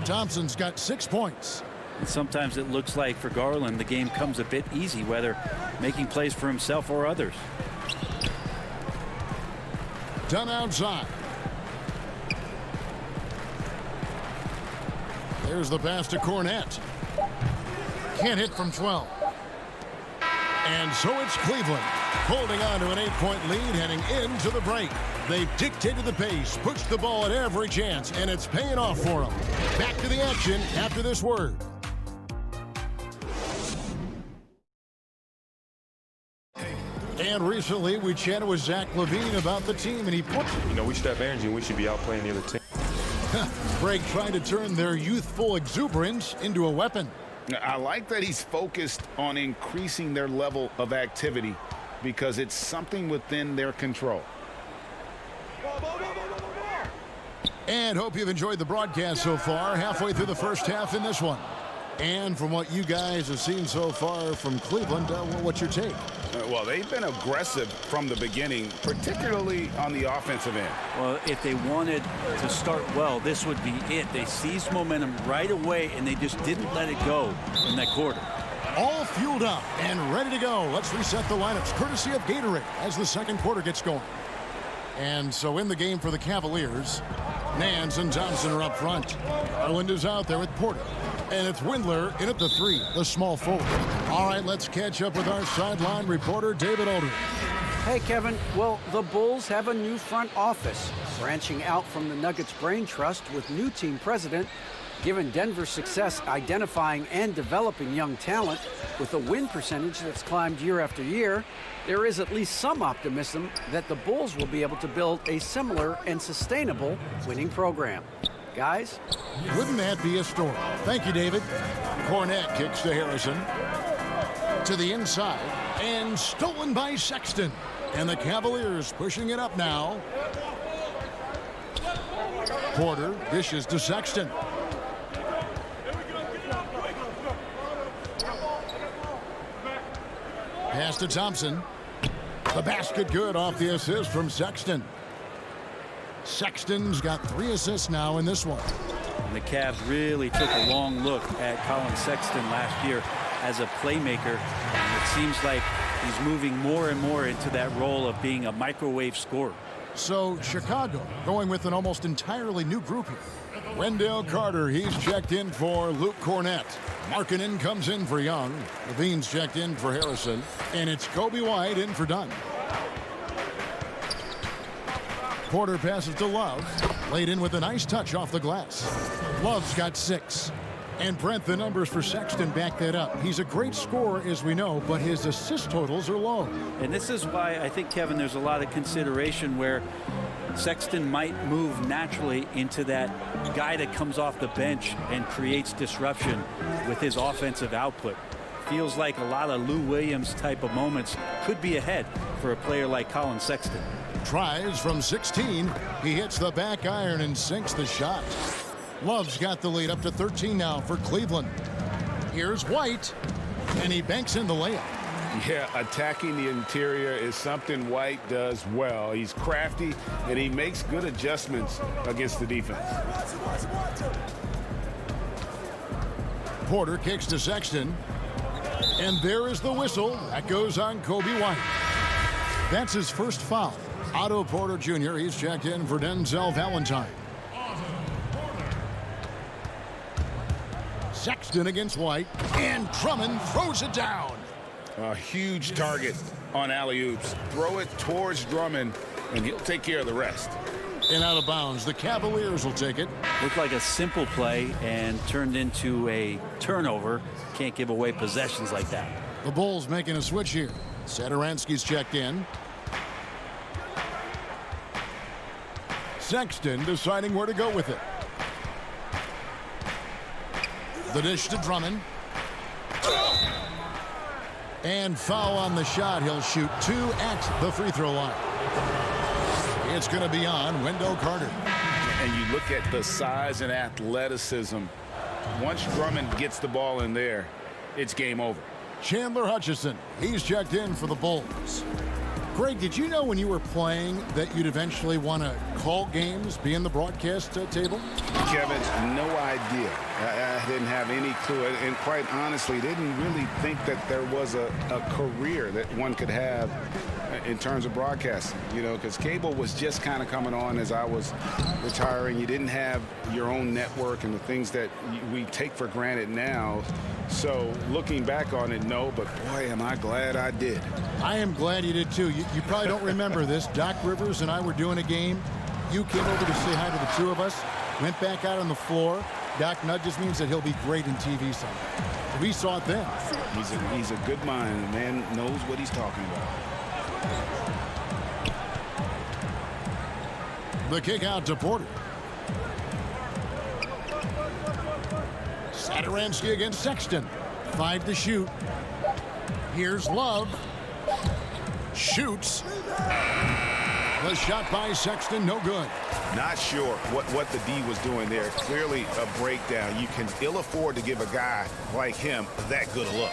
Thompson's got 6 points. And sometimes it looks like for Garland the game comes a bit easy, whether making plays for himself or others. Done outside. There's the pass to Cornette. Can't hit from 12. And so it's Cleveland holding on to an 8-point lead heading into the break. They've dictated the pace, pushed the ball at every chance, and it's paying off for them. Back to the action after this word. And recently we chatted with Zach LaVine about the team, and he put, we should have energy and we should be out playing the other team. Greg trying to turn their youthful exuberance into a weapon. I like that he's focused on increasing their level of activity because it's something within their control. And hope you've enjoyed the broadcast so far. Halfway through the first half in this one. And from what you guys have seen so far from Cleveland, what's your take? Well, they've been aggressive from the beginning, particularly on the offensive end. Well, if they wanted to start well, this would be it. They seized momentum right away, and they just didn't let it go in that quarter. All fueled up and ready to go. Let's reset the lineups, courtesy of Gatorade, as the second quarter gets going. And so in the game for the Cavaliers, Nance and Thompson are up front. Garland is out there with Porter. And it's Windler in at the 3, the small forward. All right, let's catch up with our sideline reporter, David Aldridge. Hey, Kevin. Well, the Bulls have a new front office, branching out from the Nuggets brain trust with new team president. Given Denver's success identifying and developing young talent with a win percentage that's climbed year after year, there is at least some optimism that the Bulls will be able to build a similar and sustainable winning program. Guys? Wouldn't that be a story? Thank you, David. Cornette kicks to Harrison. To the inside. And stolen by Sexton. And the Cavaliers pushing it up now. Porter dishes to Sexton. Pass to Thompson. The basket good off the assist from Sexton. Sexton's got 3 assists now in this one. And the Cavs really took a long look at Colin Sexton last year as a playmaker. And it seems like he's moving more and more into that role of being a microwave scorer. So Chicago going with an almost entirely new group here. Wendell Carter, he's checked in for Luke Cornette. Markkanen comes in for Young. Levine's checked in for Harrison. And it's Kobe White in for Dunn. Porter passes to Love. Laid in with a nice touch off the glass. Love's got 6. And Brent, the numbers for Sexton back that up. He's a great scorer, as we know, but his assist totals are low. And this is why I think, Kevin, there's a lot of consideration where Sexton might move naturally into that guy that comes off the bench and creates disruption with his offensive output. Feels like a lot of Lou Williams type of moments could be ahead for a player like Colin Sexton. Tries from 16. He hits the back iron and sinks the shot. Love's got the lead up to 13 now for Cleveland. Here's White. And he banks in the layup. Yeah, attacking the interior is something White does well. He's crafty, and he makes good adjustments against the defense. Porter kicks to Sexton. And there is the whistle. That goes on Kobe White. That's his first foul. Otto Porter Jr., he's checked in for Denzel Valentine. Sexton against White. And Drummond throws it down. A huge target on alley-oops. Throw it towards Drummond, and he'll take care of the rest. And out of bounds. The Cavaliers will take it. Looked like a simple play and turned into a turnover. Can't give away possessions like that. The Bulls making a switch here. Satoransky's checked in. Sexton deciding where to go with it. The dish to Drummond. And foul on the shot. He'll shoot 2 at the free throw line. It's going to be on Wendell Carter. And you look at the size and athleticism. Once Drummond gets the ball in there, it's game over. Chandler Hutchison, he's checked in for the Bulls. Greg, did you know when you were playing that you'd eventually want to call games, be in the broadcast table? Kevin, no idea. I didn't have any clue. And quite honestly, didn't really think that there was a career that one could have in terms of broadcasting, you know, because cable was just kind of coming on as I was retiring. You didn't have your own network and the things that we take for granted now. So looking back on it, no, but boy, am I glad I did. I am glad you did too. You probably don't remember this. Doc Rivers and I were doing a game. You came over to say hi to the two of us, went back out on the floor. Doc nudges me and said he'll be great in TV someday. We saw it then. He's a good mind. The man knows what he's talking about. The kick out to Porter. Satoransky against Sexton. 5 to shoot. Here's Love. Shoots. The shot by Sexton, no good. Not sure what the D was doing there. Clearly a breakdown. You can ill afford to give a guy like him that good a look.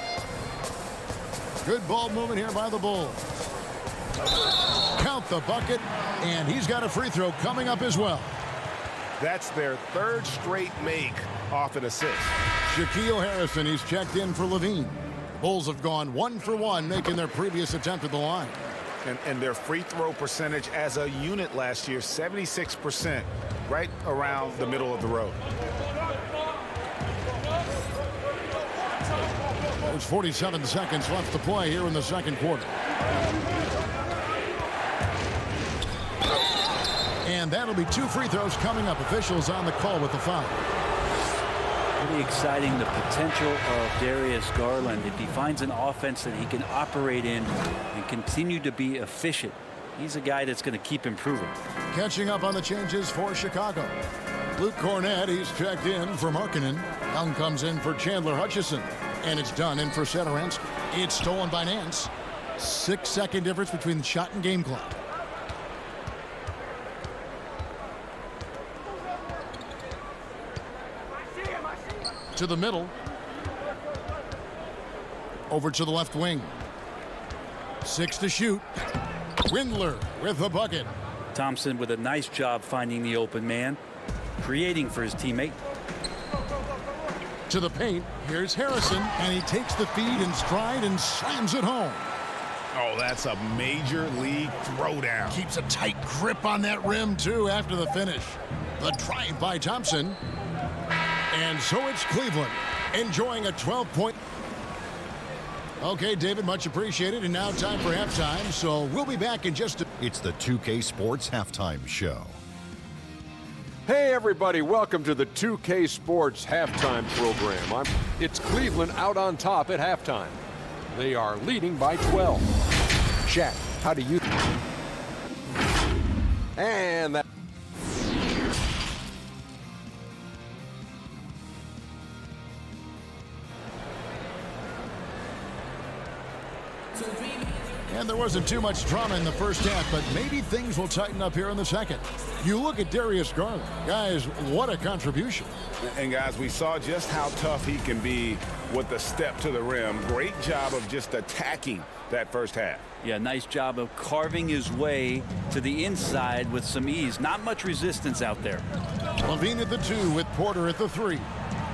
Good ball movement here by the Bulls. Count the bucket, and he's got a free throw coming up as well. That's their 3rd straight make off an assist. Shaquille Harrison, he's checked in for Levine. The Bulls have gone 1 for 1, making their previous attempt at the line. And their free throw percentage as a unit last year, 76%, right around the middle of the road. There's 47 seconds left to play here in the second quarter. And that'll be 2 free throws coming up. Officials on the call with the foul. Pretty exciting, the potential of Darius Garland. If he finds an offense that he can operate in and continue to be efficient, he's a guy that's going to keep improving. Catching up on the changes for Chicago. Luke Cornett, he's checked in for Markkanen. Young comes in for Chandler Hutchison. And it's done in for Satoransky. It's stolen by Nance. 6-second difference between the shot and game clock. To the middle. Over to the left wing. 6 to shoot. Windler with the bucket. Thompson with a nice job finding the open man, creating for his teammate. To the paint. Here's Harrison, and he takes the feed in stride and slams it home. Oh, that's a major league throwdown. Keeps a tight grip on that rim, too, after the finish. The drive by Thompson. And so it's Cleveland enjoying a 12-point. Okay, David, much appreciated. And now time for halftime. So we'll be back in just a... It's the 2K Sports Halftime Show. Hey, everybody. Welcome to the 2K Sports Halftime program. It's Cleveland out on top at halftime. They are leading by 12. Shaq, how do you... And that... And there wasn't too much drama in the first half, but maybe things will tighten up here in the second. You look at Darius Garland. Guys, what a contribution. And, guys, we saw just how tough he can be with the step to the rim. Great job of just attacking that first half. Yeah, nice job of carving his way to the inside with some ease. Not much resistance out there. Levine at the 2 with Porter at the 3.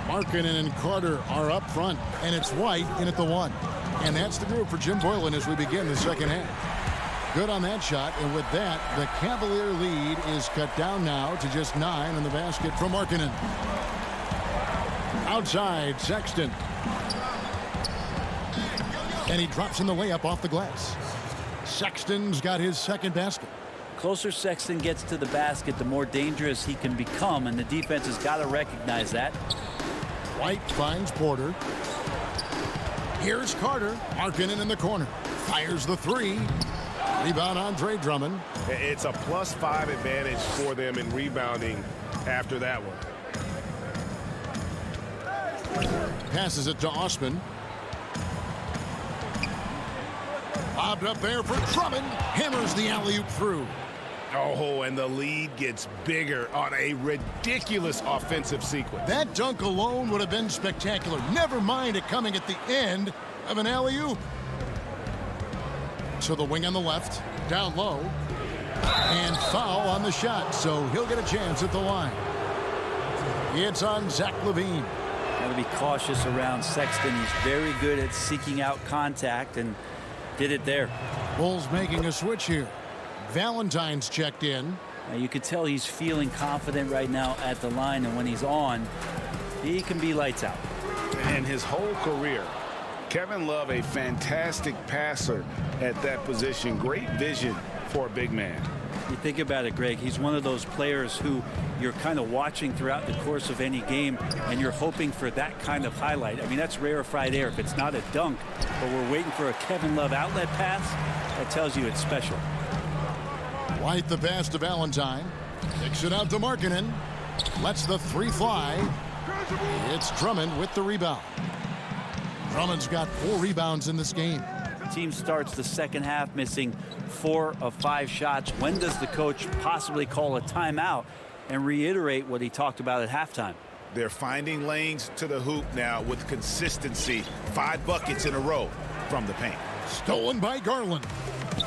Markkanen and Carter are up front, and it's White in at the 1. And that's the group for Jim Boylan as we begin the second half. Good on that shot, and with that, the Cavalier lead is cut down now to just 9 in the basket from Markkanen. Outside, Sexton. And he drops in the layup off the glass. Sexton's got his second basket. Closer Sexton gets to the basket, the more dangerous he can become, and the defense has got to recognize that. White finds Porter. Here's Carter. Markkanen in the corner. Fires the 3. Rebound Andre Drummond. It's a +5 advantage for them in rebounding after that one. Passes it to Osman. Bobbed up there for Drummond. Hammers the alley-oop through. Oh, and the lead gets bigger on a ridiculous offensive sequence. That dunk alone would have been spectacular. Never mind it coming at the end of an alley-oop. To the wing on the left. Down low. And foul on the shot, so he'll get a chance at the line. It's on Zach LaVine. Got to be cautious around Sexton. He's very good at seeking out contact and did it there. Bulls making a switch here. Valentine's checked in. Now you could tell he's feeling confident right now at the line, and when he's on, he can be lights out. And his whole career, Kevin Love, a fantastic passer at that position. Great vision for a big man. You think about it, Greg, he's one of those players who you're kind of watching throughout the course of any game, and you're hoping for that kind of highlight. I mean, that's rarefied air. If it's not a dunk, but we're waiting for a Kevin Love outlet pass, that tells you it's special. White the pass to Valentine. Kicks it out to Markkanen. Lets the 3 fly. It's Drummond with the rebound. Drummond's got 4 rebounds in this game. The team starts the second half missing 4 of 5 shots. When does the coach possibly call a timeout and reiterate what he talked about at halftime? They're finding lanes to the hoop now with consistency. 5 buckets in a row from the paint. Stolen by Garland.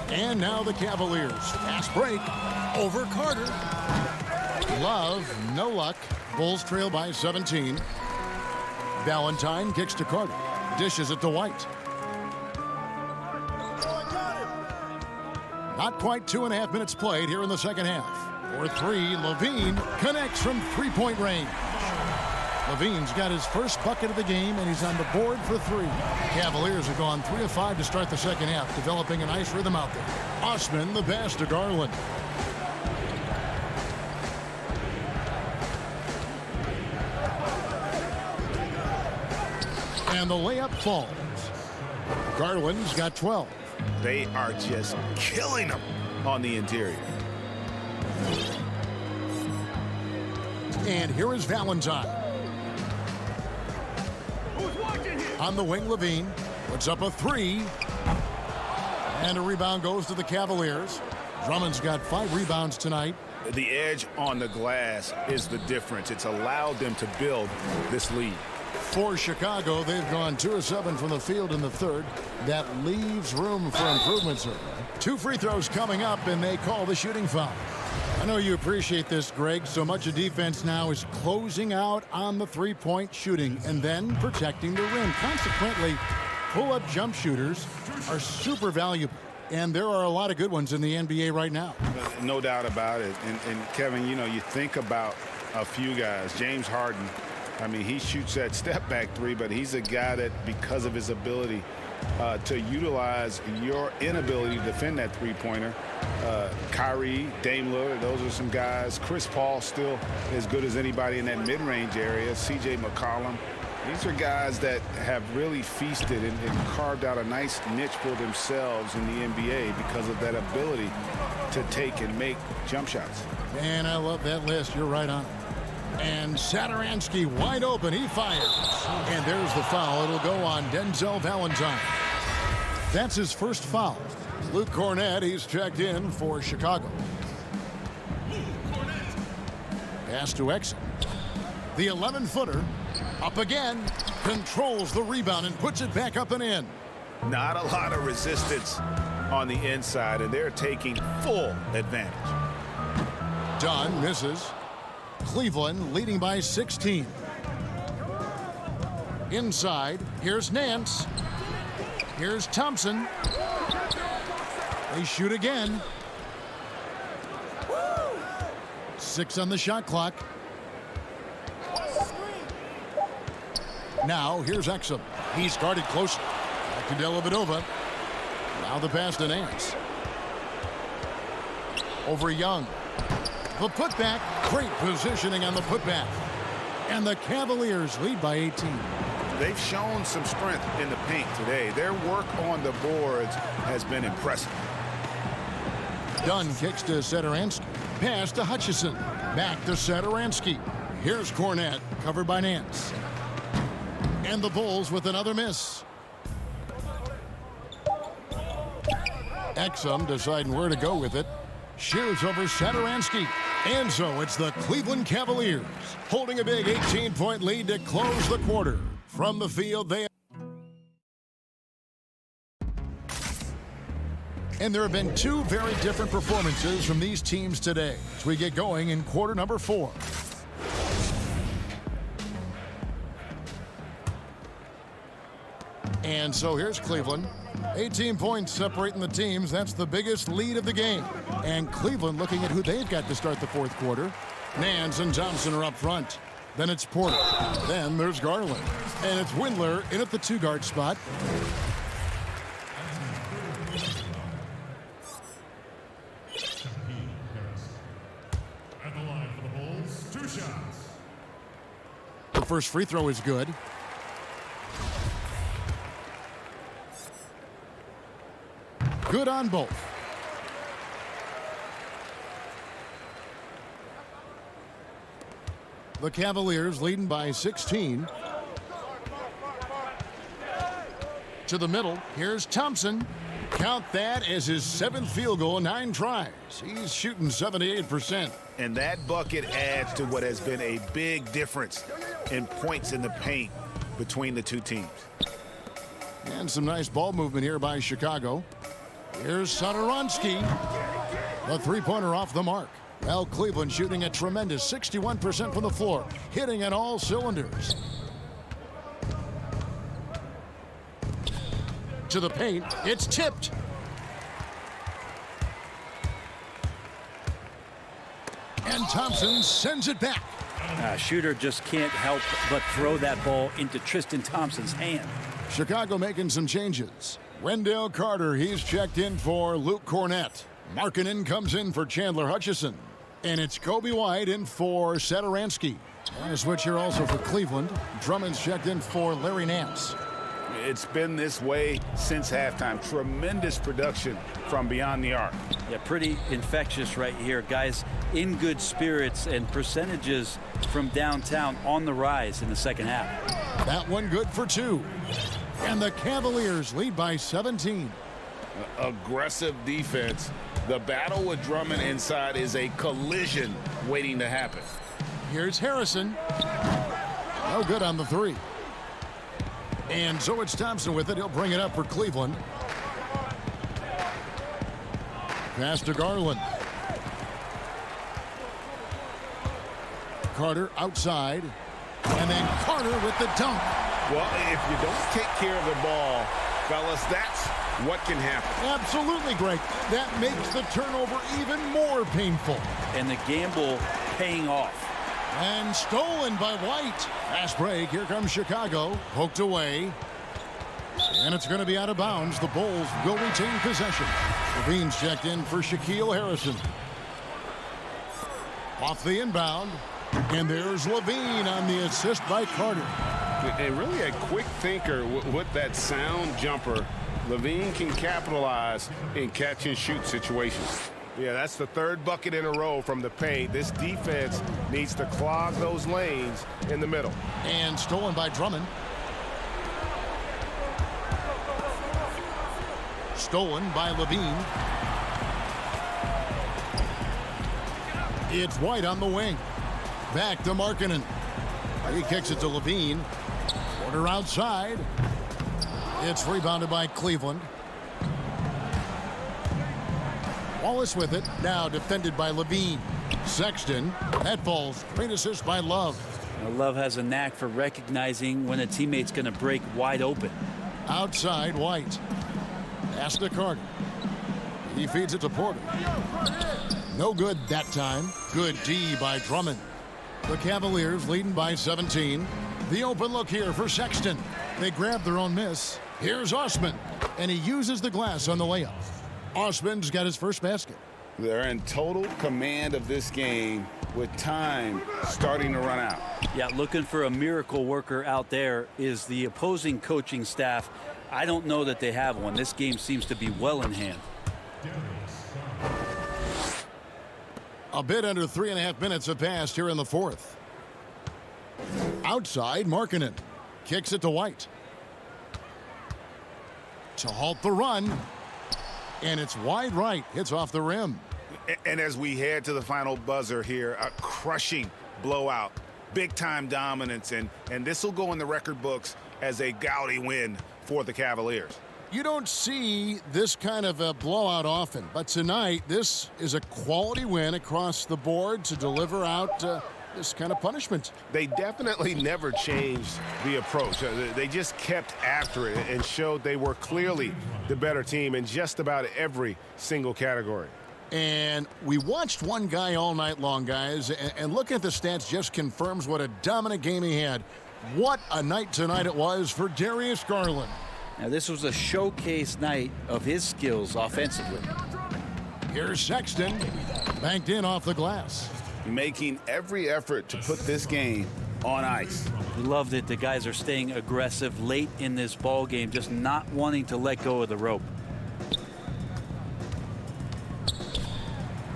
And now the Cavaliers. Fast break over Carter. Love, no luck. Bulls trail by 17. Valentine kicks to Carter. Dishes it to White. Not quite 2.5 minutes played here in the second half. For 3, Levine connects from 3-point range. Levine's got his first bucket of the game, and he's on the board for 3. Cavaliers have gone 3 of 5 to start the second half, developing a nice rhythm out there. Osman the pass to Garland. And the layup falls. Garland's got 12. They are just killing them on the interior. And here is Valentine. On the wing, Levine puts up a 3. And a rebound goes to the Cavaliers. Drummond's got 5 rebounds tonight. The edge on the glass is the difference. It's allowed them to build this lead. For Chicago, they've gone 2 of 7 from the field in the third. That leaves room for improvement, sir. 2 free throws coming up, and they call the shooting foul. I know you appreciate this, Greg. So much of defense now is closing out on the 3-point shooting and then protecting the rim. Consequently, pull-up jump shooters are super valuable. And there are a lot of good ones in the NBA right now. No doubt about it. And Kevin, you know, you think about a few guys. James Harden, I mean, he shoots that step-back 3, but he's a guy that, because of his ability to utilize your inability to defend that 3-pointer, Kyrie, Dame Lillard, those are some guys. Chris Paul still as good as anybody in that mid-range area. C.J. McCollum. These are guys that have really feasted and carved out a nice niche for themselves in the NBA because of that ability to take and make jump shots. Man, I love that list. You're right on it. And Satoransky wide open. He fires. And there's the foul. It'll go on Denzel Valentine. That's his first foul. Luke Cornett, he's checked in for Chicago. Pass to Exum. The 11-footer up again, controls the rebound and puts it back up and in. Not a lot of resistance on the inside, and they're taking full advantage. Dunn misses. Cleveland leading by 16. Inside, here's Nance. Here's Thompson. They shoot again. 6 on the shot clock. Now, here's Exum. He's guarded closely. Back to Dellavedova. Now the pass to Nance. Over Young. The putback. Great positioning on the putback. And the Cavaliers lead by 18. They've shown some strength in the paint today. Their work on the boards has been impressive. Dunn kicks to Satoransky. Pass to Hutchison. Back to Satoransky. Here's Cornett, covered by Nance. And the Bulls with another miss. Exum deciding where to go with it. Shoots over Satoransky. And so it's the Cleveland Cavaliers holding a big 18-point lead to close the quarter. From the field, and there have been two very different performances from these teams today as we get going in quarter number 4. And so here's Cleveland. 18 points separating the teams. That's the biggest lead of the game. And Cleveland looking at who they've got to start the fourth quarter. Nance and Thompson are up front. Then it's Porter. Then there's Garland. And it's Windler in at the 2-guard spot. At the line for the Bulls, 2 shots. The first free throw is good. Good on both. The Cavaliers leading by 16. To the middle, here's Thompson. Count that as his 7th field goal, 9 tries. He's shooting 78%. And that bucket adds to what has been a big difference in points in the paint between the two teams. And some nice ball movement here by Chicago. Here's Satoransky. The 3-pointer off the mark. Well, Cleveland shooting a tremendous 61% from the floor, hitting at all cylinders. To the paint, it's tipped. And Thompson sends it back. Shooter just can't help but throw that ball into Tristan Thompson's hand. Chicago making some changes. Wendell Carter, he's checked in for Luke Cornett. Markkanen comes in for Chandler Hutchison. And it's Kobe White in for Satoransky. And a switch here also for Cleveland. Drummond's checked in for Larry Nance. It's been this way since halftime. Tremendous production from beyond the arc. Yeah, pretty infectious right here. Guys in good spirits and percentages from downtown on the rise in the second half. That one good for 2. And the Cavaliers lead by 17. Aggressive defense. The battle with Drummond inside is a collision waiting to happen. Here's Harrison. No good on the 3. And so it's Thompson with it. He'll bring it up for Cleveland. Pass to Garland. Carter outside. And then Carter with the dunk. Well, if you don't take care of the ball, fellas, that's what can happen. Absolutely, Greg. That makes the turnover even more painful. And the gamble paying off. And stolen by White. Fast break. Here comes Chicago. Poked away. And it's going to be out of bounds. The Bulls will retain possession. Levine's checked in for Shaquille Harrison. Off the inbound. And there's Levine on the assist by Carter. And really a quick thinker with that sound jumper. Levine can capitalize in catch and shoot situations. Yeah, that's the 3rd bucket in a row from the paint. This defense needs to clog those lanes in the middle. And stolen by Drummond. stolen by Levine. It's White on the wing. Back to Markkanen. He kicks it to Levine. Quarter outside. It's rebounded by Cleveland. Wallace with it. Now defended by Levine. Sexton. That falls. Great assist by Love. Now, Love has a knack for recognizing when a teammate's going to break wide open. Outside, White. Pass to Carter. He feeds it to Porter. No good that time. Good D by Drummond. The Cavaliers leading by 17. The open look here for Sexton. They grab their own miss. Here's Osman, and he uses the glass on the layup. Osman's got his first basket. They're in total command of this game with time starting to run out. Yeah, looking for a miracle worker out there is the opposing coaching staff. I don't know that they have one. This game seems to be well in hand. A bit under 3.5 minutes have passed here in the fourth. Outside, Markkanen kicks it to White. To halt the run. And it's wide right. Hits off the rim. And as we head to the final buzzer here, a crushing blowout. Big-time dominance. And this will go in the record books as a gaudy win for the Cavaliers. You don't see this kind of a blowout often, but tonight this is a quality win across the board to deliver out this kind of punishment. They definitely never changed the approach. They just kept after it and showed they were clearly the better team in just about every single category. And we watched one guy all night long, guys, and looking at the stats just confirms what a dominant game he had. What a night tonight it was for Darius Garland. Now, this was a showcase night of his skills offensively. Here's Sexton, banked in off the glass. Making every effort to put this game on ice. We love that the guys are staying aggressive late in this ball game, just not wanting to let go of the rope.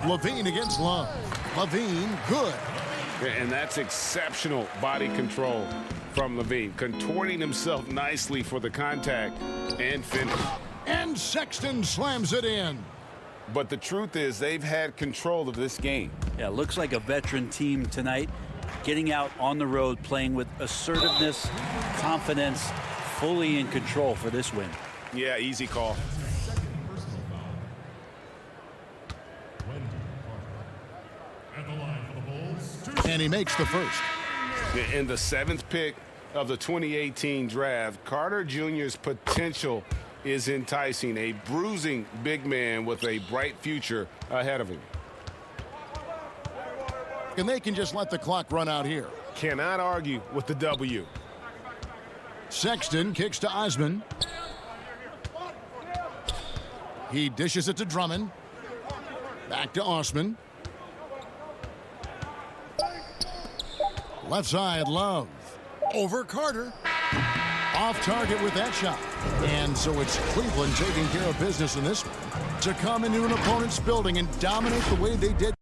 Levine against Love. Levine, good. And that's exceptional body control from Levine, contorting himself nicely for the contact and finish. And Sexton slams it in. But the truth is they've had control of this game. Yeah, looks like a veteran team tonight, getting out on the road, playing with assertiveness, confidence, fully in control for this win. Yeah, easy call. And he makes the first. In the 7th pick of the 2018 draft, Carter Jr.'s potential is enticing. A bruising big man with a bright future ahead of him. And they can just let the clock run out here. Cannot argue with the W. Sexton kicks to Osman. He dishes it to Drummond. Back to Osman. Left side, Love. Over Carter. Off target with that shot. And so it's Cleveland taking care of business in this one to come into an opponent's building and dominate the way they did.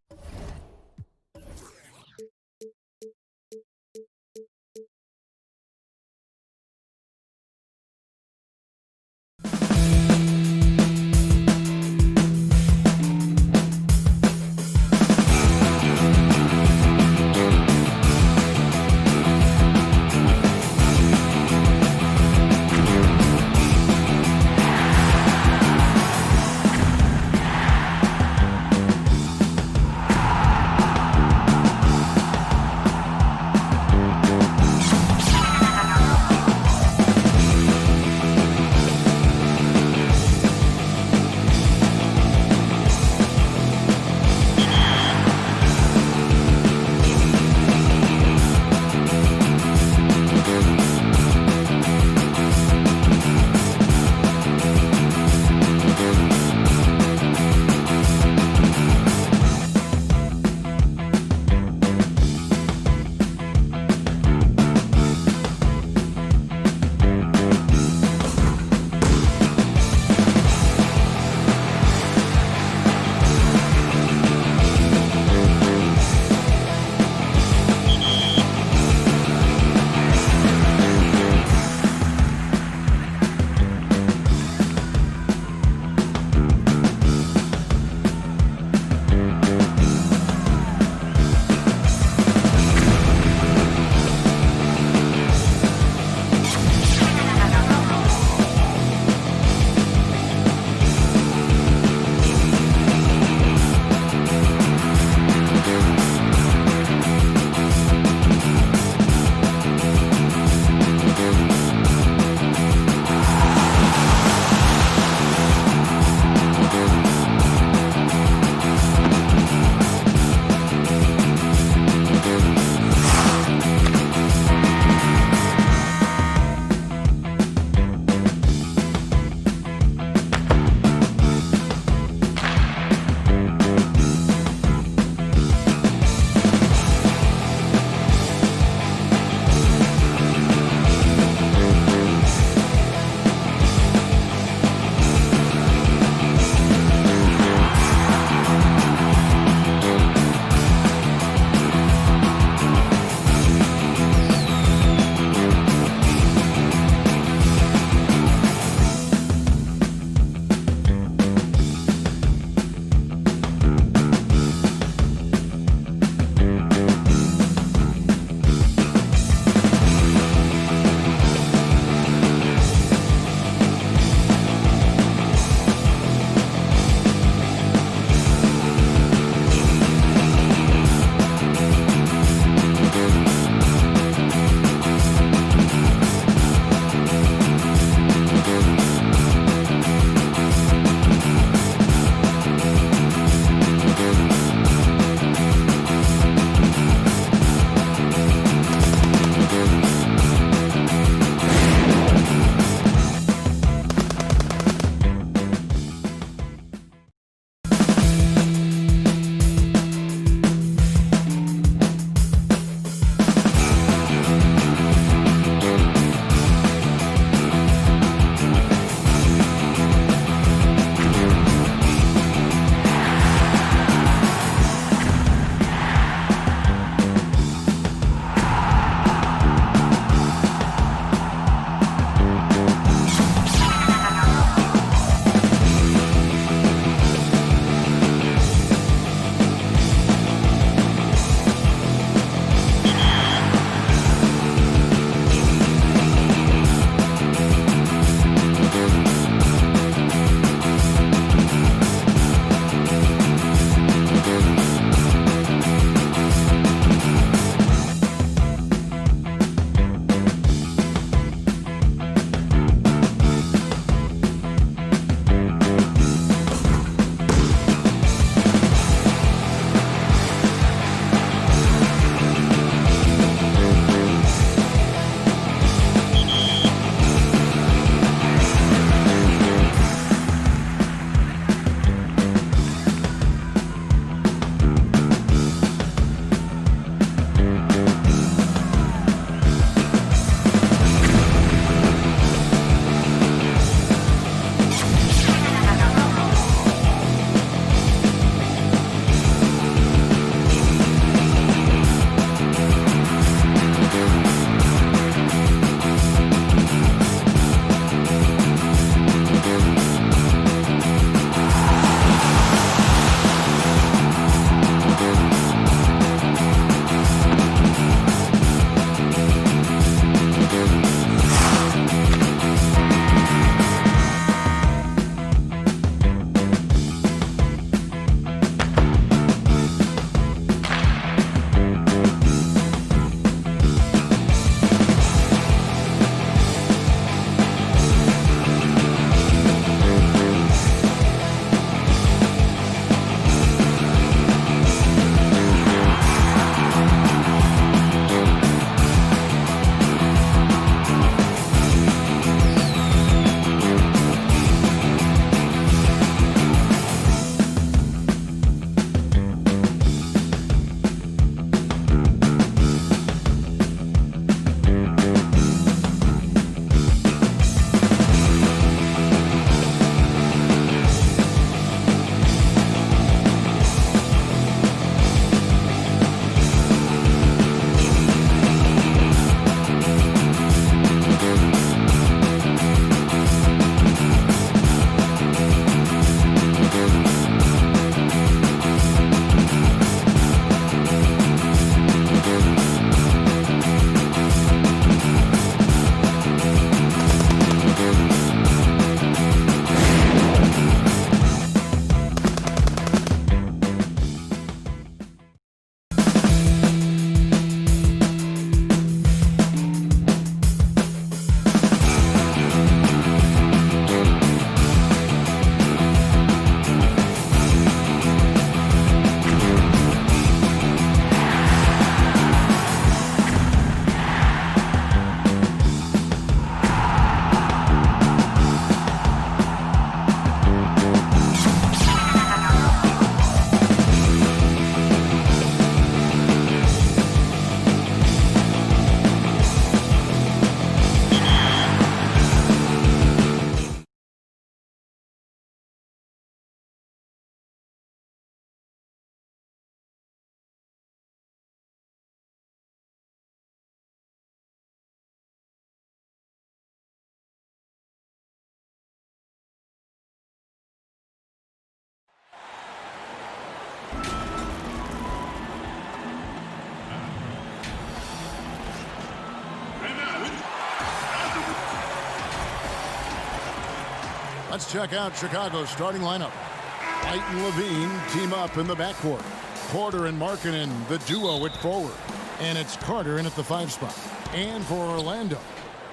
Let's check out Chicago's starting lineup. White and Levine team up in the backcourt. Porter and Markkanen, the duo at forward. And it's Carter in at the 5 spot. And for Orlando,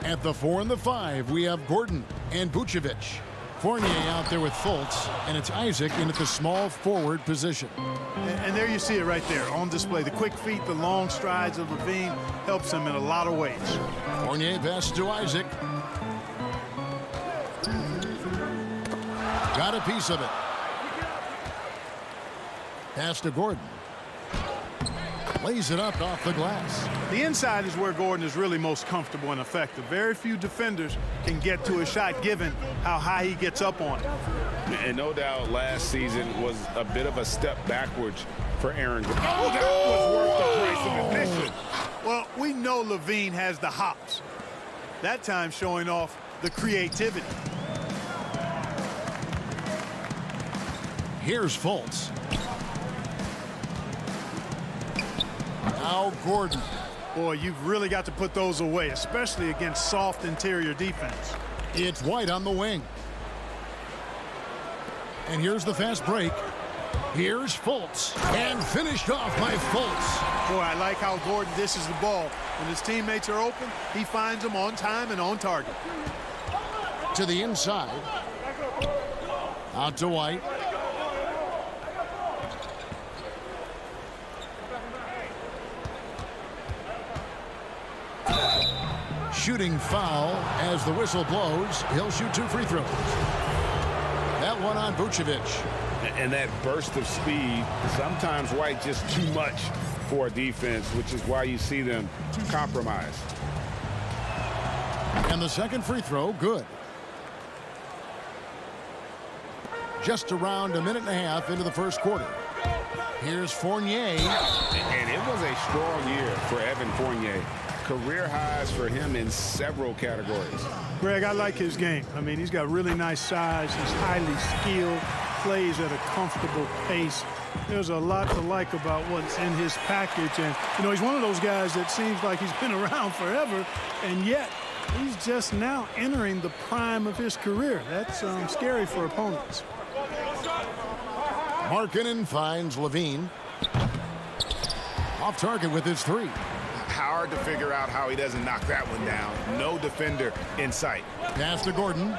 at the 4 and the 5, we have Gordon and Vucevic. Fournier out there with Fultz, and it's Isaac in at the small forward position. And there you see it right there on display. The quick feet, the long strides of Levine helps him in a lot of ways. Fournier passes to Isaac. Got a piece of it. Pass to Gordon. Lays it up off the glass. The inside is where Gordon is really most comfortable and effective. Very few defenders can get to a shot given how high he gets up on it. And no doubt last season was a bit of a step backwards for Aaron. Oh, that was worth the price of admission. Well, we know Levine has the hops. That time showing off the creativity. Here's Fultz. Now Gordon. Boy, you've really got to put those away, especially against soft interior defense. It's White on the wing. And here's the fast break. Here's Fultz. And finished off by Fultz. Boy, I like how Gordon dishes the ball. When his teammates are open, he finds them on time and on target. To the inside. Out to White. Shooting foul as the whistle blows. He'll shoot 2 free throws. That one on Vucevic. And that burst of speed, sometimes White just too much for a defense, which is why you see them compromise. And the second free throw, good. Just around a minute and a half into the first quarter. Here's Fournier. And it was a strong year for Evan Fournier. Career highs for him in several categories. Greg, I like his game. I mean, he's got really nice size. He's highly skilled, plays at a comfortable pace. There's a lot to like about what's in his package. And, you know, he's one of those guys that seems like he's been around forever, and yet he's just now entering the prime of his career. That's scary for opponents. Markkanen finds Levine. Off target with his 3. Hard to figure out how he doesn't knock that one down. No defender in sight. Pass to Gordon.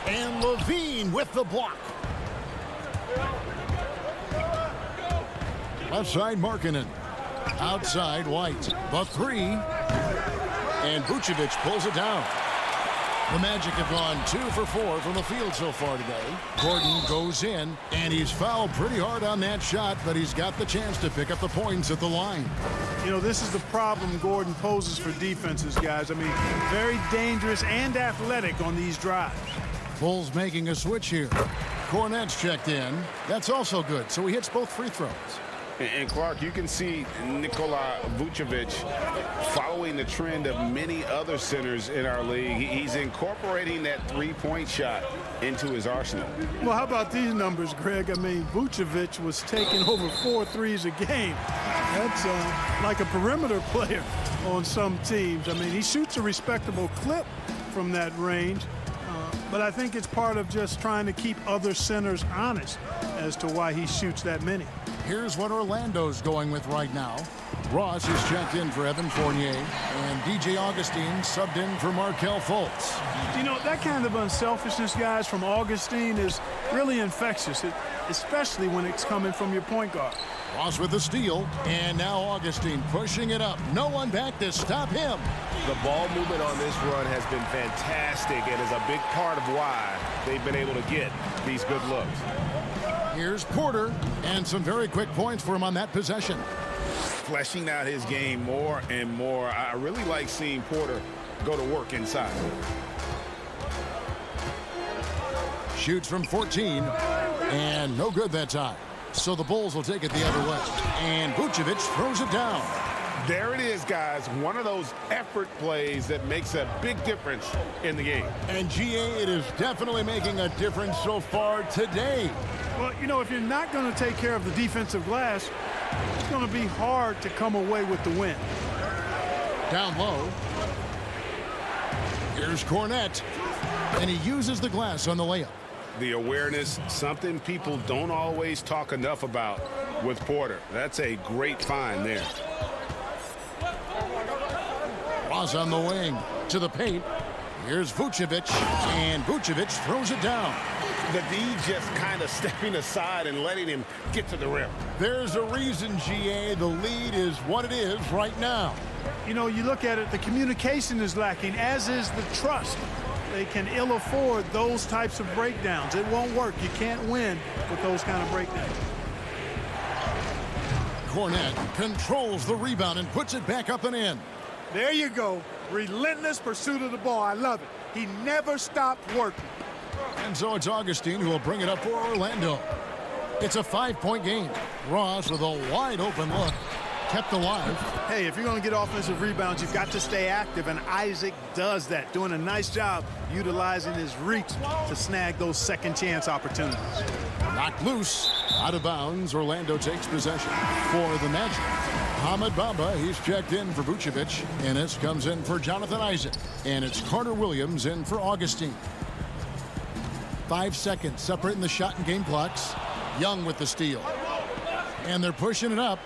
And Levine with the block. Left side Markkanen. Outside White. The 3. And Vucevic pulls it down. The Magic have gone 2 for 4 from the field so far today. Gordon goes in, and he's fouled pretty hard on that shot, but he's got the chance to pick up the points at the line. You know, this is the problem Gordon poses for defenses, guys. I mean, very dangerous and athletic on these drives. Bulls making a switch here. Cornette's checked in. That's also good, so he hits both free throws. And Clark, you can see Nikola Vucevic following the trend of many other centers in our league. He's incorporating that 3-point shot into his arsenal. Well, how about these numbers, Greg? I mean, Vucevic was taking over 4 threes a game. That's like a perimeter player on some teams. I mean, he shoots a respectable clip from that range. But I think it's part of just trying to keep other centers honest as to why he shoots that many. Here's what Orlando's going with right now. Ross is checked in for Evan Fournier, and DJ Augustine subbed in for Markelle Fultz. You know, that kind of unselfishness, guys, from Augustine is really infectious, especially when it's coming from your point guard. Ross with the steal, and now Augustine pushing it up. No one back to stop him. The ball movement on this run has been fantastic and is a big part of why they've been able to get these good looks. Here's Porter, and some very quick points for him on that possession. Fleshing out his game more and more. I really like seeing Porter go to work inside. Shoots from 14, and no good that time. So the Bulls will take it the other way. And Vucevic throws it down. There it is, guys. One of those effort plays that makes a big difference in the game. And GA, it is definitely making a difference so far today. Well, you know, if you're not going to take care of the defensive glass, it's going to be hard to come away with the win. Down low. Here's Cornette. And he uses the glass on the layup. The awareness, something people don't always talk enough about with Porter. That's a great find there. Ross on the wing to the paint. Here's Vucevic, and Vucevic throws it down. The D just kind of stepping aside and letting him get to the rim. There's a reason, GA, the lead is what it is right now. You know, you look at it, the communication is lacking, as is the trust. They can ill afford those types of breakdowns. It won't work. You can't win with those kind of breakdowns. Cornette controls the rebound and puts it back up and in. There you go. Relentless pursuit of the ball. I love it. He never stopped working. And so it's Augustine who will bring it up for Orlando. It's a 5-point game. Ross with a wide open look. Kept alive. Hey, if you're going to get offensive rebounds, you've got to stay active, and Isaac does that, doing a nice job utilizing his reach to snag those second chance opportunities. Knocked loose. Out of bounds. Orlando takes possession for the Magic. Hamid Bamba, he's checked in for Vucevic. Ennis comes in for Jonathan Isaac. And it's Carter Williams in for Augustine. 5 seconds separating the shot and game clocks. Young with the steal. And they're pushing it up.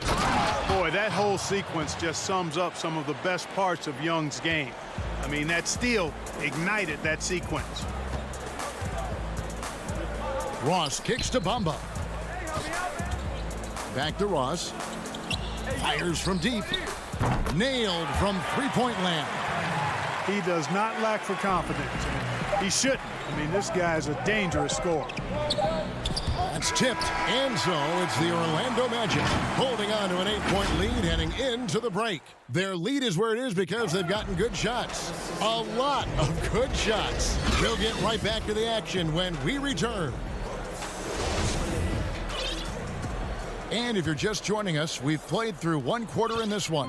Boy, that whole sequence just sums up some of the best parts of Young's game. I mean, that steal ignited that sequence. Ross kicks to Bamba. Back to Ross. Fires from deep. Nailed from three-point land. He does not lack for confidence. He shouldn't. I mean, this guy's a dangerous scorer. That's tipped, and so it's the Orlando Magic holding on to an 8-point lead heading into the break. Their lead is where it is because they've gotten good shots. A lot of good shots. We'll get right back to the action when we return. And if you're just joining us, we've played through one quarter in this one.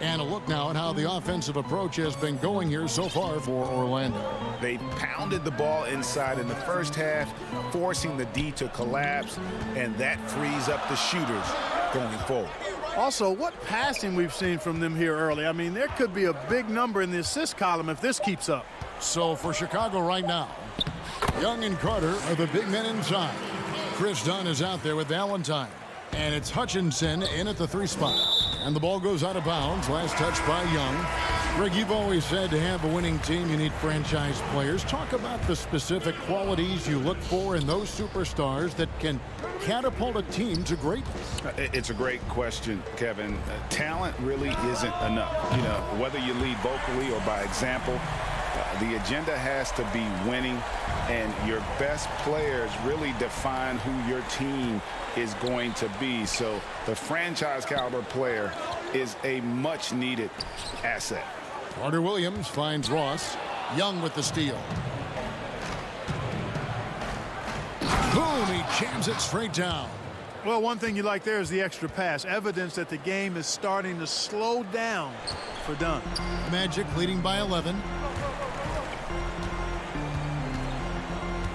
And a look now at how the offensive approach has been going here so far for Orlando. They pounded the ball inside in the first half, forcing the D to collapse, and that frees up the shooters going forward. Also, what passing we've seen from them here early. I mean, there could be a big number in the assist column if this keeps up. So for Chicago right now, Young and Carter are the big men inside. Chris Dunn is out there with Valentine. And it's Hutchinson in at the 3 spot. And the ball goes out of bounds. Last touch by Young. Greg, you've always said to have a winning team, you need franchise players. Talk about the specific qualities you look for in those superstars that can catapult a team to greatness. It's a great question, Kevin. Talent really isn't enough. You know, whether you lead vocally or by example, the agenda has to be winning, and your best players really define who your team is going to be. So the franchise caliber player is a much needed asset. Carter Williams finds Ross. Young with the steal. Boom, he jams it straight down. Well, one thing you like there is the extra pass. Evidence that the game is starting to slow down for Dunn. Magic leading by 11.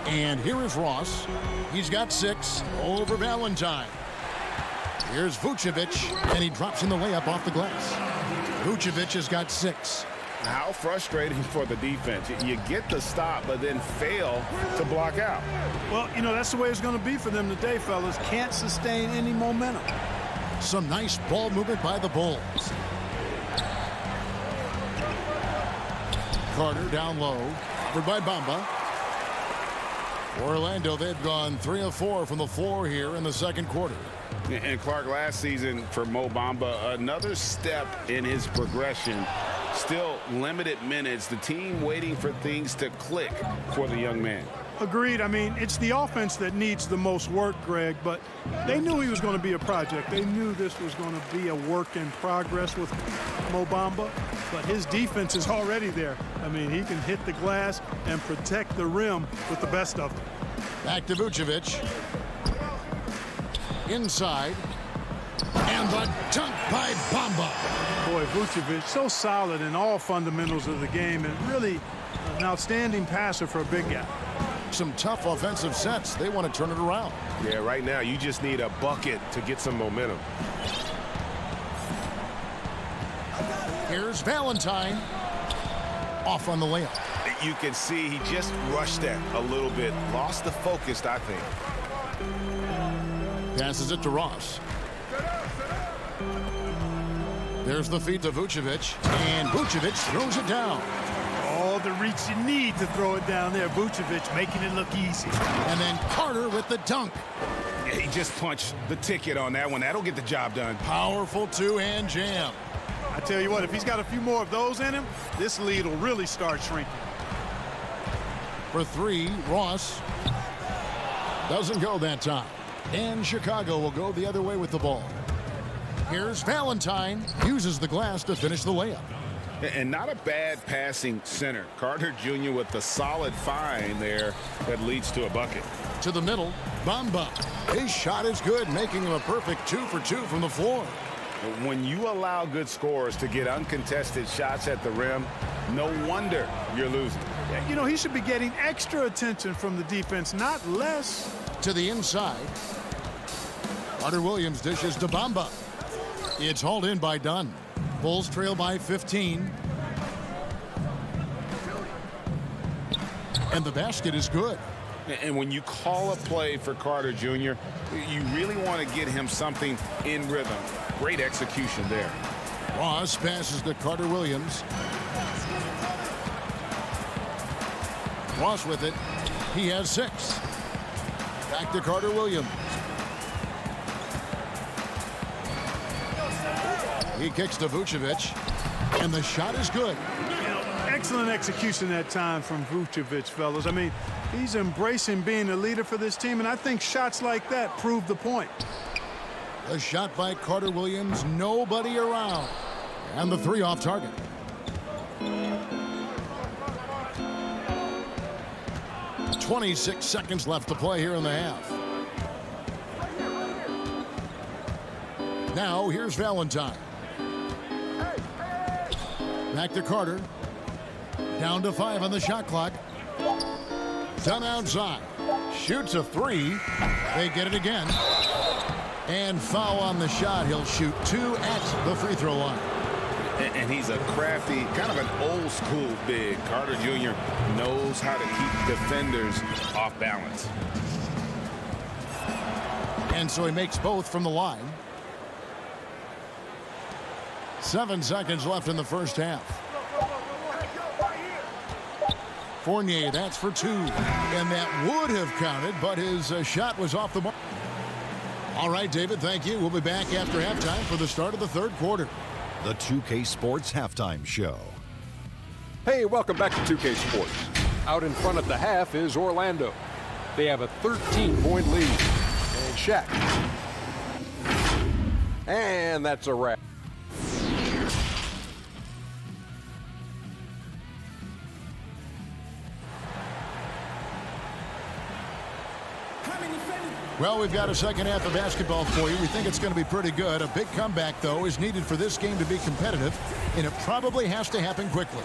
And here is Ross. He's got 6 over Valentine. Here's Vucevic, and he drops in the layup off the glass. Vucevic has got 6. How frustrating for the defense. You get the stop, but then fail to block out. Well, you know, that's the way it's going to be for them today, fellas. Can't sustain any momentum. Some nice ball movement by the Bulls. Carter down low, covered by Bamba. Orlando, they've gone 3 of 4 from the floor here in the second quarter. And Clark, last season for Mo Bamba, another step in his progression. Still limited minutes. The team waiting for things to click for the young man. Agreed. I mean, it's the offense that needs the most work, Greg, but they knew he was going to be a project. They knew this was going to be a work in progress with Mo Bamba, but his defense is already there. I mean, he can hit the glass and protect the rim with the best of them. Back to Vucevic. Inside. And the dunk by Bamba. Boy, Vucevic, so solid in all fundamentals of the game, and really an outstanding passer for a big guy. Some tough offensive sets. They want to turn it around. Yeah, right now you just need a bucket to get some momentum. Here's Valentine. off on the layup. You can see he just rushed that a little bit. Lost the focus, I think. Passes it to Ross. There's the feed to Vucevic, and Vucevic throws it down. All the reach you need to throw it down there. Vucevic making it look easy. And then Carter with the dunk. He just punched the ticket on that one. That'll get the job done. Powerful two-hand jam. I tell you what, if he's got a few more of those in him, this lead will really start shrinking. For three, Ross. Doesn't go that time. And Chicago will go the other way with the ball. Here's Valentine. Uses the glass to finish the layup. And not a bad passing center. Carter Jr. with the solid find there that leads to a bucket. To the middle, Bamba. His shot is good, making him a perfect 2 for 2 from the floor. When you allow good scorers to get uncontested shots at the rim, no wonder you're losing. You know, he should be getting extra attention from the defense, not less. To the inside. Carter Williams dishes to Bamba. It's hauled in by Dunn. Bulls trail by 15. And the basket is good. And when you call a play for Carter Jr., you really want to get him something in rhythm. Great execution there. Ross passes to Carter Williams. Ross with it. He has 6. Back to Carter Williams. He kicks to Vucevic. And the shot is good. Excellent execution that time from Vucevic, fellas. I mean, he's embracing being a leader for this team, and I think shots like that prove the point. The shot by Carter Williams, nobody around. And the 3 off target. .26 seconds left to play here in the half. Now here's Valentine. Back to Carter. Down to 5 on the shot clock. Done outside. Shoots a 3. They get it again. And foul on the shot. He'll shoot 2 at the free throw line. And he's a crafty, kind of an old school big. Carter Jr. knows how to keep defenders off balance. And so he makes both from the line. 7 seconds left in the first half. Fournier, that's for 2. And that would have counted, but his shot was off the mark. All right, David, thank you. We'll be back after halftime for the start of the third quarter. The 2K Sports Halftime Show. Hey, welcome back to 2K Sports. Out in front at the half is Orlando. They have a 13-point lead. And Shaq. And that's a wrap. Well, we've got a second half of basketball for you. We think it's going to be pretty good. A big comeback, though, is needed for this game to be competitive, and it probably has to happen quickly.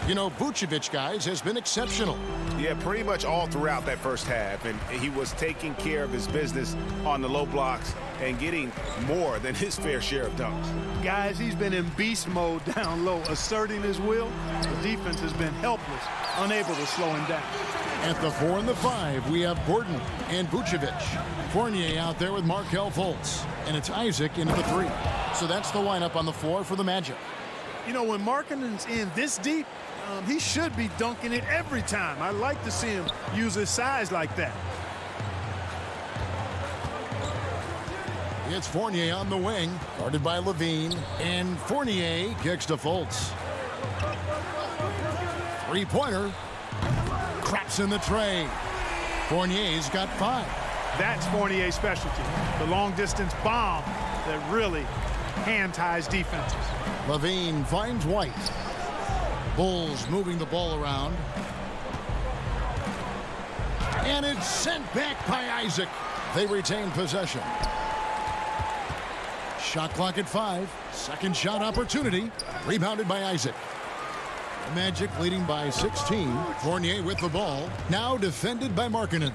You know, Vucevic, guys, has been exceptional. Yeah, pretty much all throughout that first half, and he was taking care of his business on the low blocks and getting more than his fair share of dunks. Guys, he's been in beast mode down low, asserting his will. The defense has been helpless, unable to slow him down. At the 4 and the 5, we have Gordon and Vucevic. Fournier out there with Markelle Fultz. And it's Isaac into the 3. So that's the lineup on the floor for the Magic. You know, when Markkanen's in this deep, he should be dunking it every time. I like to see him use his size like that. It's Fournier on the wing, guarded by Levine. And Fournier kicks to Fultz. 3-pointer. Craps in the tray. Fournier's got 5. That's Fournier's specialty. The long-distance bomb that really hand-ties defenses. Levine finds White. Bulls moving the ball around. And it's sent back by Isaac. They retain possession. Shot clock at 5. Second shot opportunity. Rebounded by Isaac. The Magic leading by 16. Fournier with the ball. Now defended by Markkanen.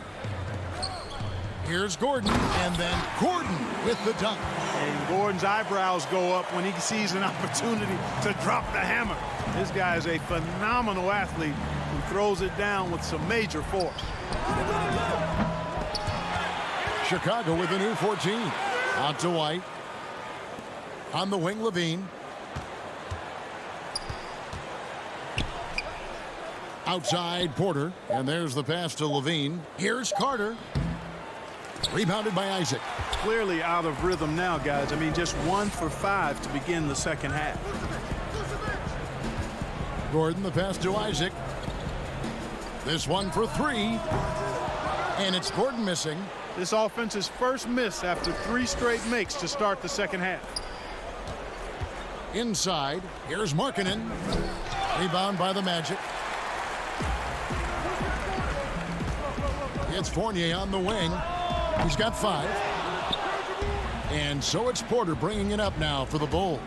Here's Gordon. And then Gordon with the dunk. And Gordon's eyebrows go up when he sees an opportunity to drop the hammer. This guy is a phenomenal athlete who throws it down with some major force. Chicago with a new 14. Out to White. On the wing, Levine. Outside, Porter. And there's the pass to Levine. Here's Carter. Rebounded by Isaac. Clearly out of rhythm now, guys. I mean, just 1 for 5 to begin the second half. Gordon, the pass to Isaac. This one for 3. And it's Gordon missing. This offense's first miss after 3 straight makes to start the second half. Inside, here's Markkanen. Rebound by the Magic. It's Fournier on the wing. He's got 5. And so it's Porter bringing it up now for the Bulls.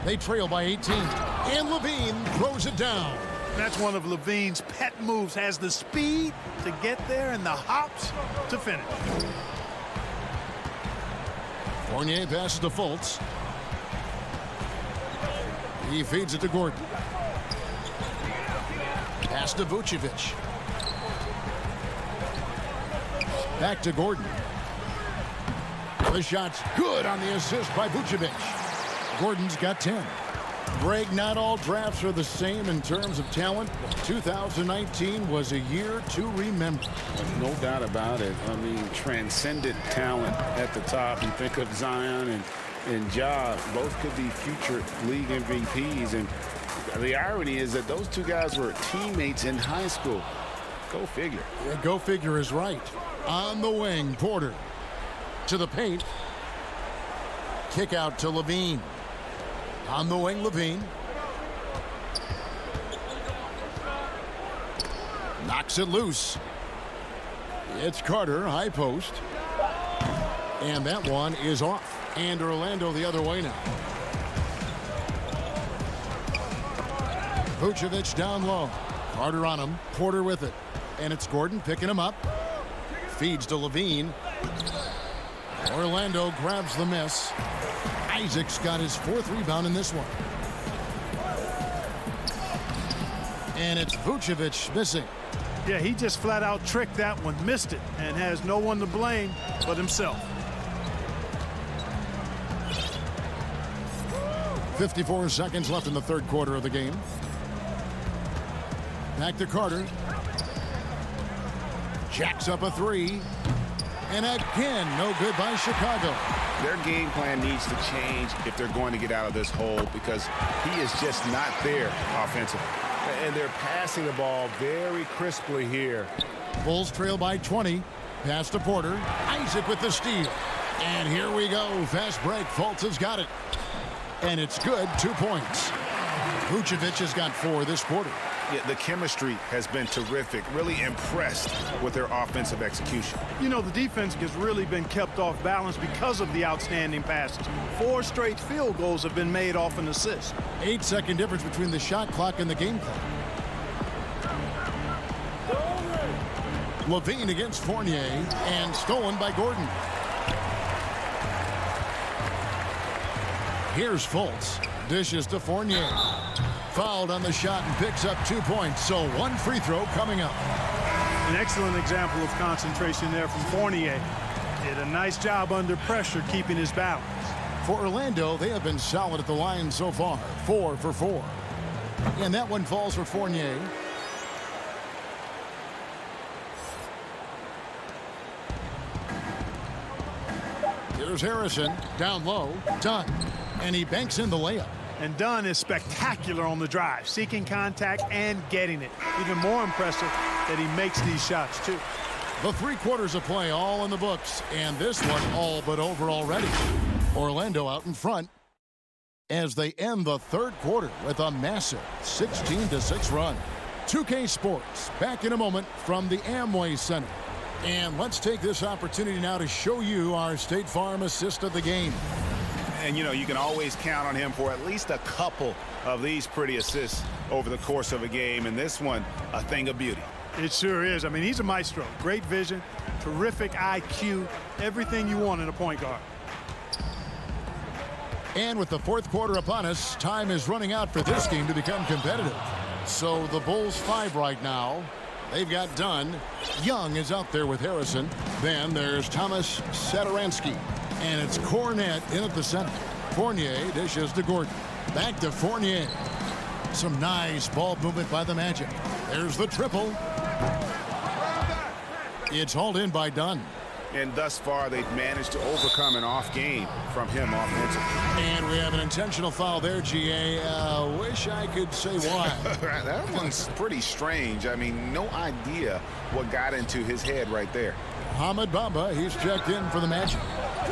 They trail by 18. And Levine throws it down. That's one of Levine's pet moves. Has the speed to get there and the hops to finish. Fournier passes to Fultz. He feeds it to Gordon. Pass to Vucevic. Back to Gordon. The shot's good on the assist by Vucevic. Gordon's got 10. Greg, not all drafts are the same in terms of talent. 2019 was a year to remember. No doubt about it. I mean, transcendent talent at the top. You think of Zion and Ja, both could be future league MVPs. And the irony is that those two guys were teammates in high school. Go figure. Yeah, go figure is right. On the wing, Porter. To the paint. Kick out to Levine. On the wing, Levine. Knocks it loose. It's Carter, high post. And that one is off. And Orlando the other way now. Vucevic down low. Carter on him. Porter with it. And it's Gordon picking him up. Feeds to Levine. Orlando grabs the miss. Isaac's got his 4th rebound in this one. And it's Vucevic missing. Yeah, he just flat out tricked that one, missed it, and has no one to blame but himself. 54 seconds left in the third quarter of the game. Back to Carter. Jacks up a 3. And again, no good by Chicago. Their game plan needs to change if they're going to get out of this hole, because he is just not there offensively. And they're passing the ball very crisply here. Bulls trail by 20. Pass to Porter. Isaac with the steal. And here we go. Fast break. Fultz has got it. And it's good. 2 points. Vucevic has got 4 this quarter. Yeah, the chemistry has been terrific. Really impressed with their offensive execution. You know, the defense has really been kept off balance because of the outstanding passes. 4 straight field goals have been made off an assist. 8-second difference between the shot clock and the game clock. Levine against Fournier, and stolen by Gordon. Here's Fultz. Dishes to Fournier. Fouled on the shot and picks up 2 points. So 1 free throw coming up. An excellent example of concentration there from Fournier. Did a nice job under pressure keeping his balance. For Orlando, they have been solid at the line so far. 4 for 4. And that one falls for Fournier. Here's Harrison. Down low. Dunn. And he banks in the layup. And Dunn is spectacular on the drive, seeking contact and getting it. Even more impressive that he makes these shots, too. The 3 quarters of play all in the books, and this one all but over already. Orlando out in front as they end the third quarter with a massive 16-6 run. 2K Sports back in a moment from the Amway Center. And let's take this opportunity now to show you our State Farm assist of the game. And, you know, you can always count on him for at least a couple of these pretty assists over the course of a game. And this one, a thing of beauty. It sure is. I mean, he's a maestro. Great vision, terrific IQ, everything you want in a point guard. And with the fourth quarter upon us, time is running out for this game to become competitive. So the Bulls 5 right now. They've got Dunn. Young is out there with Harrison. Then there's Thomas Satoransky. And it's Cornette in at the center. Fournier dishes to Gordon. Back to Fournier. Some nice ball movement by the Magic. There's the triple. It's hauled in by Dunn. And thus far, they've managed to overcome an off game from him offensively. And we have an intentional foul there, GA. Wish I could say why. That one's pretty strange. I mean, no idea what got into his head right there. Hamid Bamba, he's checked in for the Magic.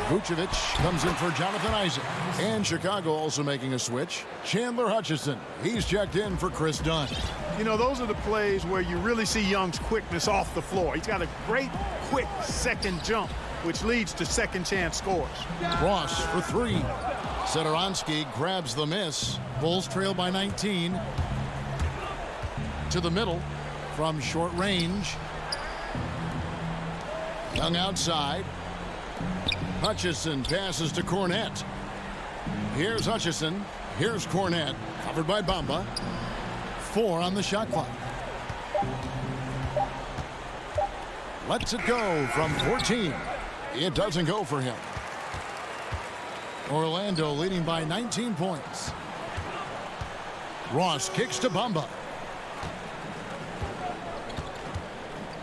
Vucevic comes in for Jonathan Isaac. And Chicago also making a switch. Chandler Hutchison, he's checked in for Chris Dunn. You know, those are the plays where you really see Young's quickness off the floor. He's got a great, quick second jump, which leads to second chance scores. Ross for three. Satoransky grabs the miss. Bulls trail by 19. To the middle from short range. Young outside. Hutchison passes to Cornette. Here's Hutchison. Here's Cornette. Covered by Bamba. 4 on the shot clock. Lets it go from 14. It doesn't go for him. Orlando leading by 19 points. Ross kicks to Bamba.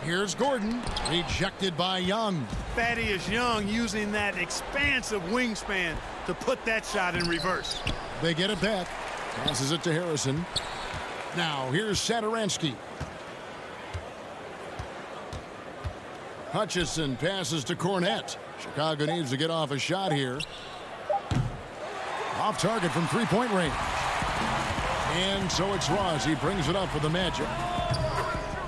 Here's Gordon. Rejected by Young. Thaddeus Young using that expansive wingspan to put that shot in reverse. They get it back. Passes it to Harrison. Now here's Satoransky. Hutchison passes to Cornette. Chicago needs to get off a shot here. Off target from three-point range. And so it's Ross. He brings it up for the Magic.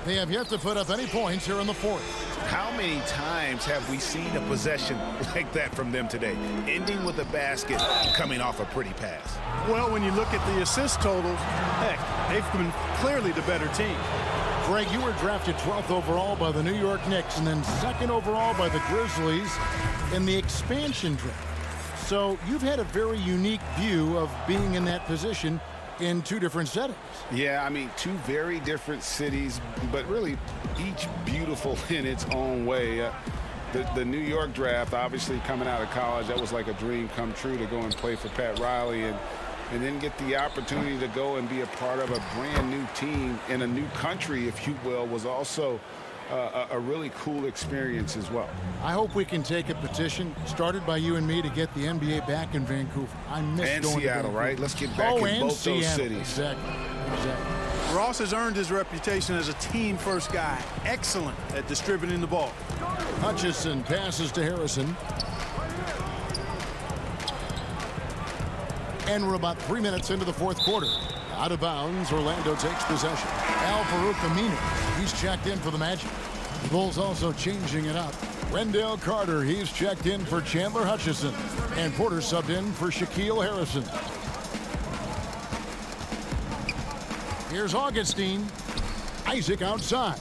They have yet to put up any points here in the fourth. How many times have we seen a possession like that from them today, ending with a basket coming off a pretty pass? Well, when you look at the assist totals, heck, they've been clearly the better team. Greg, you were drafted 12th overall by the New York Knicks and then 2nd overall by the Grizzlies in the expansion draft. So you've had a very unique view of being in that position in two different settings. Yeah, I mean, two very different cities, but really each beautiful in its own way. The New York draft, obviously coming out of college, that was like a dream come true to go and play for Pat Riley and then get the opportunity to go and be a part of a brand new team in a new country, if you will, was also a really cool experience as well. I hope we can take a petition started by you and me to get the NBA back in Vancouver. I miss and going Seattle, to Vancouver. right? Let's get back in both those cities. Exactly. Ross has earned his reputation as a team-first guy. Excellent at distributing the ball. Hutchison passes to Harrison. And we're about 3 minutes into the fourth quarter. Out of bounds, Orlando takes possession. Al-Farouq Aminu, he's checked in for the Magic. The Bulls also changing it up. Wendell Carter, he's checked in for Chandler Hutchison. And Porter subbed in for Shaquille Harrison. Here's Augustine. Isaac outside.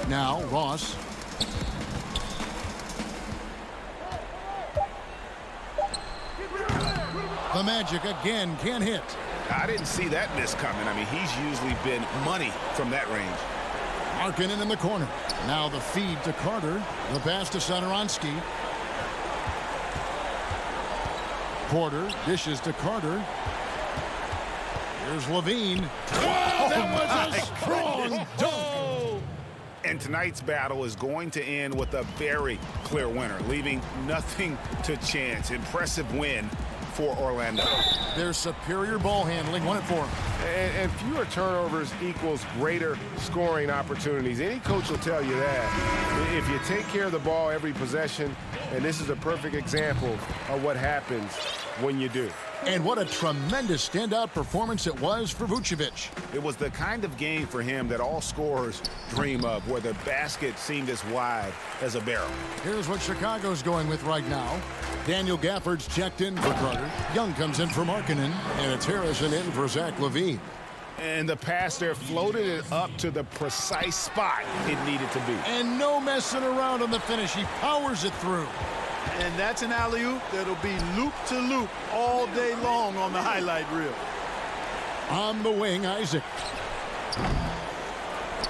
Now Ross. The Magic again can't hit. I didn't see that miss coming. I mean, he's usually been money from that range. Markkanen in the corner. Now the feed to Carter. The pass to Satoransky. Porter dishes to Carter. Here's Levine. Oh, that was a strong dunk. And tonight's battle is going to end with a very clear winner, leaving nothing to chance. Impressive win for Orlando. Their superior ball handling won it for them. And fewer turnovers equals greater scoring opportunities. Any coach will tell you that. If you take care of the ball every possession, and this is a perfect example of what happens when you do. And what a tremendous standout performance it was for Vucevic. It was the kind of game for him that all scorers dream of, where the basket seemed as wide as a barrel. Here's what Chicago's going with right now. Daniel Gafford's checked in for Carter. Young comes in for Markkanen, and it's Harrison in for Zach LaVine. And the pass there floated it up to the precise spot it needed to be. And no messing around on the finish. He powers it through. And that's an alley-oop that'll be loop-to-loop all day long on the highlight reel. On the wing, Isaac.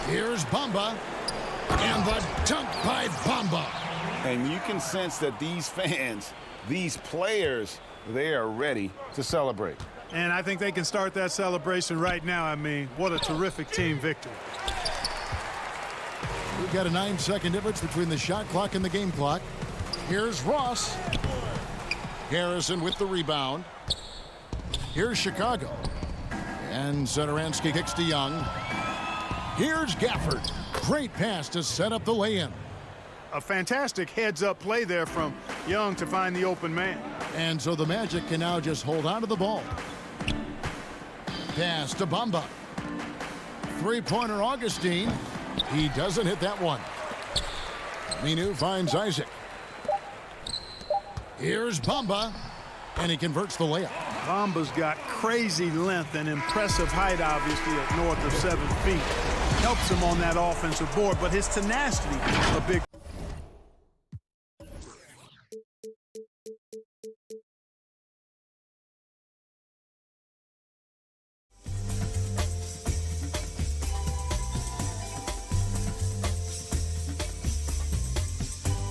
Here's Bamba. And the dunk by Bamba. And you can sense that these fans, these players, they are ready to celebrate. And I think they can start that celebration right now. I mean, what a terrific team victory. We've got a 9-second difference between the shot clock and the game clock. Here's Ross. Harrison with the rebound. Here's Chicago. And Satoransky kicks to Young. Here's Gafford. Great pass to set up the lay-in. A fantastic heads-up play there from Young to find the open man. And so the Magic can now just hold on to the ball. Pass to Bamba. Three-pointer Augustine. He doesn't hit that one. Minu finds Isaac. Here's Bamba. And he converts the layup. Bamba's got crazy length and impressive height, obviously, at north of 7 feet. Helps him on that offensive board, but his tenacity a big